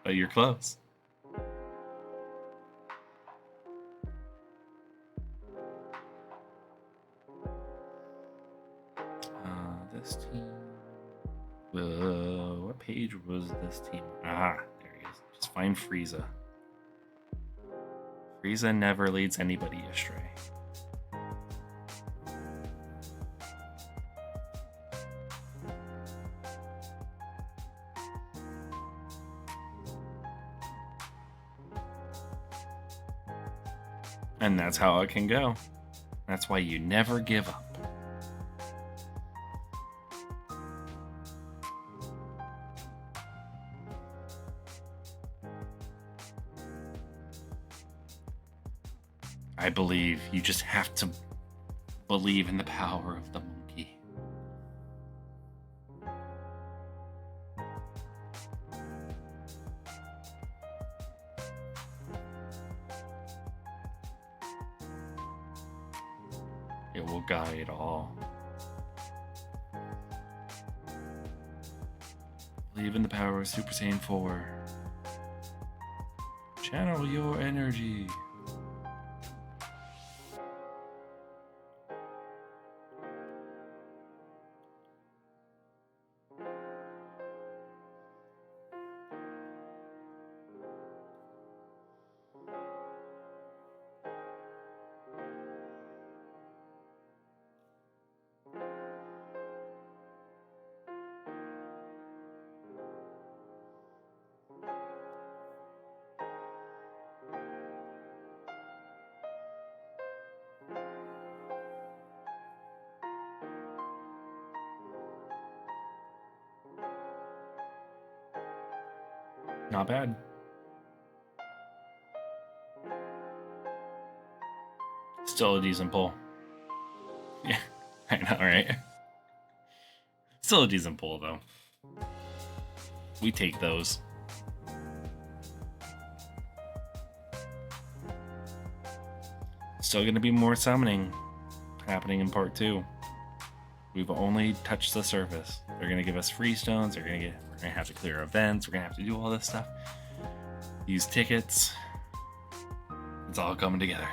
But you're close. This team. What page was this team? Ah, there he is. Just find Frieza. Frieza never leads anybody astray. And that's how it can go. That's why you never give up. I believe you just have to believe in the power of the monkey. It will guide all. Believe in the power of Super Saiyan 4. Channel your energy. Not bad. Still a decent pull. Yeah, I know, right? Still a decent pull, though. We take those. Still going to be more summoning happening in part 2. We've only touched the surface. They're going to give us free stones. We're going to have to clear events. We're going to have to do all this stuff. Use tickets. It's all coming together.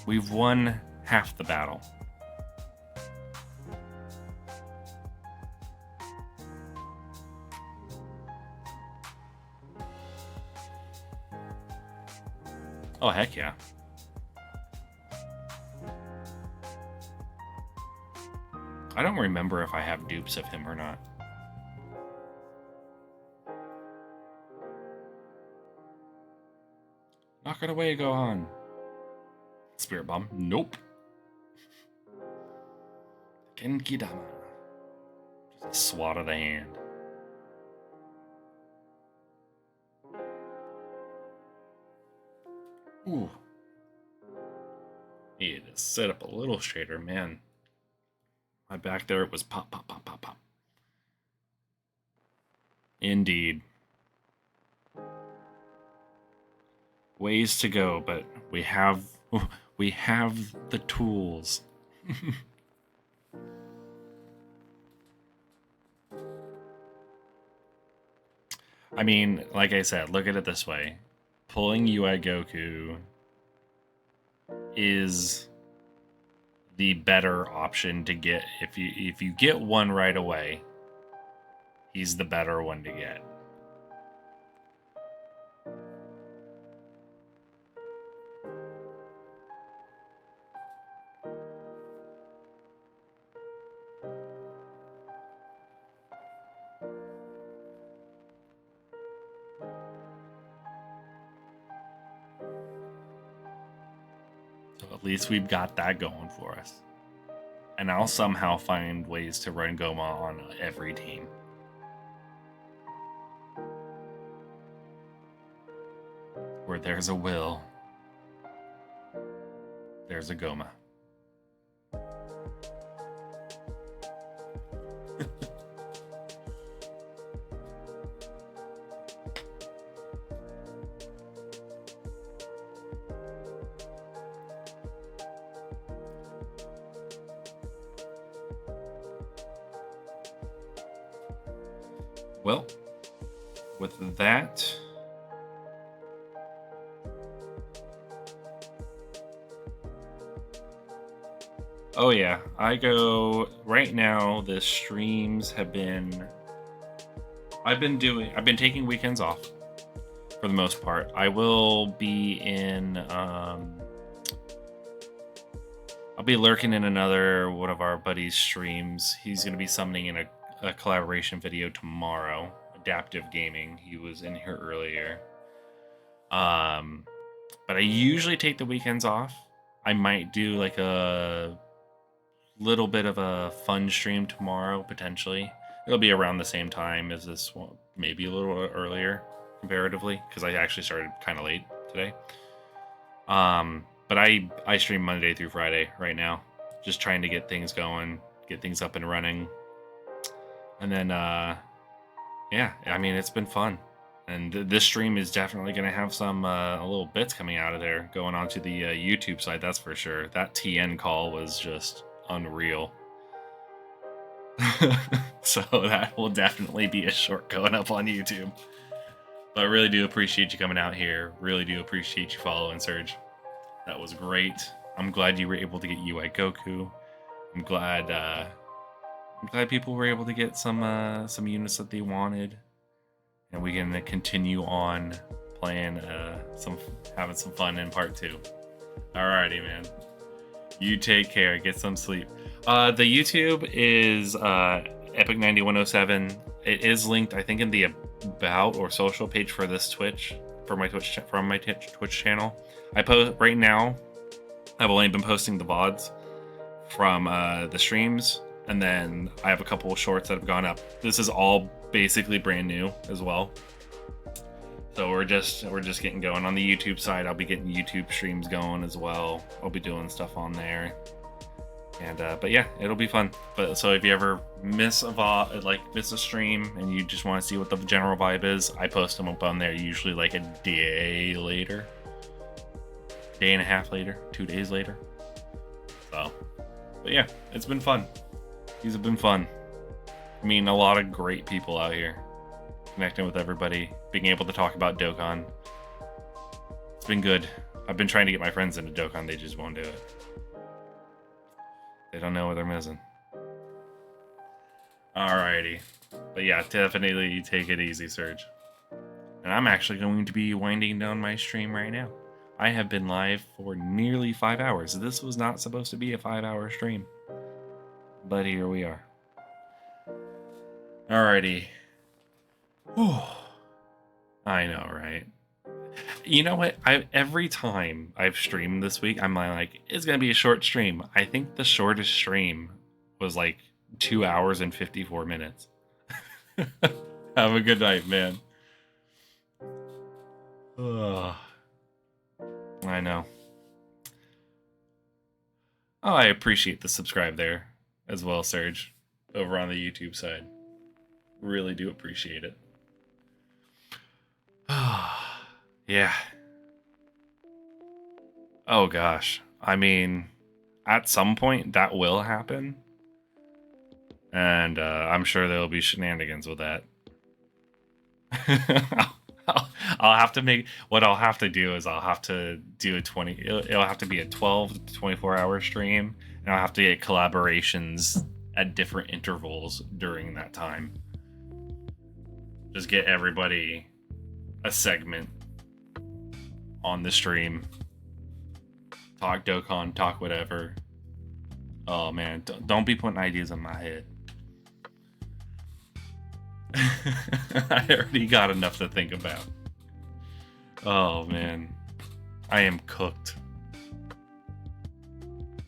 We've won half the battle. Oh, heck yeah. I don't remember if I have dupes of him or not. Knock it away, Gohan. Spirit Bomb. Nope. Genki Dama. Just a swat of the hand. Ooh. Need to set up a little straighter, man. My back there, it was pop, pop, pop, pop, pop. Indeed. Ways to go, but we have the tools. I mean, like I said, look at it this way. Pulling UI Goku is the better option to get. If you get one right away, he's the better one to get. At least we've got that going for us. And I'll somehow find ways to run Goma on every team. Where there's a will, there's a Goma. Well, with that, oh yeah, I go right now. The streams have been, I've been taking weekends off for the most part. I will be in, I'll be lurking in another one of our buddies' streams. He's going to be summoning in a collaboration video tomorrow. Adaptive Gaming. He was in here earlier. But I usually take the weekends off. I might do like a little bit of a fun stream tomorrow, potentially. It'll be around the same time as this one, maybe a little earlier comparatively, because I actually started kind of late today. But I stream Monday through Friday right now, just trying to get things going, get things up and running. And then, yeah, I mean, it's been fun. And this stream is definitely going to have some little bits coming out of there, going onto the YouTube side, that's for sure. That Tien call was just unreal. So that will definitely be a short going up on YouTube. But I really do appreciate you coming out here. Really do appreciate you following, Surge. That was great. I'm glad you were able to get UI Goku. I'm glad people were able to get some units that they wanted, and we can continue on playing having some fun in part 2. Alrighty, man. You take care. Get some sleep. The YouTube is Epic9107. It is linked, I think, in the about or social page for this Twitch, from my Twitch channel. I post right now. I've only been posting the VODs from the streams. And then I have a couple of shorts that have gone up. This is all basically brand new as well. So we're just getting going on the YouTube side. I'll be getting YouTube streams going as well. I'll be doing stuff on there. And but yeah, it'll be fun. But so if you ever miss a stream and you just want to see what the general vibe is, I post them up on there usually like a day later, day and a half later, 2 days later. So, but yeah, it's been fun. These have been fun. I mean, a lot of great people out here, connecting with everybody, being able to talk about Dokkan. It's been good. I've been trying to get my friends into Dokkan, they just won't do it. They don't know what they're missing. Alrighty. But yeah, definitely take it easy, Serge. And I'm actually going to be winding down my stream right now. I have been live for nearly 5 hours. This was not supposed to be a 5-hour stream. But here we are. Alrighty. Whew. I know, right? You know what? Every time I've streamed this week, I'm like, it's gonna be a short stream. I think the shortest stream was like 2 hours and 54 minutes. Have a good night, man. Ugh. I know. Oh, I appreciate the subscribe there as well, Serge, over on the YouTube side. Really do appreciate it. Yeah. Oh gosh. I mean, at some point that will happen. And I'm sure there'll be shenanigans with that. I'll have to make, what I'll have to do is I'll have to do it'll have to be a 12 to 24 hour stream, and I'll have to get collaborations at different intervals during that time. Just get everybody a segment on the stream. Talk Dokkan, talk whatever. Oh man, don't be putting ideas in my head. I already got enough to think about. Oh man, I am cooked.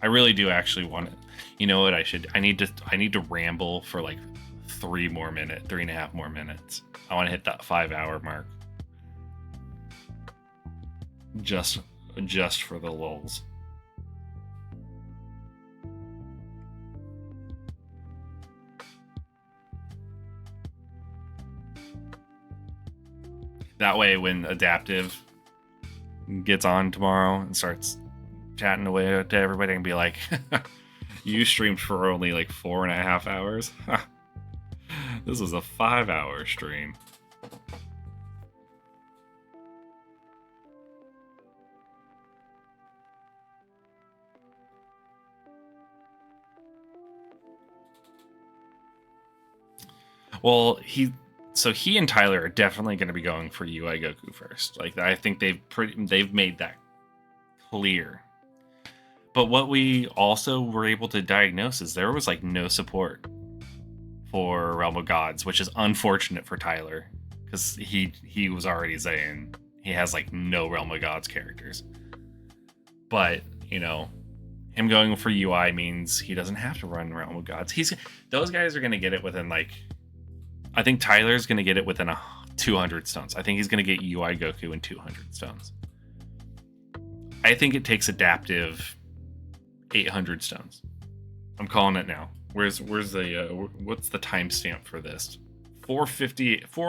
I really do actually want it. You know what? I need to ramble for like 3.5 more minutes. I want to hit that 5-hour mark. Just for the lulz. That way, when Adaptive gets on tomorrow and starts chatting away to everybody, and be like, you streamed for only like 4.5 hours? This was a 5-hour stream. Well, he and Tyler are definitely going to be going for UI Goku first. Like, I think they've made that clear. But what we also were able to diagnose is there was like no support for Realm of Gods, which is unfortunate for Tyler, because he was already saying he has like no Realm of Gods characters. But you know, him going for UI means he doesn't have to run Realm of Gods. Those guys are going to get it within like, I think Tyler's going to get it within 200 stones. I think he's going to get UI Goku in 200 stones. I think it takes Adaptive 800 stones. I'm calling it now. Where's the what's the timestamp for this? 4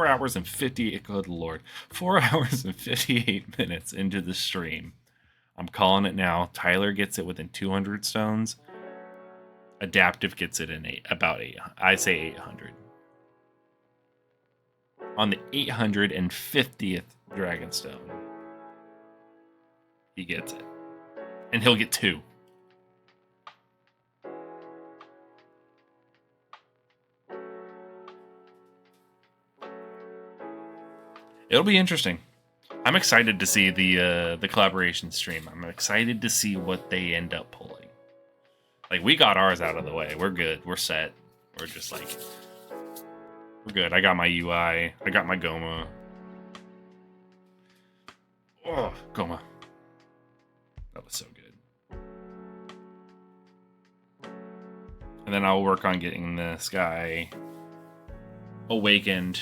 hours and 58. Good lord, 4 hours and 58 minutes into the stream. I'm calling it now. Tyler gets it within 200 stones. Adaptive gets it in about 800. I say 800. On the 850th Dragonstone, he gets it. And he'll get 2. It'll be interesting. I'm excited to see the collaboration stream. I'm excited to see what they end up pulling. Like, we got ours out of the way. We're good. We're set. We're just like, we're good. I got my UI. I got my Goma. Oh, Goma. That was so good. And then I'll work on getting this guy awakened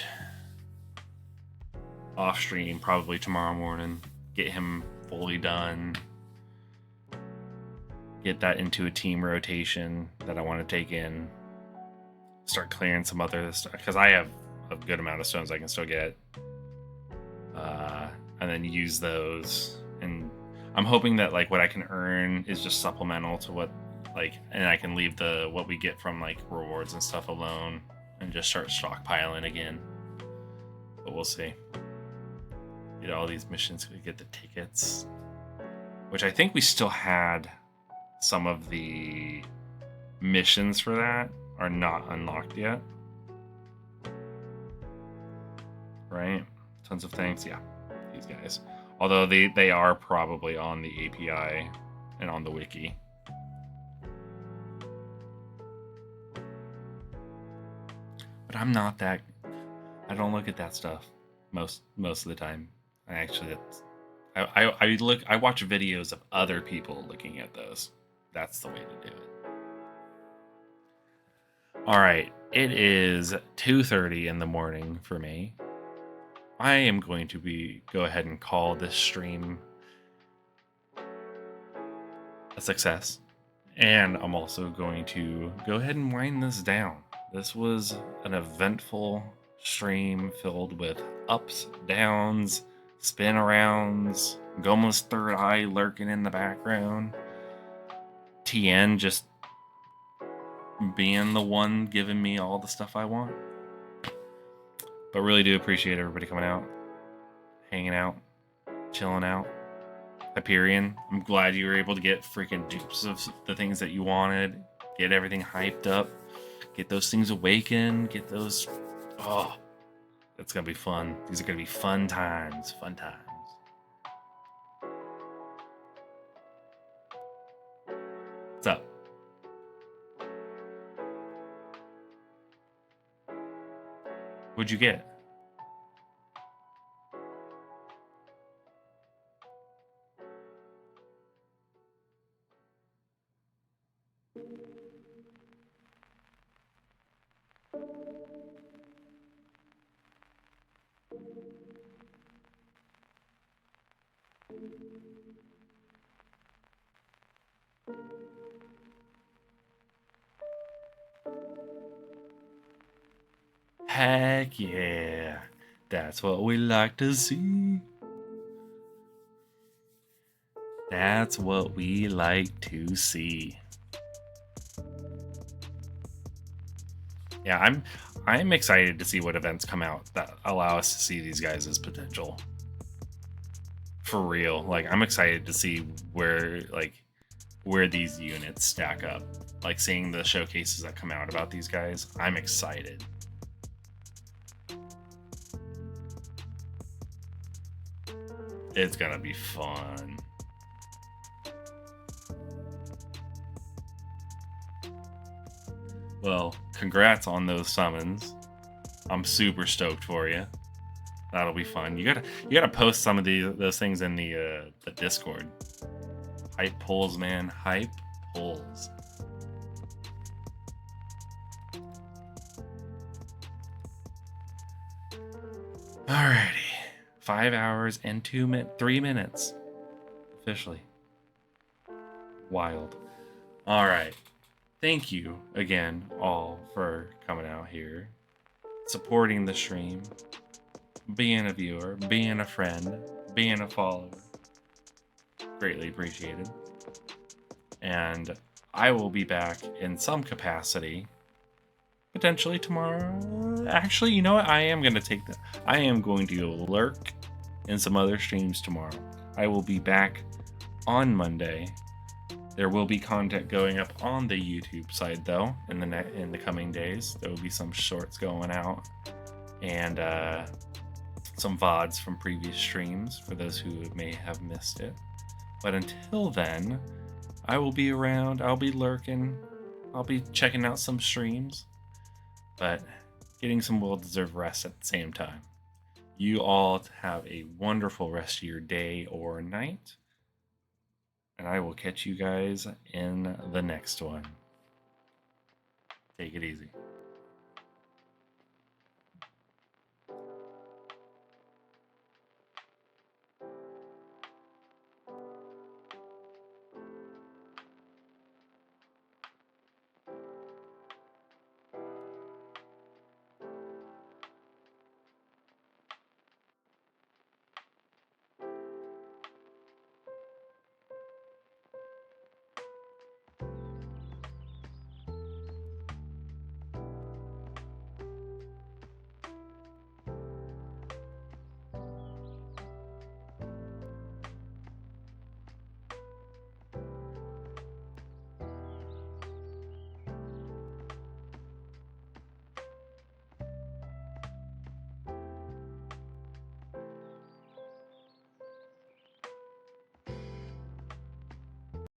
off stream probably tomorrow morning. Get him fully done. get that into a team rotation that I want to take in. Start clearing some other stuff because I have a good amount of stones I can still get, and then use those. And I'm hoping that like what I can earn is just supplemental to what and I can leave the what we get from like rewards and stuff alone and just start stockpiling again. But we'll see. Get all these missions, get the tickets, which I think we still had some of the missions for that are not unlocked yet. Right? Tons of things. Yeah, these guys. Although they are probably on the API and on the wiki. But I'm not that. I don't look at that stuff most of the time. I watch videos of other people looking at those. That's the way to do it. All right, it is 2:30 in the morning for me. I am going to go ahead and call this stream a success. And I'm also going to go ahead and wind this down. This was an eventful stream filled with ups, downs, spin arounds, Goma's third eye lurking in the background, Tien just being the one giving me all the stuff I want. But really do appreciate everybody coming out, hanging out, chilling out. Hyperion, I'm glad you were able to get freaking dupes of the things that you wanted, get everything hyped up, get those things awakened, get those. Oh, that's gonna be fun. These are gonna be fun times. Fun times. What's up? What'd you get? Heck yeah. That's what we like to see. That's what we like to see. Yeah, I'm excited to see what events come out that allow us to see these guys' potential. For real. Like, I'm excited to see where these units stack up. Like, seeing the showcases that come out about these guys, I'm excited. It's gonna be fun. Well, congrats on those summons. I'm super stoked for you. That'll be fun. You gotta post some of those things in the Discord. Hype pulls, man. Hype pulls. Alrighty. 5 hours and 3 minutes. Officially. Wild. Alright. Thank you again, all, for coming out here, supporting the stream, being a viewer, being a friend, being a follower. Greatly appreciated. And I will be back in some capacity, potentially tomorrow. Actually, you know what? I am going to lurk in some other streams tomorrow. I will be back on Monday. There will be content going up on the YouTube side, though, in the coming days. There will be some shorts going out and some VODs from previous streams for those who may have missed it. But until then, I will be around. I'll be lurking. I'll be checking out some streams, but getting some well-deserved rest at the same time. You all have a wonderful rest of your day or night. And I will catch you guys in the next one. Take it easy.